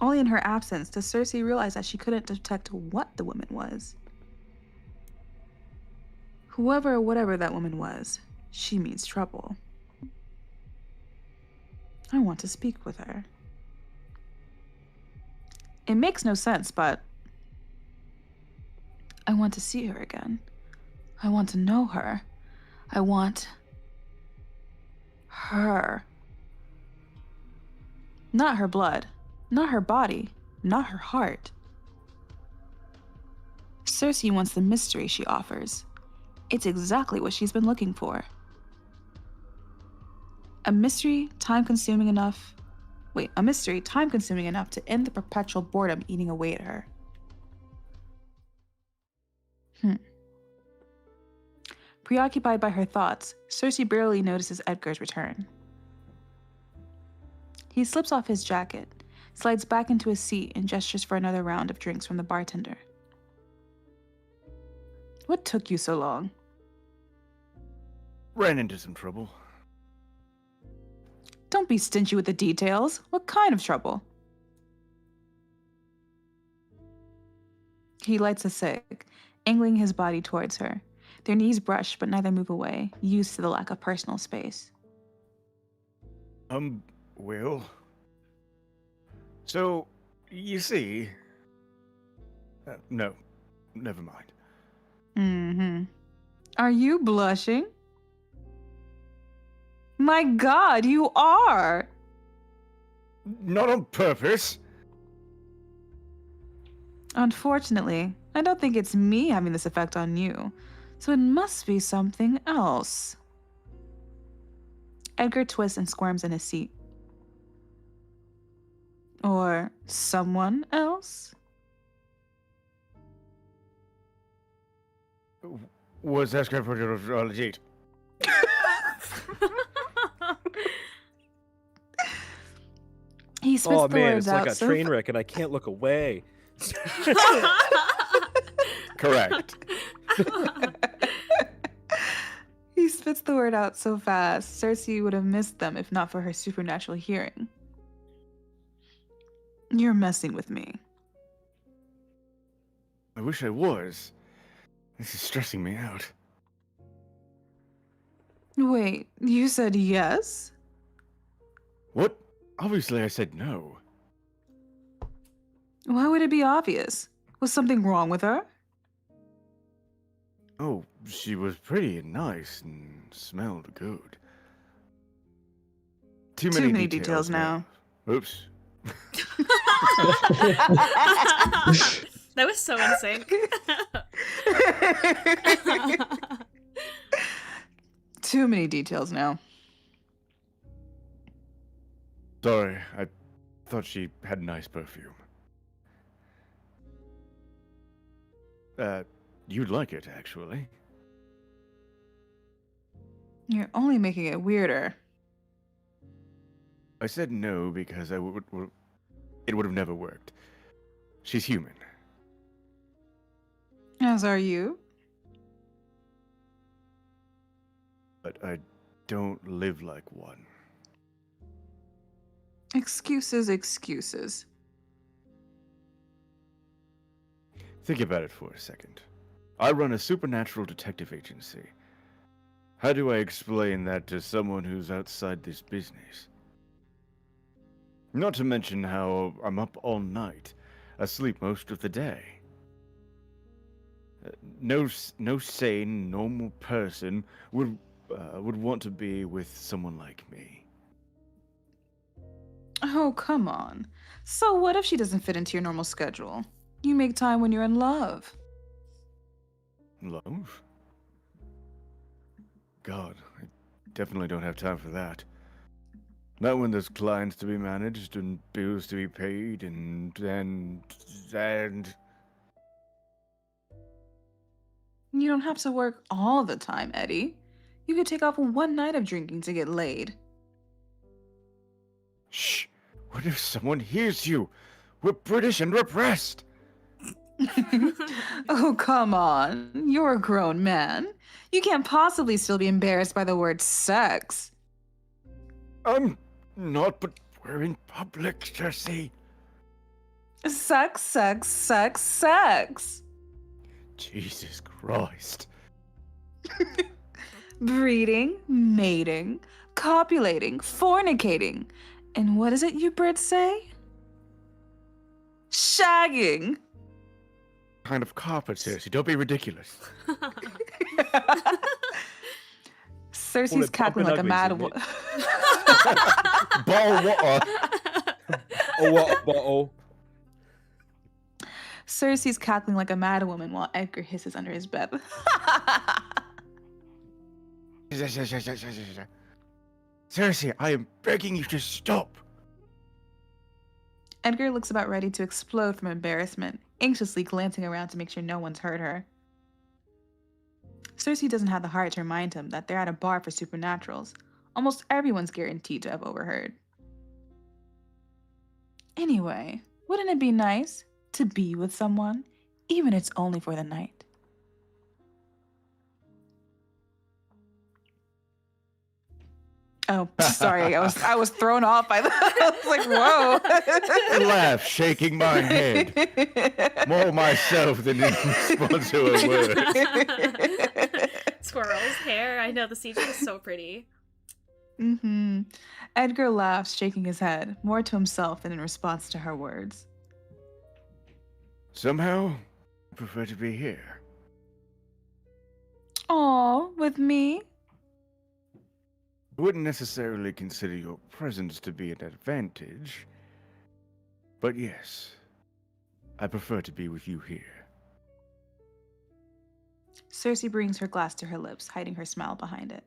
Only in her absence does Circe realize that she couldn't detect what the woman was. Whoever or whatever that woman was, she means trouble. I want to speak with her. It makes no sense, but I want to see her again. I want to know her. I want her. Not her blood, not her body, not her heart. Circe wants the mystery she offers. It's exactly what she's been looking for. A mystery time-consuming enough to end the perpetual boredom eating away at her. Preoccupied by her thoughts, Circe barely notices Edgar's return. He slips off his jacket, slides back into his seat, and gestures for another round of drinks from the bartender. What took you so long? Ran into some trouble. Don't be stingy with the details. What kind of trouble? He lights a cig, angling his body towards her. Their knees brush, but neither move away, used to the lack of personal space. Will? So, you see... no, never mind. Are you blushing? My god, you are! Not on purpose. Unfortunately, I don't think it's me having this effect on you, so it must be something else. Edgar twists and squirms in his seat. Or someone else? Was that script for legit? He spits Oh the man, words it's like out a so train wreck and I can't look away. Correct. He spits the word out so fast, Circe would have missed them if not for her supernatural hearing. You're messing with me. I wish I was. This is stressing me out. Wait, you said yes? What? Obviously I said no. Why would it be obvious? Was something wrong with her? Oh, she was pretty and nice and smelled good. Too many details now. Oops. That was so in sync. Too many details now. Sorry, I thought she had nice perfume. You'd like it, actually. You're only making it weirder. I said no because it would have never worked. She's human. As are you. But I don't live like one. Excuses, excuses. Think about it for a second. I run a supernatural detective agency. How do I explain that to someone who's outside this business? Not to mention how I'm up all night, asleep most of the day. No sane, normal person would want to be with someone like me. Oh, come on. So what if she doesn't fit into your normal schedule? You make time when you're in love. Love? God, I definitely don't have time for that. Not when there's clients to be managed and bills to be paid and. You don't have to work all the time, Eddie. You could take off one night of drinking to get laid. Shh! What if someone hears you? We're British and repressed! Oh, come on. You're a grown man. You can't possibly still be embarrassed by the word sex. I'm not, but we're in public, Circe. Sex, sex, sex, sex. Jesus Christ. Breeding, mating, copulating, fornicating. And what is it you Brits say? Shagging. Kind of carpet, Circe. Don't be ridiculous. Circe's cackling like a mad woman. Bottle water. A water bottle. Circe's cackling like a mad woman while Edgar hisses under his breath. Circe, I am begging you to stop. Edgar looks about ready to explode from embarrassment, anxiously glancing around to make sure no one's heard her. Circe doesn't have the heart to remind him that they're at a bar for supernaturals. Almost everyone's guaranteed to have overheard. Anyway, wouldn't it be nice to be with someone, even if it's only for the night? Oh, sorry, I was thrown off by that. I was like, whoa. I laugh, shaking my head. More myself than in response to a word. Squirrel's hair. I know the CG is so pretty. Mm-hmm. Edgar laughs, shaking his head, more to himself than in response to her words. Somehow, I prefer to be here. Aw, with me? I wouldn't necessarily consider your presence to be an advantage, but yes, I prefer to be with you here. Circe brings her glass to her lips, hiding her smile behind it.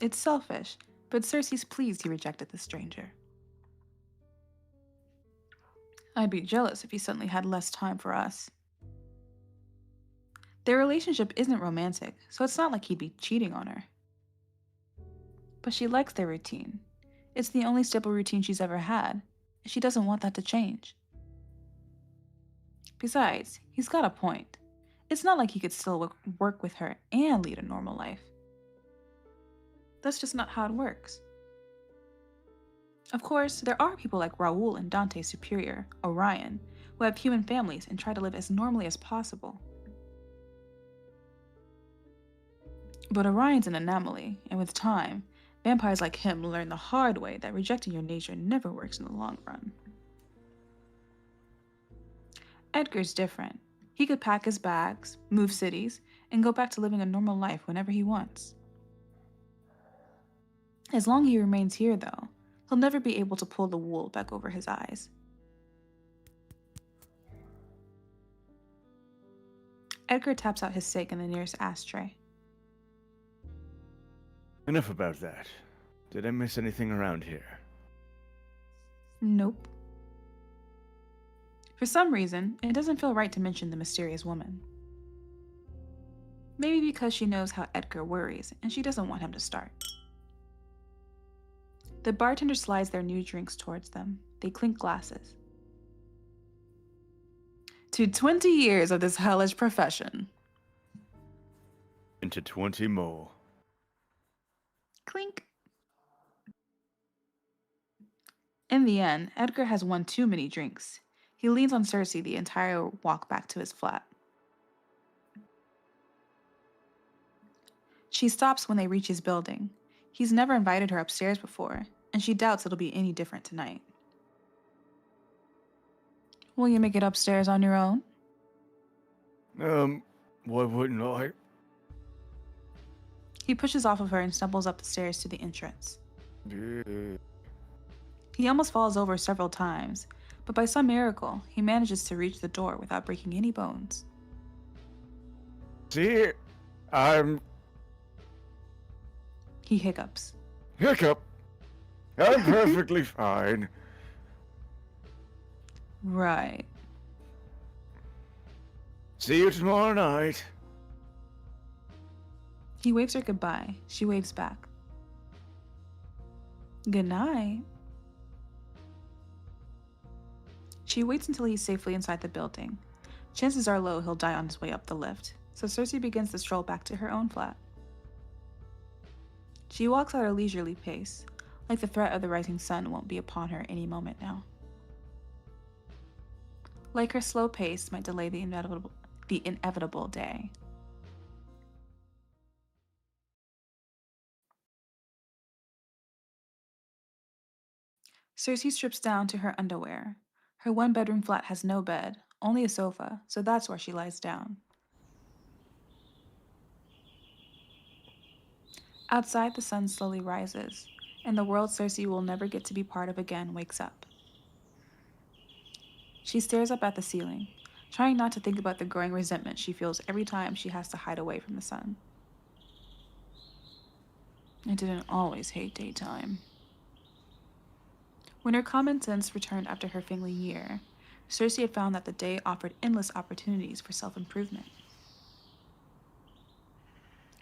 It's selfish, but Circe's pleased he rejected the stranger. I'd be jealous if he suddenly had less time for us. Their relationship isn't romantic, so it's not like he'd be cheating on her. But she likes their routine. It's the only stable routine she's ever had, and she doesn't want that to change. Besides, he's got a point. It's not like he could still work with her and lead a normal life. That's just not how it works. Of course, there are people like Raoul and Dante's superior, Orion, who have human families and try to live as normally as possible. But Orion's an anomaly, and with time, vampires like him learn the hard way that rejecting your nature never works in the long run. Edgar's different. He could pack his bags, move cities, and go back to living a normal life whenever he wants. As long as he remains here, though, he'll never be able to pull the wool back over his eyes. Edgar taps out his cig in the nearest ashtray. Enough about that. Did I miss anything around here? Nope. For some reason, it doesn't feel right to mention the mysterious woman. Maybe because she knows how Edgar worries, and she doesn't want him to start. The bartender slides their new drinks towards them. They clink glasses. To 20 years of this hellish profession. Into 20 more. Clink. In the end, Edgar has won too many drinks. He leans on Circe the entire walk back to his flat. She stops when they reach his building. He's never invited her upstairs before, and she doubts it'll be any different tonight. Will you make it upstairs on your own? Why wouldn't I? He pushes off of her and stumbles up the stairs to the entrance. Yeah. He almost falls over several times, but by some miracle, he manages to reach the door without breaking any bones. See, I'm He hiccups. hiccup. I'm perfectly fine. Right. See you tomorrow night. He waves her goodbye. She waves back. Good night. She waits until he's safely inside the building. Chances are low he'll die on his way up the lift, so Circe begins to stroll back to her own flat. She walks at a leisurely pace, like the threat of the rising sun won't be upon her any moment now. Like her slow pace might delay the inevitable day. Circe strips down to her underwear. Her one-bedroom flat has no bed, only a sofa, so that's where she lies down. Outside, the sun slowly rises, and the world Circe will never get to be part of again wakes up. She stares up at the ceiling, trying not to think about the growing resentment she feels every time she has to hide away from the sun. I didn't always hate daytime. When her common sense returned after her failing year, Circe had found that the day offered endless opportunities for self-improvement.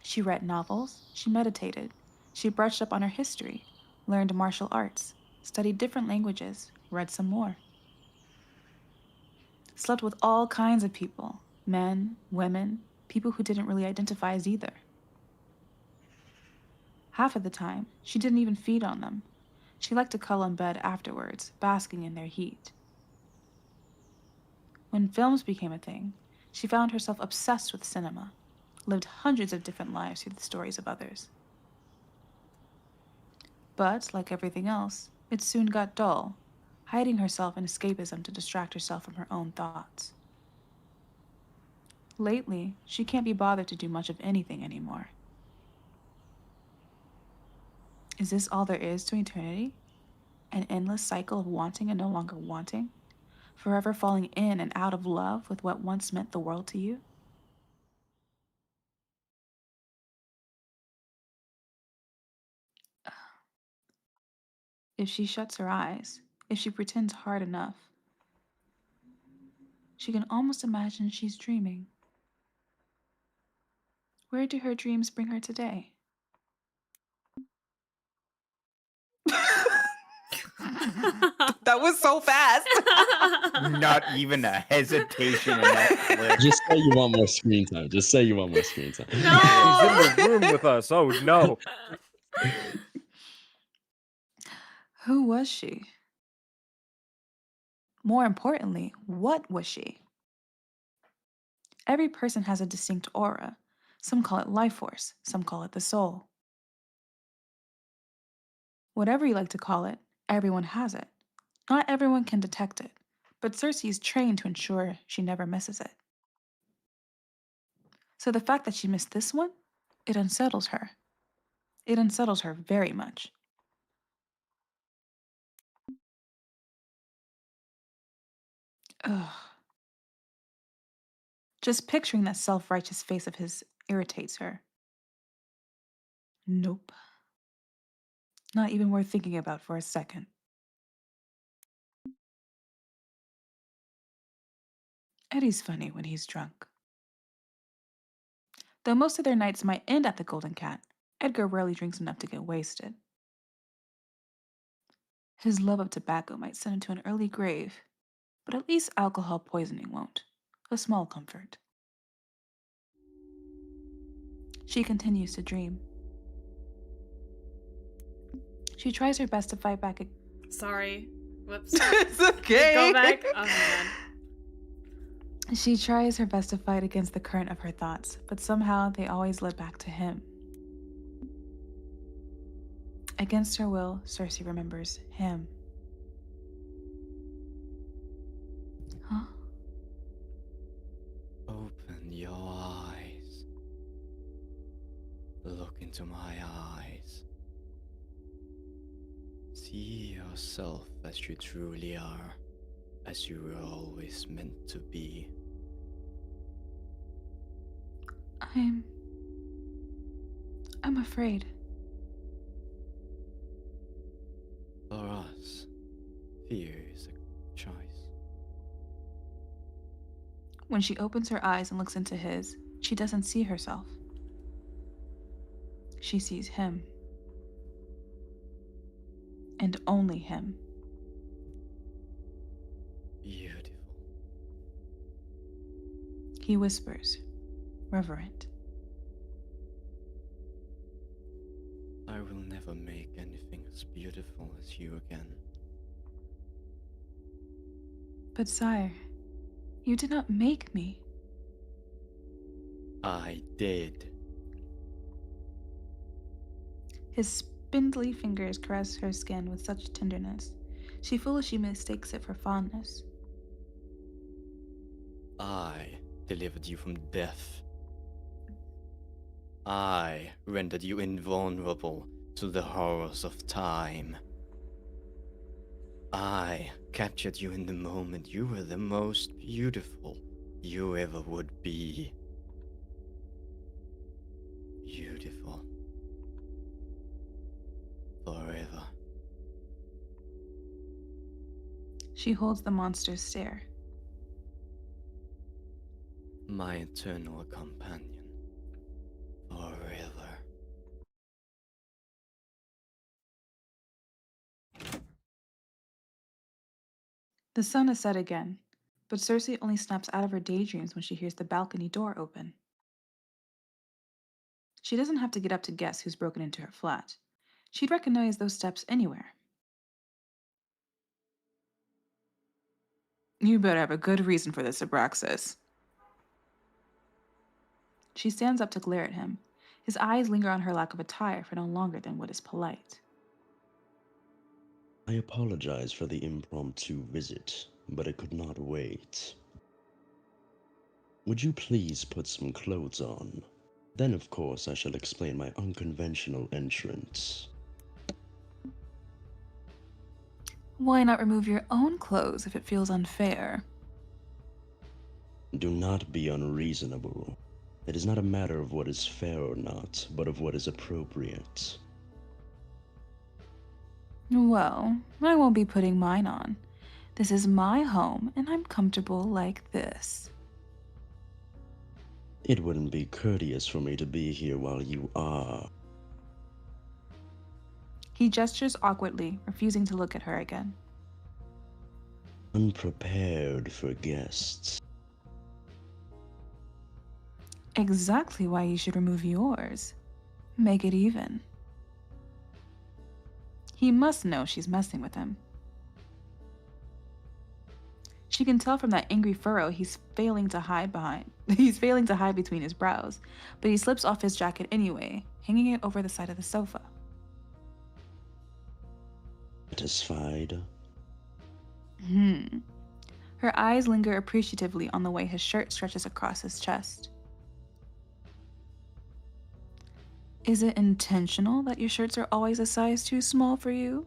She read novels, she meditated, she brushed up on her history, learned martial arts, studied different languages, read some more. Slept with all kinds of people, men, women, people who didn't really identify as either. Half of the time, she didn't even feed on them. She liked to cuddle in bed afterwards, basking in their heat. When films became a thing, she found herself obsessed with cinema, lived hundreds of different lives through the stories of others. But, like everything else, it soon got dull, hiding herself in escapism to distract herself from her own thoughts. Lately, she can't be bothered to do much of anything anymore. Is this all there is to eternity? An endless cycle of wanting and no longer wanting? Forever falling in and out of love with what once meant the world to you? If she shuts her eyes, if she pretends hard enough, she can almost imagine she's dreaming. Where do her dreams bring her today? That was so fast. Not even a hesitation in that clip. Just say you want more screen time. Just say you want more screen time. He's in the room with us. Oh no. Who was she? More importantly, what was she? Every person has a distinct aura. Some call it life force, some call it the soul. Whatever you like to call it, everyone has it. Not everyone can detect it, but Circe is trained to ensure she never misses it. So the fact that she missed this one, it unsettles her. It unsettles her very much. Ugh. Just picturing that self-righteous face of his irritates her. Nope. Not even worth thinking about for a second. Eddie's funny when he's drunk. Though most of their nights might end at the Golden Cat, Edgar rarely drinks enough to get wasted. His love of tobacco might send him to an early grave, but at least alcohol poisoning won't. A small comfort. She continues to dream. She tries her best to fight back. Sorry. Whoops. It's okay. Go back. Oh man. She tries her best to fight against the current of her thoughts, but somehow they always lead back to him. Against her will, Circe remembers him. Huh? Open your eyes. Look into my eyes. See yourself as you truly are, as you were always meant to be. I'm afraid. For us, fear is a choice. When she opens her eyes and looks into his, she doesn't see herself. She sees him. And only him. Beautiful. He whispers, reverent. I will never make anything as beautiful as you again. But sire, you did not make me. I did. His spindly fingers caress her skin with such tenderness. She foolishly mistakes it for fondness. I delivered you from death. I rendered you invulnerable to the horrors of time. I captured you in the moment you were the most beautiful you ever would be. Beautiful. Forever. She holds the monster's stare. My eternal companion. Forever. The sun has set again, but Circe only snaps out of her daydreams when she hears the balcony door open. She doesn't have to get up to guess who's broken into her flat. She'd recognize those steps anywhere. You better have a good reason for this, Abraxas. She stands up to glare at him. His eyes linger on her lack of attire for no longer than what is polite. I apologize for the impromptu visit, but it could not wait. Would you please put some clothes on? Then, of course, I shall explain my unconventional entrance. Why not remove your own clothes if it feels unfair? Do not be unreasonable. It is not a matter of what is fair or not, but of what is appropriate. Well, I won't be putting mine on. This is my home, and I'm comfortable like this. It wouldn't be courteous for me to be here while you are. He gestures awkwardly, refusing to look at her again. Unprepared for guests. Exactly why you should remove yours. Make it even. He must know she's messing with him. She can tell from that angry furrow he's failing to hide between his brows, but he slips off his jacket anyway, hanging it over the side of the sofa. Satisfied? Her eyes linger appreciatively on the way his shirt stretches across his chest. Is it intentional that your shirts are always a size too small for you?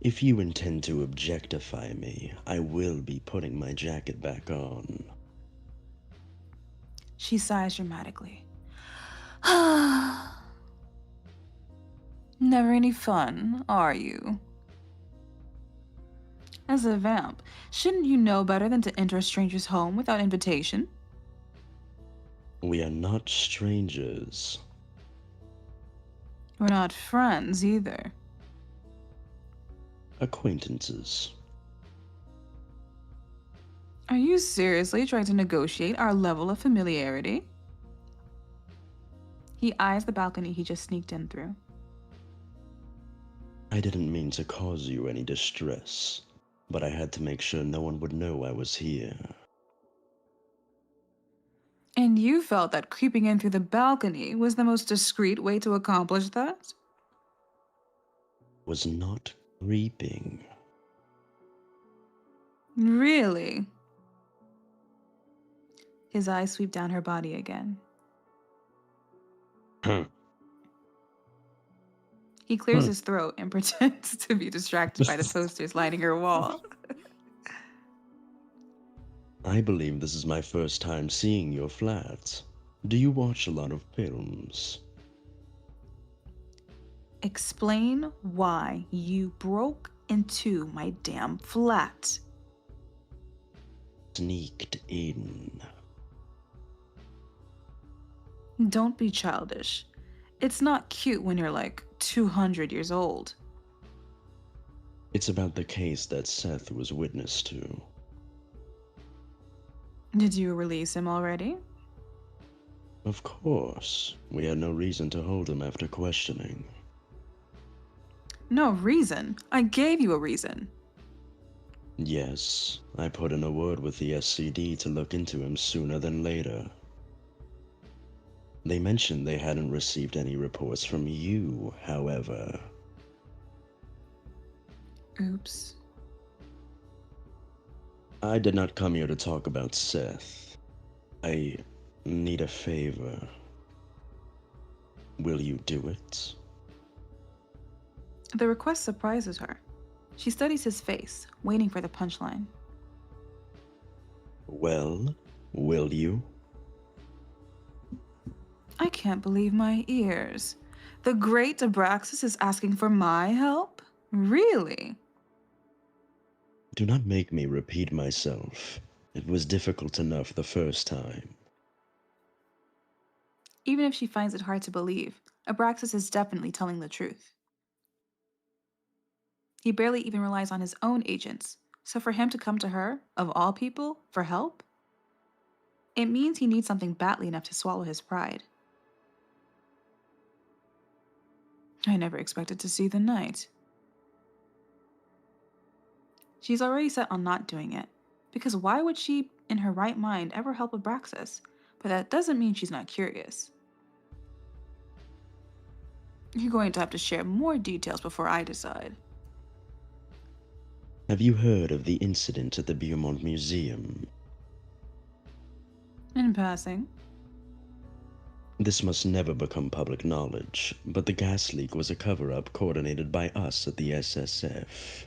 If you intend to objectify me, I will be putting my jacket back on. She sighs dramatically. Never any fun, are you? As a vamp, shouldn't you know better than to enter a stranger's home without invitation? We are not strangers. We're not friends either. Acquaintances. Are you seriously trying to negotiate our level of familiarity? He eyes the balcony he just sneaked in through. I didn't mean to cause you any distress, but I had to make sure no one would know I was here. And you felt that creeping in through the balcony was the most discreet way to accomplish that? was not creeping. Really? His eyes sweep down her body again. He clears his throat and pretends to be distracted by the posters lining her wall. I believe this is my first time seeing your flat. Do you watch a lot of films? Explain why you broke into my damn flat. Sneaked in. Don't be childish. It's not cute when you're like 200 years old. It's about the case that Seth was witness to. Did you release him already? Of course. We had no reason to hold him after questioning. No reason. I gave you a reason. Yes, I put in a word with the SCD to look into him sooner than later. They mentioned they hadn't received any reports from you, however. Oops. I did not come here to talk about Seth. I need a favor. Will you do it? The request surprises her. She studies his face, waiting for the punchline. Well, will you? I can't believe my ears. The great Abraxas is asking for my help? Really? Do not make me repeat myself. It was difficult enough the first time. Even if she finds it hard to believe, Abraxas is definitely telling the truth. He barely even relies on his own agents, so for him to come to her, of all people, for help? It means he needs something badly enough to swallow his pride. I never expected to see the night. She's already set on not doing it, because why would she, in her right mind, ever help Abraxas? But that doesn't mean she's not curious. You're going to have to share more details before I decide. Have you heard of the incident at the Beaumont Museum? In passing. This must never become public knowledge, but the gas leak was a cover-up coordinated by us at the SSF.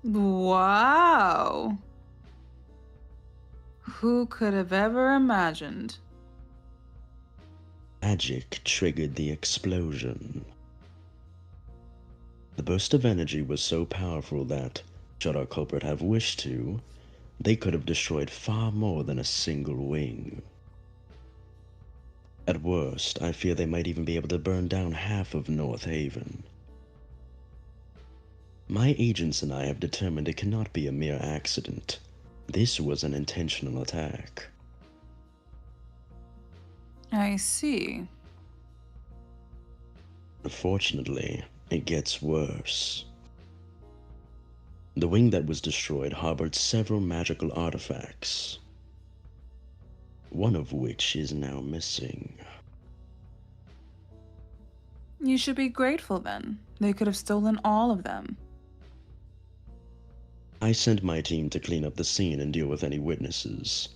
Wow! Who could have ever imagined? Magic triggered the explosion. The burst of energy was so powerful that, should our culprit have wished to, they could have destroyed far more than a single wing. At worst, I fear they might even be able to burn down half of North Haven. My agents and I have determined it cannot be a mere accident. This was an intentional attack. I see. Unfortunately, it gets worse. The wing that was destroyed harbored several magical artifacts, one of which is now missing. You should be grateful then. They could have stolen all of them. I sent my team to clean up the scene and deal with any witnesses.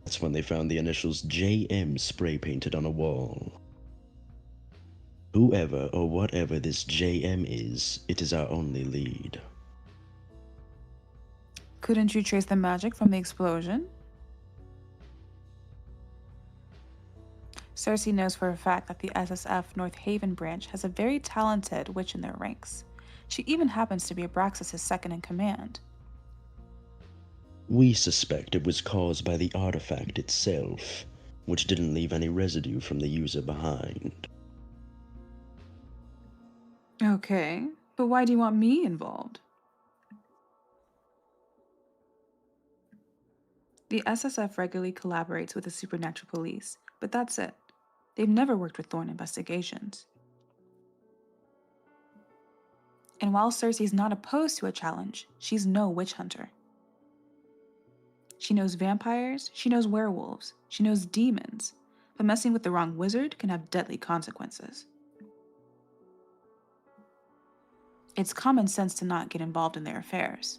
That's when they found the initials JM spray painted on a wall. Whoever or whatever this JM is, it is our only lead. Couldn't you trace the magic from the explosion? Circe knows for a fact that the SSF North Haven branch has a very talented witch in their ranks. She even happens to be Abraxas' second in command. We suspect it was caused by the artifact itself, which didn't leave any residue from the user behind. Okay, but why do you want me involved? The SSF regularly collaborates with the supernatural police, but that's it. They've never worked with Thorn investigations. And while Circe is not opposed to a challenge, she's no witch hunter. She knows vampires, she knows werewolves, she knows demons, but messing with the wrong wizard can have deadly consequences. It's common sense to not get involved in their affairs.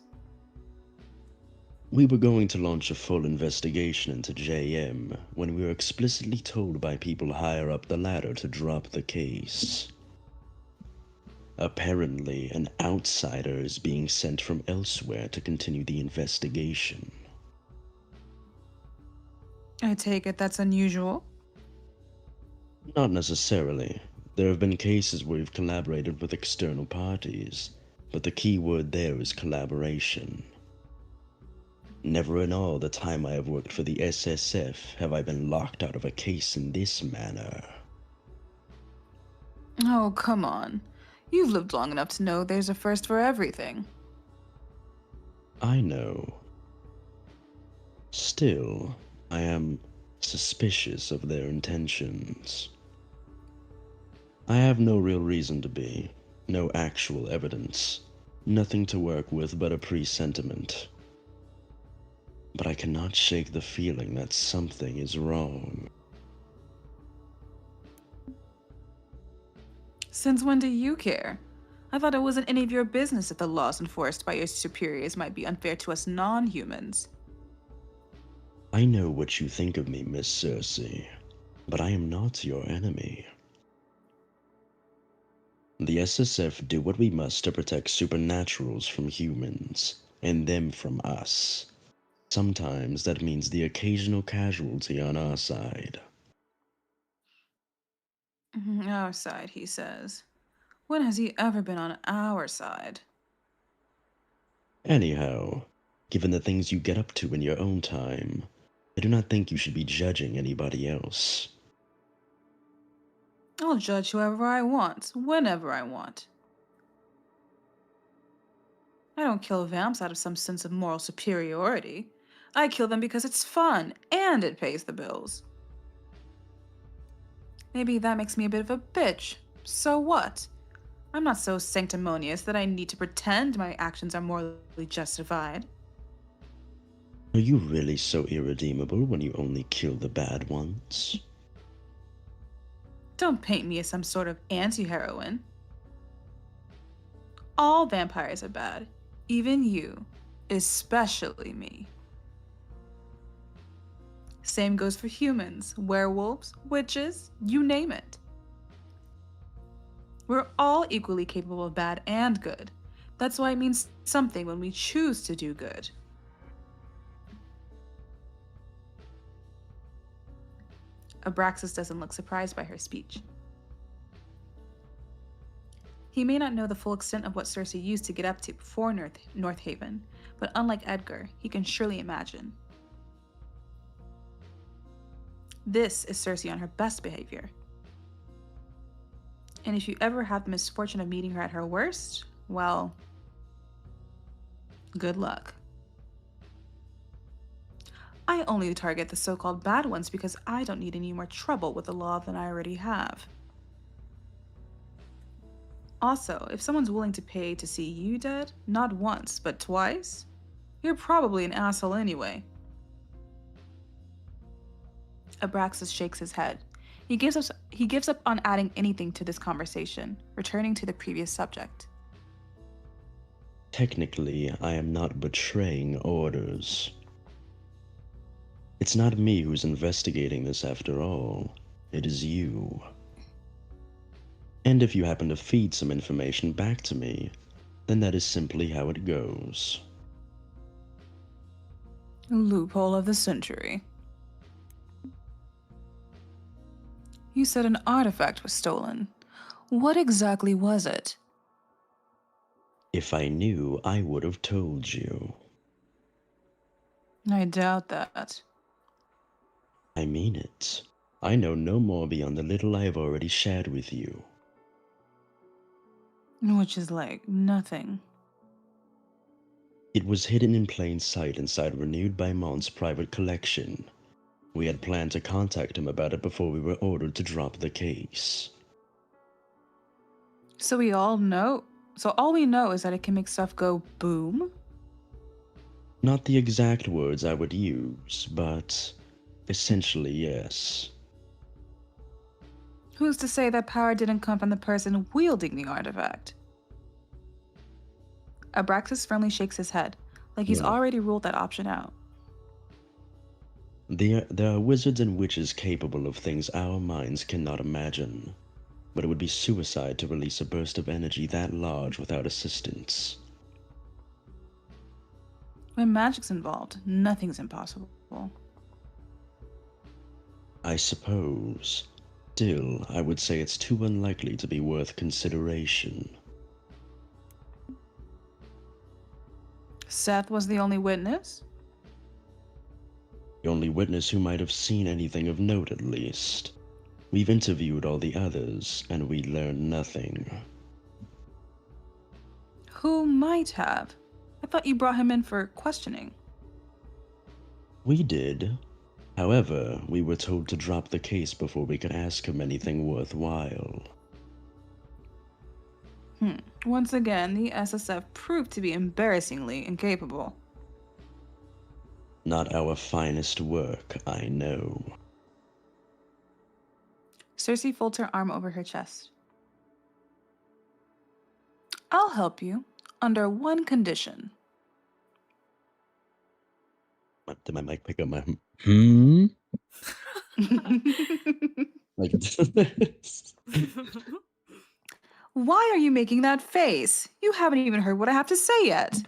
We were going to launch a full investigation into JM when we were explicitly told by people higher up the ladder to drop the case. Apparently, an outsider is being sent from elsewhere to continue the investigation. I take it that's unusual. Not necessarily. There have been cases where we've collaborated with external parties, but the key word there is collaboration. Never in all the time I have worked for the SSF have I been locked out of a case in this manner. Oh, come on. You've lived long enough to know there's a first for everything. I know. Still, I am suspicious of their intentions. I have no real reason to be, no actual evidence, nothing to work with but a presentiment. But I cannot shake the feeling that something is wrong. Since when do you care? I thought it wasn't any of your business if the laws enforced by your superiors might be unfair to us non-humans. I know what you think of me, Miss Circe, but I am not your enemy. The SSF do what we must to protect supernaturals from humans, and them from us. Sometimes that means the occasional casualty on our side. Our side, he says. When has he ever been on our side? Anyhow, given the things you get up to in your own time, I do not think you should be judging anybody else. I'll judge whoever I want, whenever I want. I don't kill vamps out of some sense of moral superiority. I kill them because it's fun, and it pays the bills. Maybe that makes me a bit of a bitch. So what? I'm not so sanctimonious that I need to pretend my actions are morally justified. Are you really so irredeemable when you only kill the bad ones? Don't paint me as some sort of anti-heroine. All vampires are bad. Even you. Especially me. Same goes for humans, werewolves, witches, you name it. We're all equally capable of bad and good. That's why it means something when we choose to do good. Abraxas doesn't look surprised by her speech. He may not know the full extent of what Circe used to get up to before North Haven, but unlike Edgar, he can surely imagine. This is Circe on her best behavior. And if you ever have the misfortune of meeting her at her worst, well, good luck. I only target the so-called bad ones because I don't need any more trouble with the law than I already have. Also, if someone's willing to pay to see you dead, not once, but twice, you're probably an asshole anyway. Abraxas shakes his head. He gives up on adding anything to this conversation, returning to the previous subject. Technically, I am not betraying orders. It's not me who's investigating this after all. It is you. And if you happen to feed some information back to me, then that is simply how it goes. Loophole of the century. You said an artifact was stolen. What exactly was it? If I knew, I would have told you. I doubt that. I mean it. I know no more beyond the little I have already shared with you. Which is like nothing. It was hidden in plain sight inside Renewed by Mont's private collection. We had planned to contact him about it before we were ordered to drop the case. So all we know is that it can make stuff go boom? Not the exact words I would use, but essentially yes. Who's to say that power didn't come from the person wielding the artifact? Abraxas firmly shakes his head, like he's No. already ruled that option out. There are wizards and witches capable of things our minds cannot imagine. But it would be suicide to release a burst of energy that large without assistance. When magic's involved, nothing's impossible. I suppose. Still, I would say it's too unlikely to be worth consideration. Seth was the only witness? The only witness who might have seen anything of note, at least. We've interviewed all the others, and we learned nothing. Who might have? I thought you brought him in for questioning. We did. However, we were told to drop the case before we could ask him anything worthwhile. Once again, the SSF proved to be embarrassingly incapable. Not our finest work, I know. Circe folds her arm over her chest. I'll help you, under one condition. Did my mic pick up my like this? Why are you making that face? You haven't even heard what I have to say yet.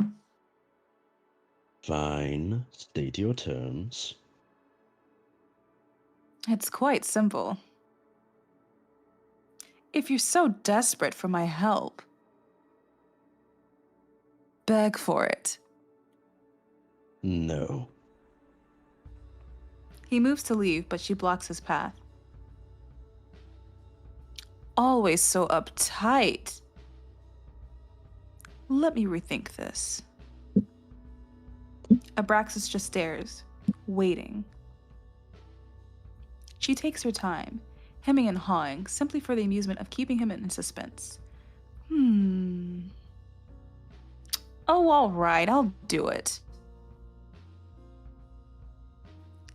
Fine, state your terms. It's quite simple. If you're so desperate for my help, beg for it. No. He moves to leave, but she blocks his path. Always so uptight. Let me rethink this. Abraxas just stares, waiting. She takes her time, hemming and hawing, simply for the amusement of keeping him in suspense. Oh, all right, I'll do it.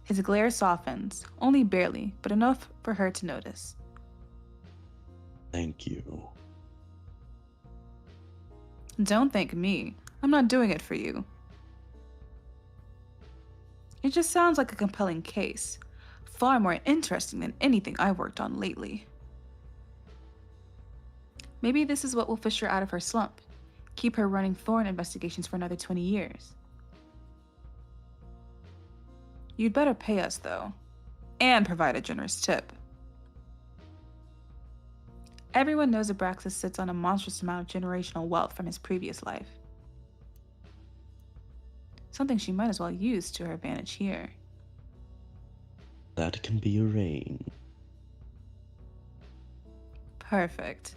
His glare softens, only barely, but enough for her to notice. Thank you. Don't thank me. I'm not doing it for you. It just sounds like a compelling case. Far more interesting than anything I've worked on lately. Maybe this is what will fish her out of her slump. Keep her running Thorn investigations for another 20 years. You'd better pay us, though. And provide a generous tip. Everyone knows Abraxas sits on a monstrous amount of generational wealth from his previous life. Something she might as well use to her advantage here. That can be arranged. Perfect.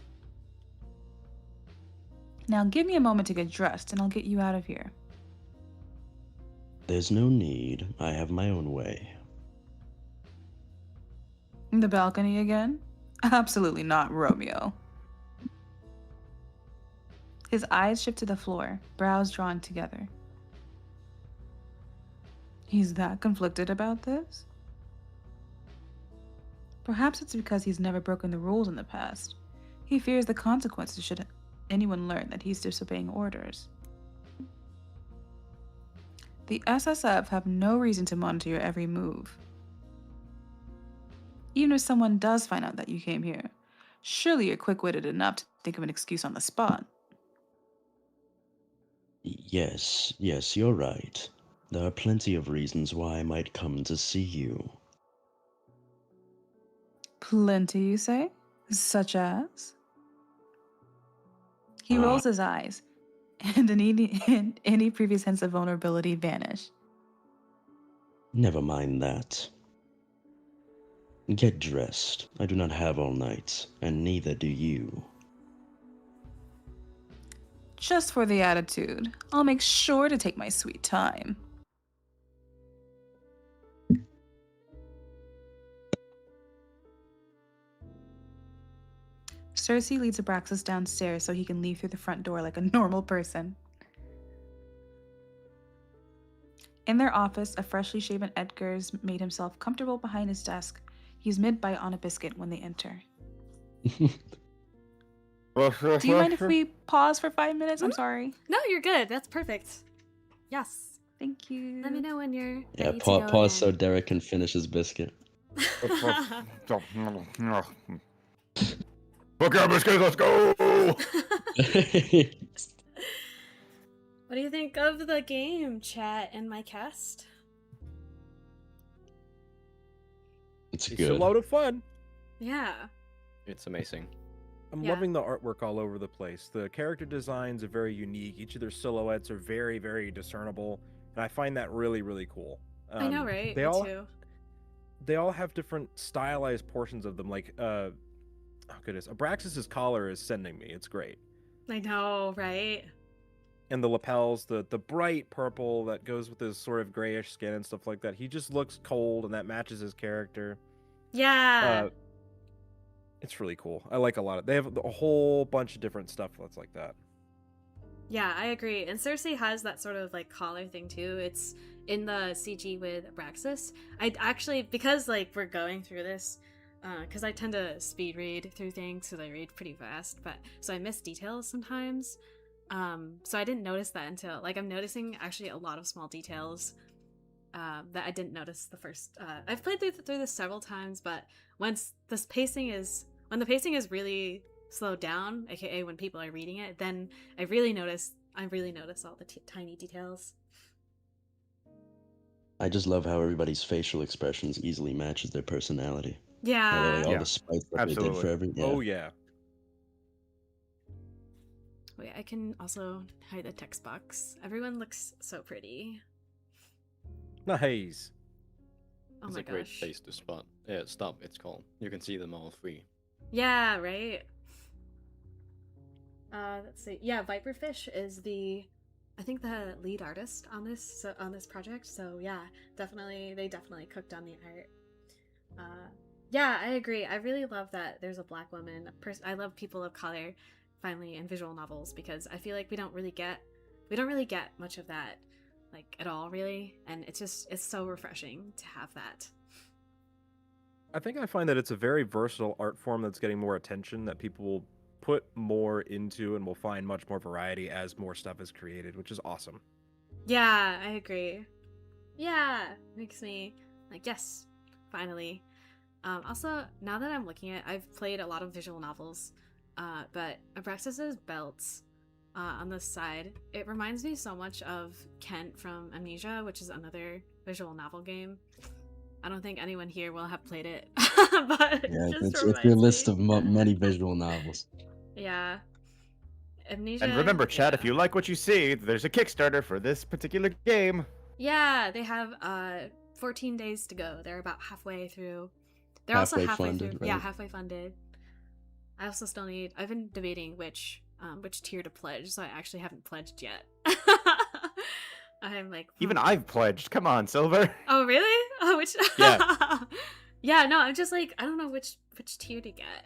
Now give me a moment to get dressed and I'll get you out of here. There's no need. I have my own way. The balcony again? Absolutely not, Romeo. His eyes shift to the floor, brows drawn together. He's that conflicted about this? Perhaps it's because he's never broken the rules in the past. He fears the consequences should anyone learn that he's disobeying orders. The SSF have no reason to monitor your every move. Even if someone does find out that you came here, surely you're quick-witted enough to think of an excuse on the spot. Yes, you're right. There are plenty of reasons why I might come to see you. Plenty, you say? Such as? He rolls his eyes, and any previous hints of vulnerability vanish. Never mind that. Get dressed. I do not have all night, and neither do you. Just for the attitude, I'll make sure to take my sweet time. Circe leads Abraxas downstairs so he can leave through the front door like a normal person. In their office, a freshly shaven Edgar's made himself comfortable behind his desk. He's mid-bite on a biscuit when they enter. Do you mind if we pause for 5 minutes? I'm sorry. No, you're good. That's perfect. Yes. Thank you. Let me know when you're Yeah, ready to go pause so again. Derek can finish his biscuit. Okay, biscuits, let's go! What do you think of the game, chat, and my cast? It's It's a good. load of fun. Yeah. It's amazing. I'm Yeah. loving the artwork all over the place. The character designs are very unique. Each of their silhouettes are very, very discernible, and I find that really, really cool. I know, right? They Me all too. they all have different stylized portions of them. Like, oh goodness, Abraxas's collar is sending me. It's great, I know, right? and the lapels, the bright purple that goes with his sort of grayish skin and stuff like that. He just looks cold, and that matches his character. Yeah. It's really cool. I like a lot of. They have a whole bunch of different stuff that's like that. Yeah, I agree. And Circe has that sort of like collar thing too. It's in the CG with Abraxas. I actually, because like we're going through this, because I tend to speed read through things, so I read pretty fast, but so I miss details sometimes. So I didn't notice that until like I'm noticing actually a lot of small details that I didn't notice the first. I've played through this several times, but when the pacing is really slowed down, aka when people are reading it, then I really notice all the tiny details. I just love how everybody's facial expressions easily matches their personality. Yeah. Like all Yeah, the spice that they did absolutely. for every. Yeah. Oh yeah. Wait, I can also hide the text box. Everyone looks so pretty. Nice. Oh It's my a great gosh. place to stop, it's called. You can see them all three. Yeah, right. Let's see. Yeah, Viperfish is I think the lead artist on this project. So yeah, they definitely cooked on the art. Yeah, I agree. I really love that there's a black woman. I love people of color finally in visual novels because I feel like we don't really get much of that like at all really, and it's so refreshing to have that. I think I find that it's a very versatile art form that's getting more attention, that people will put more into and will find much more variety as more stuff is created, which is awesome. Yeah, I agree. Yeah, makes me like, yes, finally. Also, now that I'm looking at, I've played a lot of visual novels, but Abraxas's belts on this side, it reminds me so much of Kent from Amnesia, which is another visual novel game. I don't think anyone here will have played it, but Yeah, it just it's your list me. of many visual novels. Yeah. Amnesia. And remember, Chad, yeah. if you like what you see, there's a Kickstarter for this particular game. Yeah, they have 14 days to go. They're about halfway through. They're Halfway also halfway funded, through. Yeah, right? halfway funded. I also still need. I've been debating which tier to pledge, so I actually haven't pledged yet. I'm like Even I've pledged. Come on, Silver. Oh really? Oh, which? Yeah. Yeah. No, I'm just like I don't know which tier to get.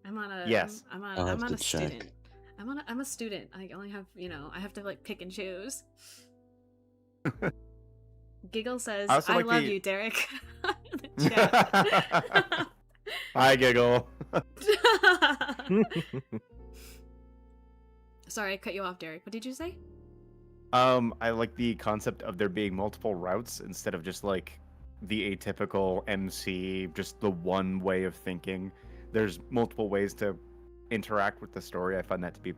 I'm on a. Yes. I'm on. I'll I'm have on to a check. student. I'm a student. I only have I have to like pick and choose. Giggle says, I also "I like love the- you, Derek." In the chat. Hi, Giggle. Sorry, I cut you off, Derek. What did you say? I like the concept of there being multiple routes instead of just like the atypical MC, just the one way of thinking. There's multiple ways to interact with the story. I find that to be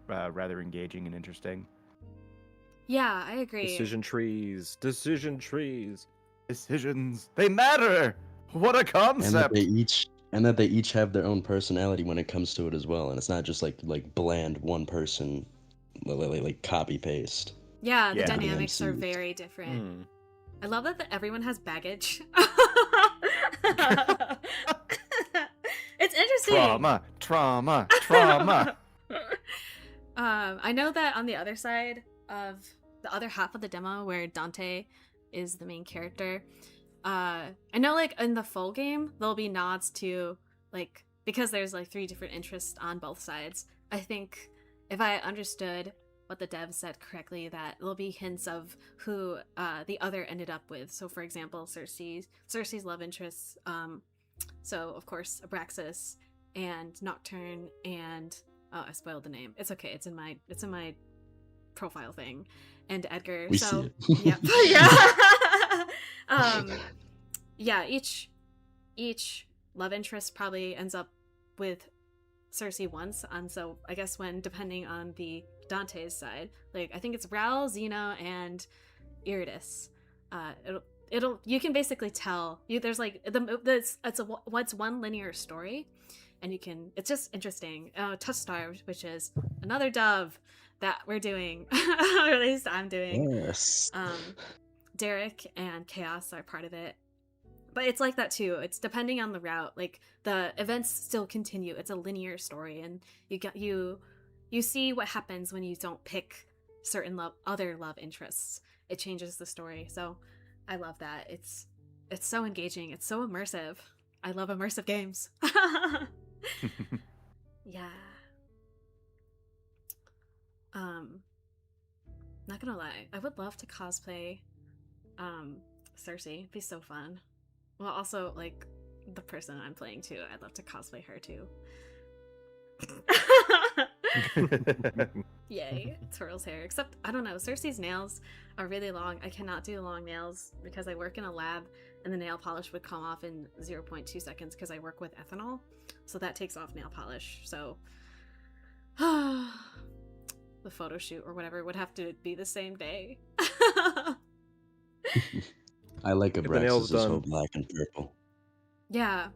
rather engaging and interesting. Yeah, I agree. Decision trees. Decisions, they matter. What a And that concept! they each have their own personality when it comes to it as well, and it's not just like bland one person like copy paste. Yeah, the Yeah. dynamics are MCs. very different. Hmm. I love that everyone has baggage. It's interesting. Trauma. I know that on the other side of the other half of the demo where Dante is the main character, I know like in the full game there'll be nods to like because there's like 3 different interests on both sides. I think if I understood what the devs said correctly, that there'll be hints of who the other ended up with. So for example, Circe's love interests. So of course Abraxas and Nocturne and oh, I spoiled the name. It's okay. It's in my profile thing. And Edgar. We So see it. yeah. Yeah. Yeah, each love interest probably ends up with Circe once, and so I guess when depending on the Dante's side, like I think it's Raoul, Xena, and Eurydice. It'll you can basically tell there's like what's one linear story, and you can it's just interesting. Touch Star, which is another dove that we're doing, or at least I'm doing. Yes. Derek and Chaos are part of it. But it's like that too. It's depending on the route. Like the events still continue. It's a linear story, and you see what happens when you don't pick certain other love interests. It changes the story. So I love that. It's so engaging. It's so immersive. I love immersive games. Yeah. Not gonna lie, I would love to cosplay Circe. It'd be so fun. Well, also, like, the person I'm playing too. I'd love to cosplay her too. Yay, twirls hair. Except, I don't know, Circe's nails are really long. I cannot do long nails because I work in a lab and the nail polish would come off in 0.2 seconds because I work with ethanol. So that takes off nail polish. So the photo shoot or whatever would have to be the same day. I like Get the nails Abraxas' whole done. black and purple. Yeah.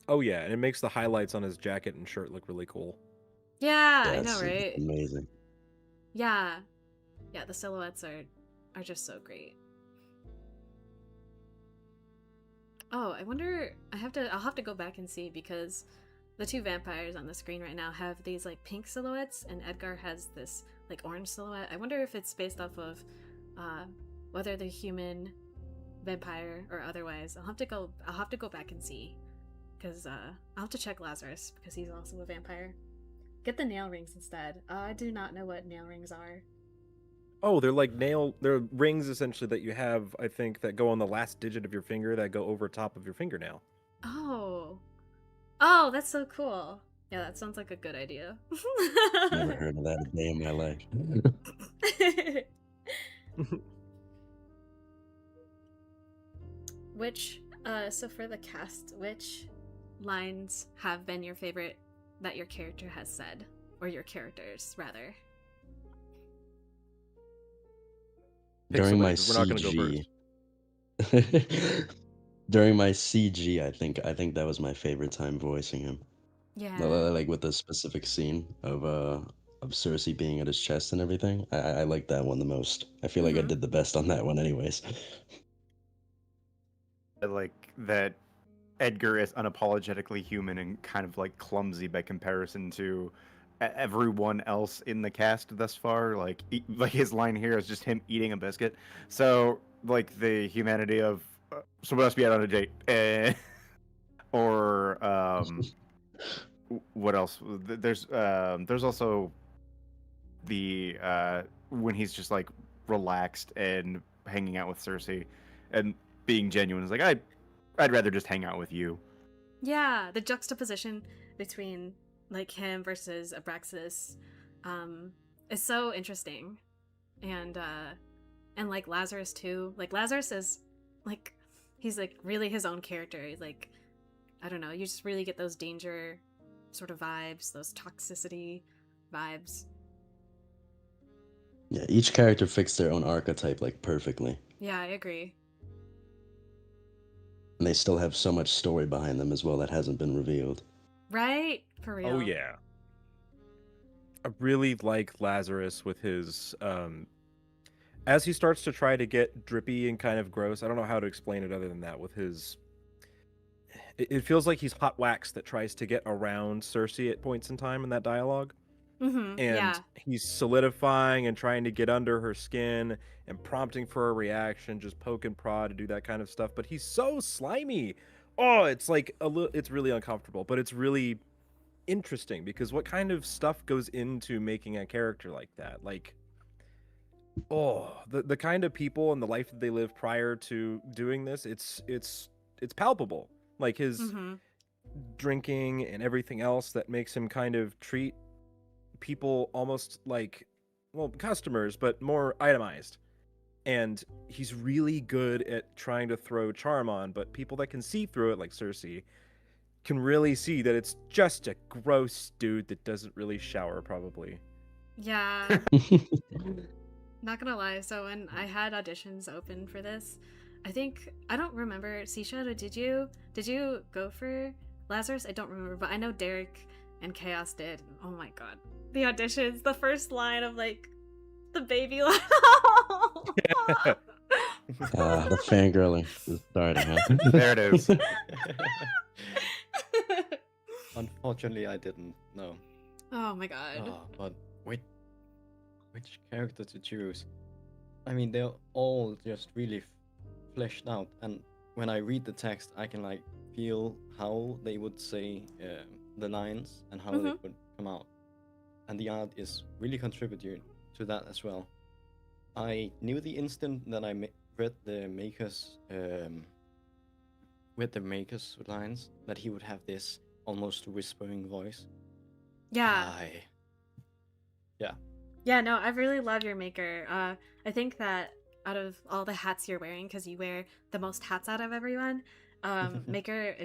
Oh yeah, and it makes the highlights on his jacket and shirt look really cool. Yeah, I That's know, right? amazing. Yeah. Yeah, the silhouettes are just so great. Oh, I wonder I'll have to go back and see because the two vampires on the screen right now have these like pink silhouettes and Edgar has this like orange silhouette. I wonder if it's based off of whether they're human, vampire, or otherwise. I'll have to go back and see. Because I'll have to check Lazarus because he's also a vampire. Get the nail rings instead. I do not know what nail rings are. Oh, they're rings essentially that you have, I think, that go on the last digit of your finger that go over top of your fingernail. Oh. Oh, that's so cool. Yeah, that sounds like a good idea. Never heard of that a day in my life. So for the cast, which lines have been your favorite that your character has said? Or your characters, rather? During my Pixelated, we're not gonna go CG, during my CG, I think that was my favorite time voicing him. Yeah. Like with the specific scene of Circe being at his chest and everything. I like that one the most. I feel like I did the best on that one, anyways. I like that Edgar is unapologetically human and kind of like clumsy by comparison to everyone else in the cast thus far. Like his line here is just him eating a biscuit. So like the humanity of someone else be out on a date, or what else? There's also the when he's just like relaxed and hanging out with Circe and being genuine. It's like I'd rather just hang out with you. Yeah, the juxtaposition between like him versus Abraxas is so interesting. And like Lazarus too. Like Lazarus is like he's like really his own character. He's like I don't know, you just really get those danger sort of vibes, those toxicity vibes. Yeah, each character fits their own archetype like perfectly. Yeah, I agree. And they still have so much story behind them as well that hasn't been revealed. Right? For real. Oh yeah. I really like Lazarus with his as he starts to try to get drippy and kind of gross. I don't know how to explain it other than that with his it feels like he's hot wax that tries to get around Circe at points in time in that dialogue. Mm-hmm. And Yeah. he's solidifying and trying to get under her skin and prompting for a reaction, just poke and prod to do that kind of stuff. But he's so slimy. Oh, it's like it's really uncomfortable, but it's really interesting because what kind of stuff goes into making a character like that? Like, the kind of people and the life that they live prior to doing this, it's palpable. Like his drinking and everything else that makes him kind of treat people almost like, well, customers, but more itemized. And he's really good at trying to throw charm on, but people that can see through it, like Circe, can really see that it's just a gross dude that doesn't really shower, probably. Yeah. Not gonna lie, so when I had auditions open for this, I don't remember, Seashadow, did you go for Lazarus? I don't remember, but I know Derek and Chaos did. Oh my god. The auditions, the first line of like the baby line. The fangirling is starting, huh? There it is. Unfortunately, I didn't know. Oh my god. But which character to choose? I mean, they're all just really fleshed out, and when I read the text, I can like feel how they would say the lines and how they would come out, and the art is really contributing to that as well. I knew the instant that I read the maker's lines that he would have this almost whispering voice. Yeah. Yeah, no, I really love your maker. I think that out of all the hats you're wearing, because you wear the most hats out of everyone, maker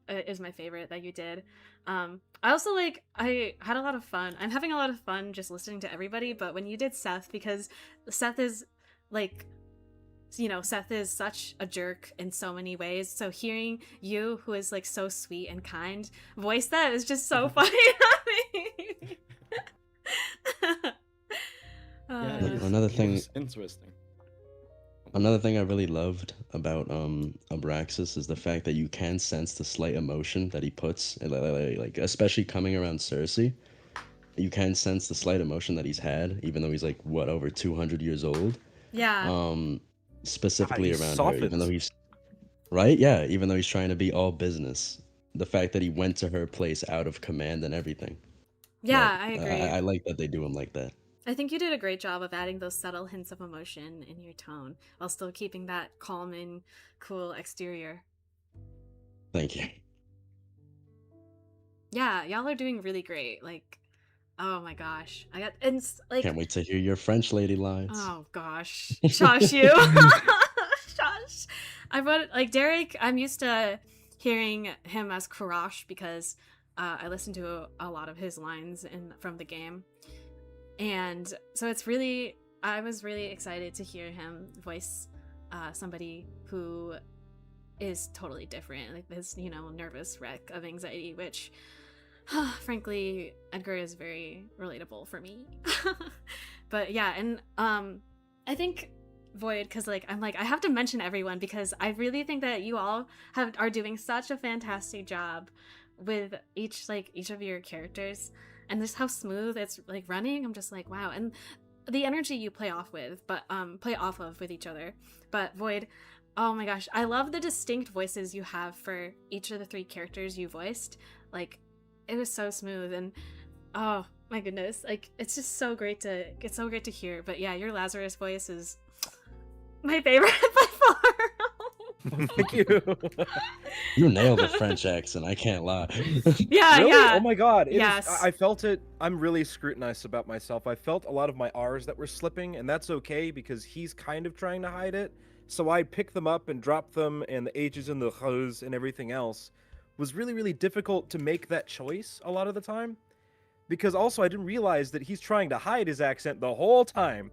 is my favorite that you did. I also I had a lot of fun. I'm having a lot of fun just listening to everybody, but when you did Seth, because Seth is Seth is such a jerk in so many ways. So hearing you, who is like so sweet and kind, voice that is just so funny to me. Another thing, interesting. Another thing I really loved about Abraxas is the fact that you can sense the slight emotion that he puts, like especially coming around Circe. You can sense the slight emotion that he's had, even though he's like over 200 years old. Yeah. Specifically He around softens. her, even though he's right. Yeah, even though he's trying to be all business, the fact that he went to her place out of command and everything. Yeah, I agree. I like that they do him like that. I think you did a great job of adding those subtle hints of emotion in your tone while still keeping that calm and cool exterior. Thank you. Yeah, y'all are doing really great. Like, oh my gosh. Can't wait to hear your French lady lines. Oh gosh. Shush you. Shush. Derek, I'm used to hearing him as Karash because I listened to a lot of his lines from the game. And so I was really excited to hear him voice somebody who is totally different, like this, nervous wreck of anxiety, which, frankly, Edgar is very relatable for me. But yeah, and I think Void, because I have to mention everyone because I really think that you all are doing such a fantastic job with each of your characters. And just how smooth it's running, I'm just like, wow. And the energy you play off of with each other. But Void, oh my gosh, I love the distinct voices you have for each of the 3 characters you voiced. It was so smooth, and oh my goodness, it's just so great to hear. But yeah, your Lazarus voice is my favorite by far. Thank you. You nailed the French accent, I can't lie. Yeah, really? yeah. Oh my god. Yes. I felt it. I'm really scrutinized about myself. I felt a lot of my R's that were slipping, and that's okay because he's kind of trying to hide it. So I pick them up and drop them, and the H's and the H's and everything else was really, really difficult to make that choice a lot of the time. Because also I didn't realize that he's trying to hide his accent the whole time.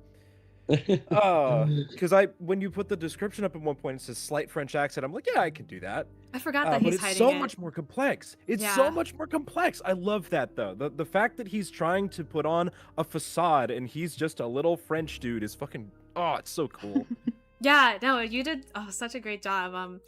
Because when you put the description up at one point, it says slight French accent. I'm like, yeah, I can do that. I forgot that he's hiding it. But it's so much more complex. It's so much more complex. I love that though. The fact that he's trying to put on a facade and he's just a little French dude is fucking. Oh, it's so cool. Yeah, no, you did such a great job.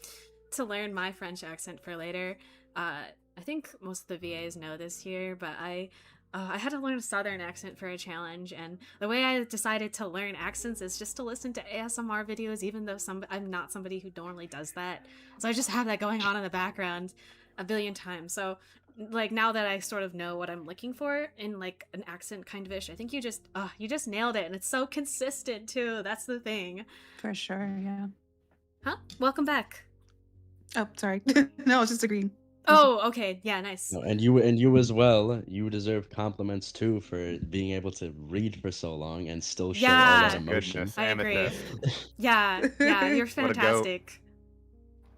To learn my French accent for later. I think most of the VAs know this here, but I had to learn a Southern accent for a challenge, and the way I decided to learn accents is just to listen to ASMR videos, even though I'm not somebody who normally does that. So I just have that going on in the background a billion times. So now that I sort of know what I'm looking for in an accent kind of ish, I think you just nailed it, and it's so consistent too. That's the thing. For sure, yeah. Huh? Welcome back. Oh, sorry. No, I was just agreeing. Oh, okay. Yeah, nice. No, and you as well. You deserve compliments too for being able to read for so long and still show all that Yeah, emotion. Goodness, I agree. Amethyst. Yeah, you're What a goat. fantastic.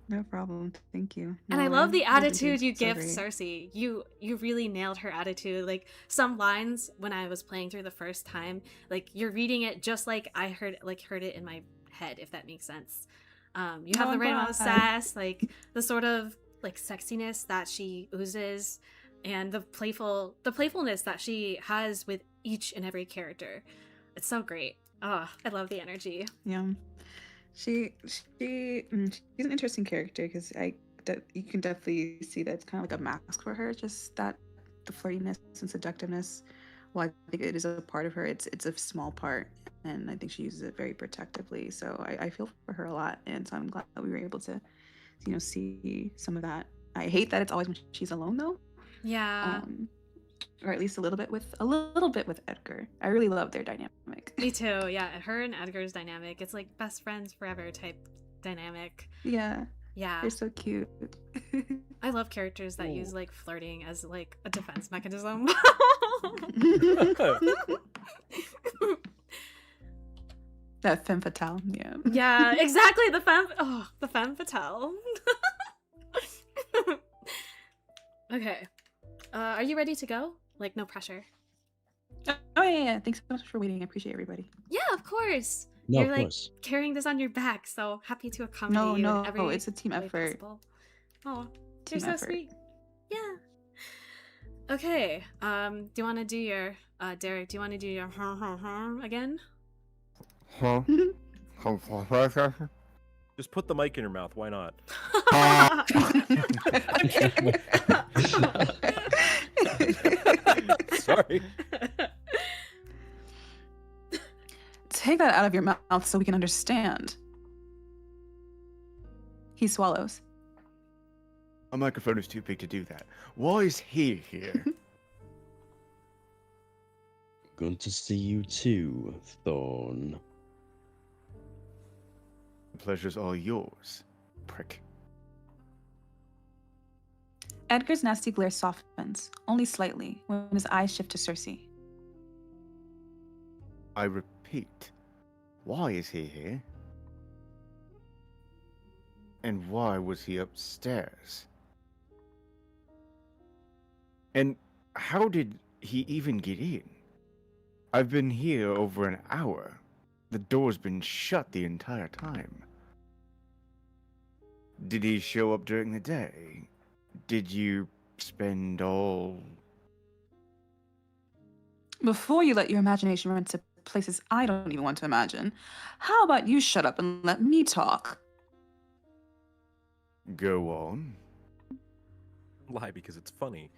No problem. Thank you. And I No, love the everybody's been attitude doing you so give great. Circe. You really nailed her attitude. Like some lines when I was playing through the first time, like you're reading it just like I heard it in my head, if that makes sense. You have Oh, the I'm right amount of glad. sass, like the sort of like sexiness that she oozes, and the playfulness that she has with each and every character. It's so great. Oh, I love the energy. Yeah. She's an interesting character because you can definitely see that it's kind of like a mask for her. Just that the flirtiness and seductiveness. Well, I think it is a part of her. It's a small part, and I think she uses it very protectively. So I feel for her a lot, and so I'm glad that we were able to, see some of that. I hate that it's always when she's alone though. Yeah. Or at least a little bit with Edgar. I really love their dynamic. Me too. Yeah, her and Edgar's dynamic. It's like best friends forever type dynamic. Yeah, Yeah. they're so cute. I love characters that use like flirting as like a defense mechanism. That femme fatale, yeah. Yeah, exactly. The femme fatale. Okay. Are you ready to go? Like, no pressure. Oh yeah. Thanks so much for waiting. I appreciate everybody. Yeah, of course. No, You're of like course. carrying this on your back, so happy to accommodate you in every No, it's a team way effort. possible. Oh, Team you're so effort. sweet. Yeah. Okay. Do you want to do your Derek? Do you want to do your again? Huh? Just put the mic in your mouth. Why not? Sorry. Take that out of your mouth so we can understand. He swallows. A microphone is too big to do that. Why is he here? Good to see you too, Thorn. The pleasure's all yours, prick. Edgar's nasty glare softens, only slightly, when his eyes shift to Circe. I repeat, why is he here? And why was he upstairs? And how did he even get in? I've been here over an hour. The door's been shut the entire time. Did he show up during the day? Did you spend all... Before you let your imagination run to places I don't even want to imagine, how about you shut up and let me talk? Go on. Lie because it's funny.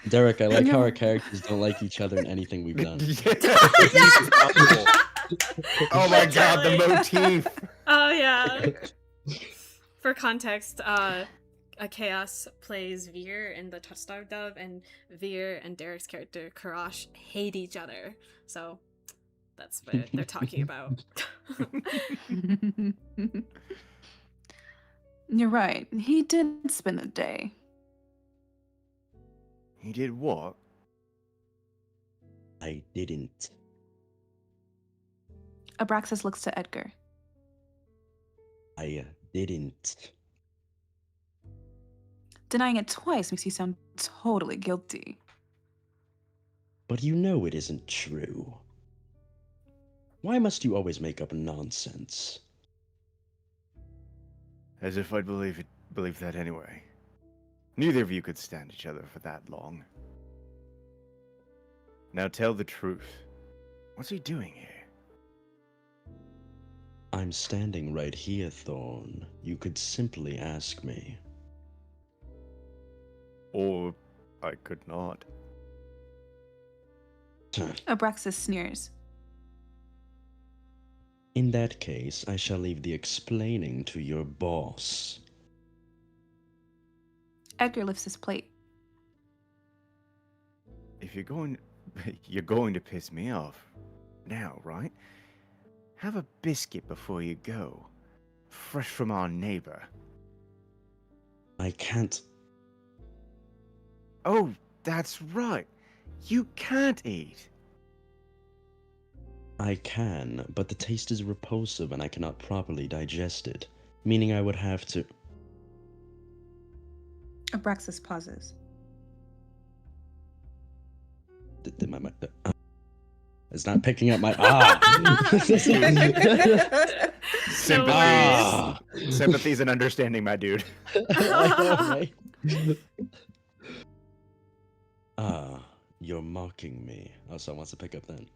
Derek, I like how our characters don't like each other in anything we've done. Oh my god, the motif! Oh yeah. For context, a Chaos plays Veer in the Touchstar dub, and Veer and Derek's character Karash hate each other. So that's what they're talking about. You're right. He did spend the day. He did what? I didn't. Abraxas looks to Edgar. I didn't. Denying it twice makes you sound totally guilty. But you know it isn't true. Why must you always make up nonsense? As if I'd believe that anyway. Neither of you could stand each other for that long. Now tell the truth. What's he doing here? I'm standing right here, Thorn. You could simply ask me. Or I could not. Abraxas sneers. In that case, I shall leave the explaining to your boss. Edgar lifts his plate. If you're going to piss me off now, right? Have a biscuit before you go. fresh from our neighbor. I can't. Oh, that's right. You can't eat. I can, but the taste is repulsive and I cannot properly digest it, meaning I would have to. Abraxas pauses. It's not picking up my Sympathies. Sympathies and understanding, my dude. I know, right? You're mocking me. Oh, someone wants to pick up then.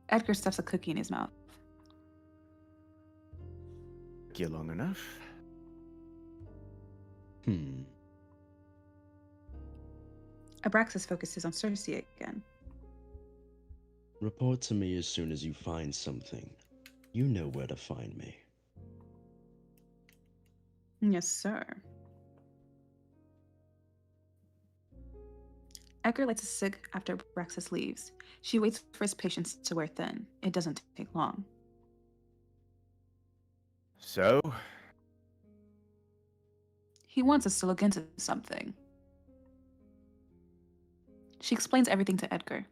Edgar stuffs a cookie in his mouth. Took you long enough. Abraxas focuses on Circe again. Report to me as soon as you find something. You know where to find me. Yes, sir. Edgar lights a cig after Abraxas leaves. She waits for his patience to wear thin. It doesn't take long. So? He wants us to look into something. She explains everything to Edgar.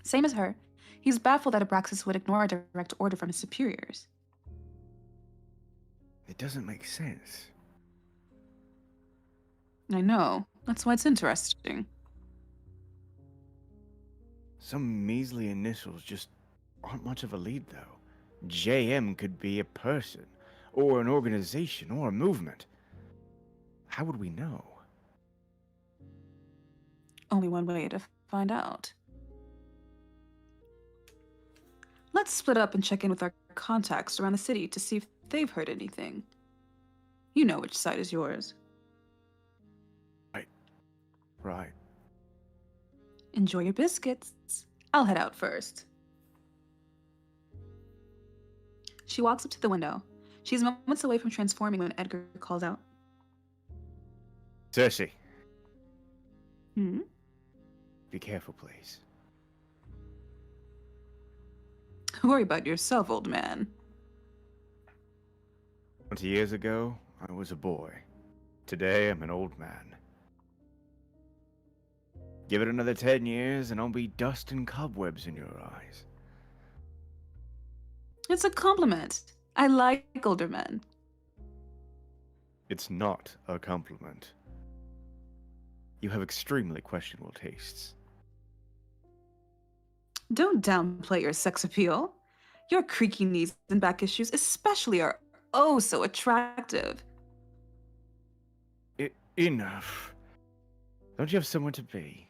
Same as her, he's baffled that Abraxas would ignore a direct order from his superiors. It doesn't make sense. I know. That's why it's interesting. Some measly initials just aren't much of a lead, though. JM could be a person, or an organization, or a movement. How would we know? Only one way to find out. Let's split up and check in with our contacts around the city to see if they've heard anything. You know which side is yours. Right. Enjoy your biscuits. I'll head out first. She walks up to the window. She's moments away from transforming when Edgar calls out. Circe, Hmm? be careful, please. Worry about yourself, old man. 20 years ago, I was a boy. Today, I'm an old man. Give it another 10 years, and I'll be dust and cobwebs in your eyes. It's a compliment. I like older men. It's not a compliment. You have extremely questionable tastes. Don't downplay your sex appeal. Your creaky knees and back issues especially are oh so attractive. Enough. Don't you have somewhere to be?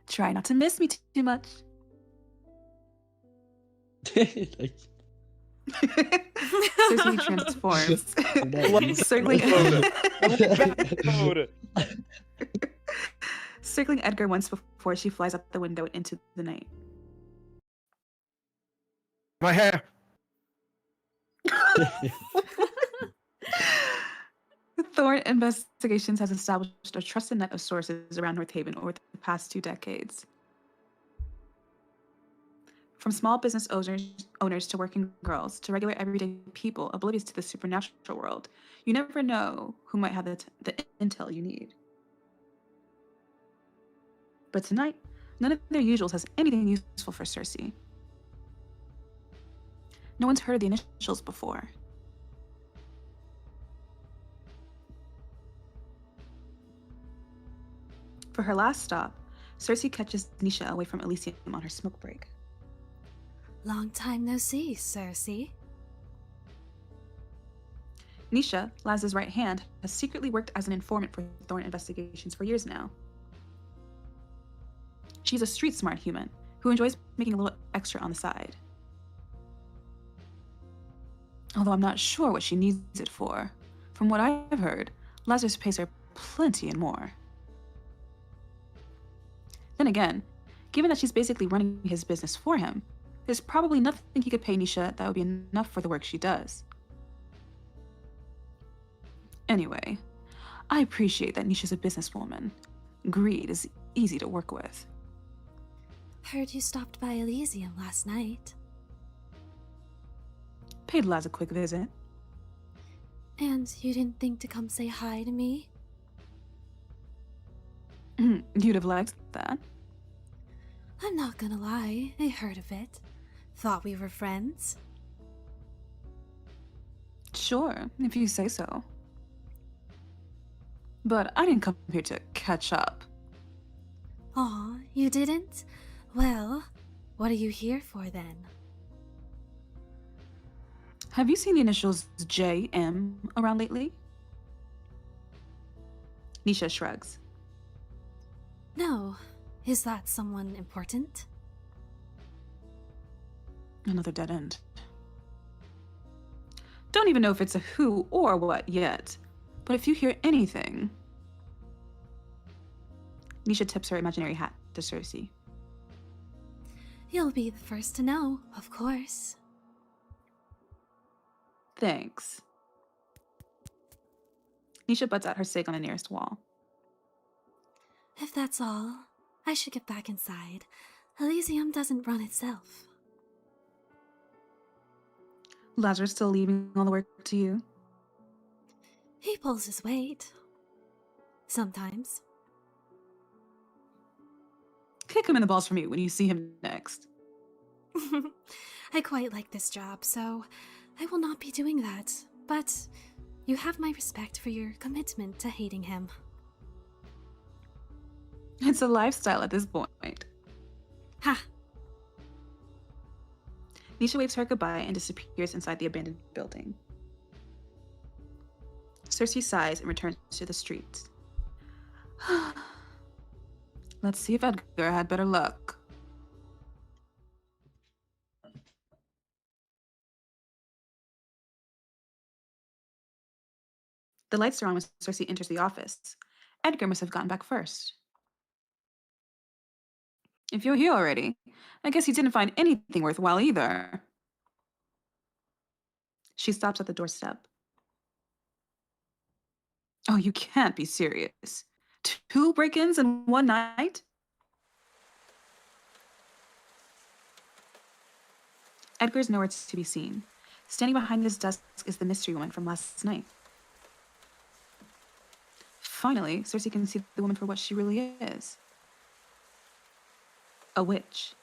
Try not to miss me too much. Like, Circe transforms, circling, circling Edgar once before she flies out the window into the night. My hair! Thorn Investigations has established a trusted net of sources around North Haven over the past 2 decades. From small business owners to working girls to regular everyday people oblivious to the supernatural world, you never know who might have the intel you need. But tonight, none of their usuals has anything useful for Circe. No one's heard of the initials before. For her last stop, Circe catches Nisha away from Elysium on her smoke break. Long time no see, Circe. Nisha, Laz's right hand, has secretly worked as an informant for Thorn Investigations for years now. She's a street-smart human who enjoys making a little extra on the side. Although I'm not sure what she needs it for. From what I've heard, Lazarus pays her plenty and more. Then again, given that she's basically running his business for him, there's probably nothing he could pay Nisha that would be enough for the work she does. Anyway, I appreciate that Nisha's a businesswoman, greed is easy to work with. Heard you stopped by Elysium last night. Paid Laz a quick visit. And you didn't think to come say hi to me? You'd have liked that. I'm not gonna lie, I heard of it. Thought we were friends. Sure, if you say so. But I didn't come here to catch up. Aw, you didn't? Well, what are you here for then? Have you seen the initials JM around lately? Nisha shrugs. No. Is that someone important? Another dead end. Don't even know if it's a who or what yet, but if you hear anything... Nisha tips her imaginary hat to Circe. You'll be the first to know, of course. Thanks. Nisha butts out her cig on the nearest wall. If that's all, I should get back inside. Elysium doesn't run itself. Lazarus still leaving all the work to you? He pulls his weight. Sometimes. Kick him in the balls for me when you see him next. I quite like this job, so I will not be doing that. But you have my respect for your commitment to hating him. It's a lifestyle at this point. Ha! Nisha waves her goodbye and disappears inside the abandoned building. Circe sighs and returns to the streets. Let's see if Edgar had better luck. The lights are on when Circe enters the office. Edgar must have gotten back first. If you're here already, I guess you didn't find anything worthwhile either. She stops at the doorstep. Oh, you can't be serious. 2 break-ins in one night? Edgar's nowhere to be seen. Standing behind his desk is the mystery woman from last night. Finally, Circe can see the woman for what she really is. A witch.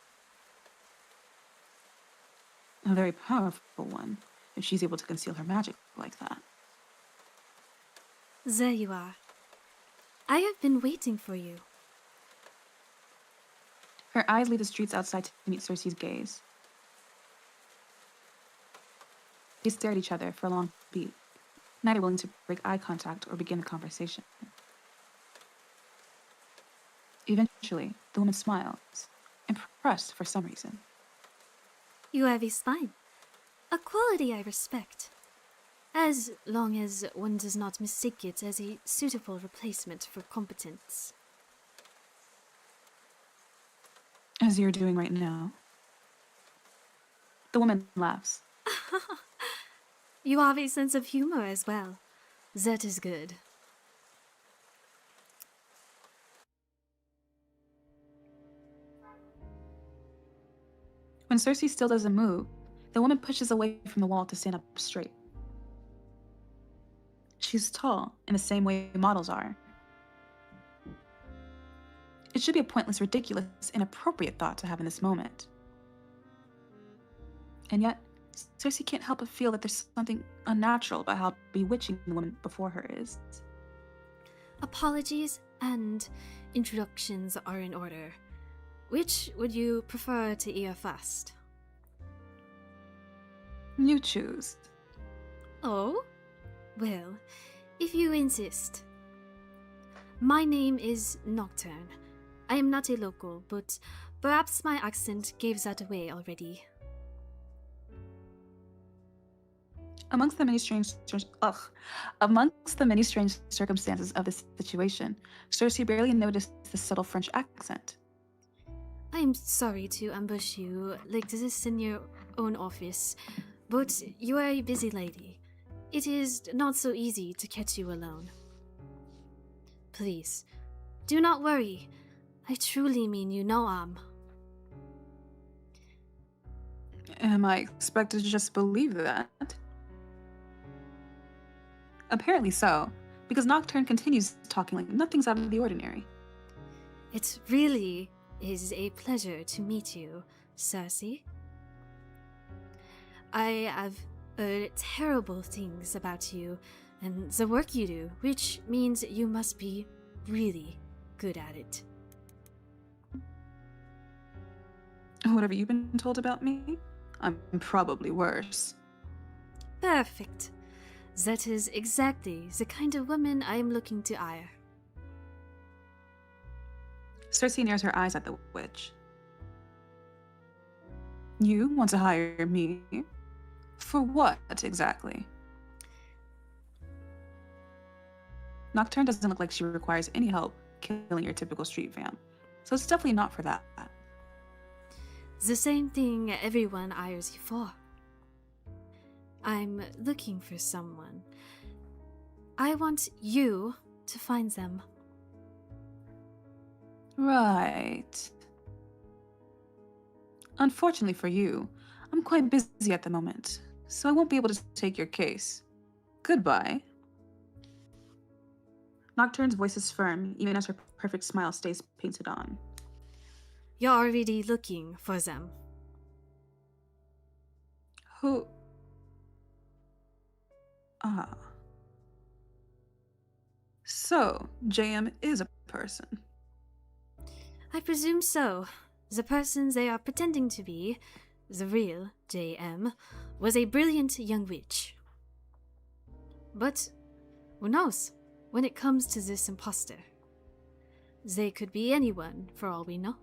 A very powerful one, if she's able to conceal her magic like that. There you are. I have been waiting for you. Her eyes leave the streets outside to meet Circe's gaze. They stare at each other for a long beat, neither willing to break eye contact or begin a conversation. Eventually, the woman smiles, impressed for some reason. You have a spine. A quality I respect. As long as one does not mistake it as a suitable replacement for competence. As you're doing right now. The woman laughs. You have a sense of humor as well. That is good. When Circe still doesn't move, the woman pushes away from the wall to stand up straight. She's tall, in the same way models are. It should be a pointless, ridiculous, inappropriate thought to have in this moment. And yet, Circe can't help but feel that there's something unnatural about how bewitching the woman before her is. Apologies and introductions are in order. Which would you prefer to hear first? You choose. Oh? Well, if you insist. My name is Nocturne. I am not a local, but perhaps my accent gave that away already. Amongst the many strange circumstances of this situation, Circe barely noticed the subtle French accent. I am sorry to ambush you like this in your own office, but you are a busy lady. It is not so easy to catch you alone. Please, do not worry. I truly mean you no harm. Am I expected to just believe that? Apparently so, because Nocturne continues talking like nothing's out of the ordinary. It really is a pleasure to meet you, Circe. I have heard terrible things about you and the work you do, which means you must be really good at it. What have you been told about me? I'm probably worse. Perfect. That is exactly the kind of woman I am looking to hire. Circe narrows her eyes at the witch. You want to hire me? For what, exactly? Nocturne doesn't look like she requires any help killing your typical street vamp, so it's definitely not for that. The same thing everyone hires you for. I'm looking for someone. I want you to find them. Right. Unfortunately for you, I'm quite busy at the moment, so I won't be able to take your case. Goodbye. Nocturne's voice is firm, even as her perfect smile stays painted on. You're already looking for them. Who? Ah. So, JM is a person. I presume so. The person they are pretending to be, the real JM, was a brilliant young witch. But who knows, when it comes to this imposter? They could be anyone, for all we know.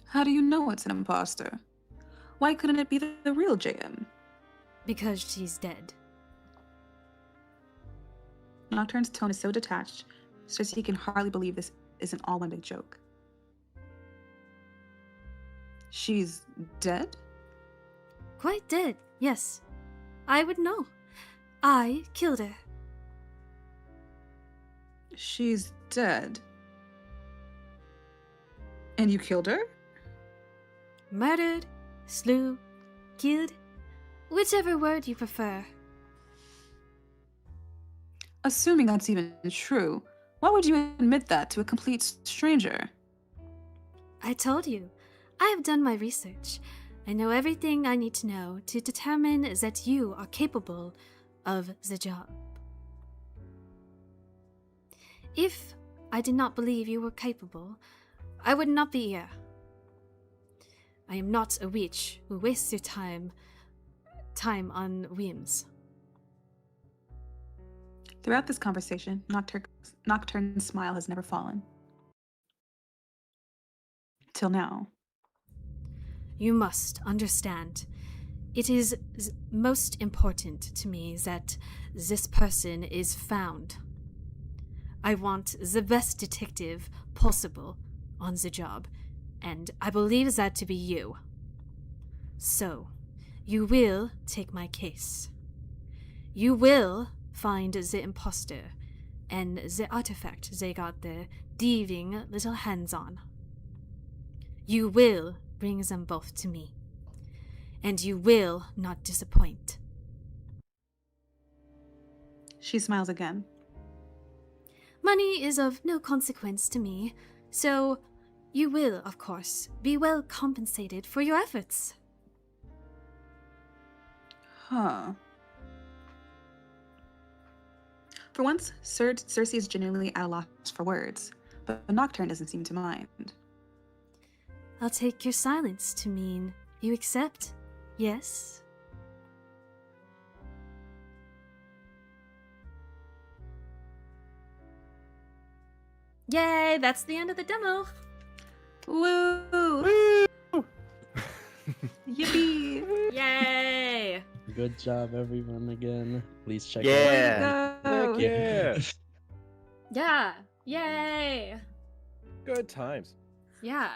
How do you know it's an imposter? Why couldn't it be the real JM? Because she's dead. Nocturne's tone is so detached, Circe can hardly believe this isn't all one big joke. She's dead? Quite dead, yes. I would know. I killed her. She's dead. And you killed her? Murdered, slew, killed, whichever word you prefer. Assuming that's even true, why would you admit that to a complete stranger? I told you, I have done my research. I know everything I need to know to determine that you are capable of the job. If I did not believe you were capable, I would not be here. I am not a witch who wastes your time on whims. Throughout this conversation, Nocturne's smile has never fallen. Till now. You must understand. It is most important to me that this person is found. I want the best detective possible on the job, and I believe that to be you. So, you will take my case. You will find the imposter and the artifact they got their thieving little hands on. You will bring them both to me, and you will not disappoint. She smiles again. Money is of no consequence to me, so you will, of course, be well compensated for your efforts. Huh. For once, Circe is genuinely at a loss for words, but Nocturne doesn't seem to mind. I'll take your silence to mean you accept, yes? Yay, that's the end of the demo. Woo! Yippee! Yay! Good job, everyone, again. Please check Yeah. Go! Yeah. Yeah. Yay. Good times. Yeah.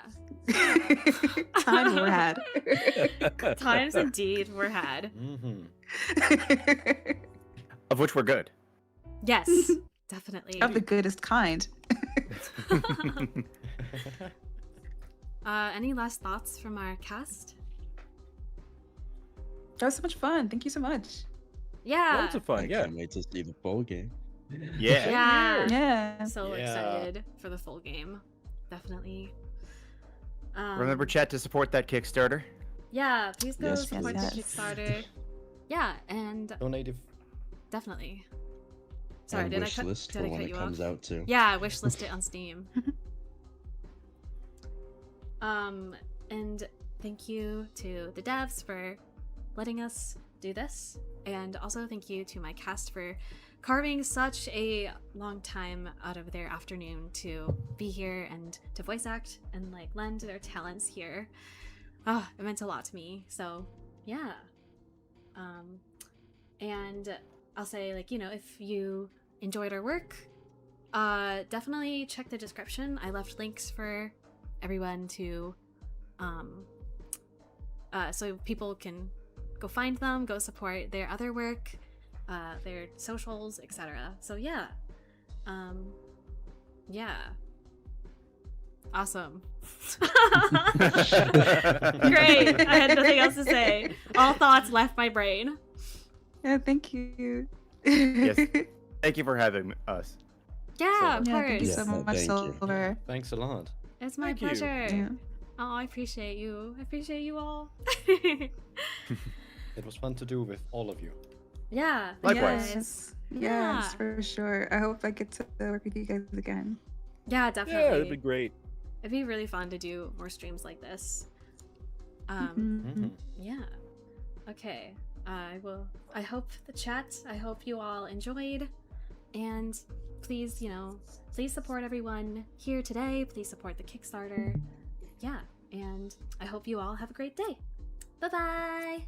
Time rad. Times indeed were had. Mm-hmm. Of which we're good. Yes. Definitely. Of the goodest kind. Any last thoughts from our cast? That was so much fun. Thank you so much. Yeah. Loads of fun. I Yeah. can't wait to see the full game. Yeah. Yeah. Yeah. So Yeah. excited for the full game. Definitely. Remember, chat, to support that Kickstarter. Yeah, please go Yes, support please. the Kickstarter. Yeah, and Donative. definitely. Sorry, And did I wish cut? list Did for I when cut it you comes off? out too. Yeah, wish list it on Steam. And thank you to the devs for letting us do this, and also thank you to my cast for carving such a long time out of their afternoon to be here and to voice act and like lend their talents here. It meant a lot to me. So yeah. And I'll say, like, if you enjoyed our work, definitely check the description. I left links for everyone to so people can go find them, go support their other work, their socials, etc. So yeah. Yeah. Awesome. Great. I had nothing else to say. All thoughts left my brain. Yeah, thank you. Yes. Thank you for having us. Yeah, of Yeah, course. thank you Yeah, so much, thank you. Silver. Thanks a lot. It's my Thank you. pleasure. Yeah. Oh, I appreciate you. I appreciate you all. It was fun to do with all of you. Yeah. Likewise. Yes. Yeah. Yes, for sure. I hope I get to work with you guys again. Yeah, definitely. Yeah, that'd be great. It'd be really fun to do more streams like this. Yeah. Okay. I hope the chat, I hope you all enjoyed. And please, please support everyone here today. Please support the Kickstarter. Yeah. And I hope you all have a great day. Bye-bye.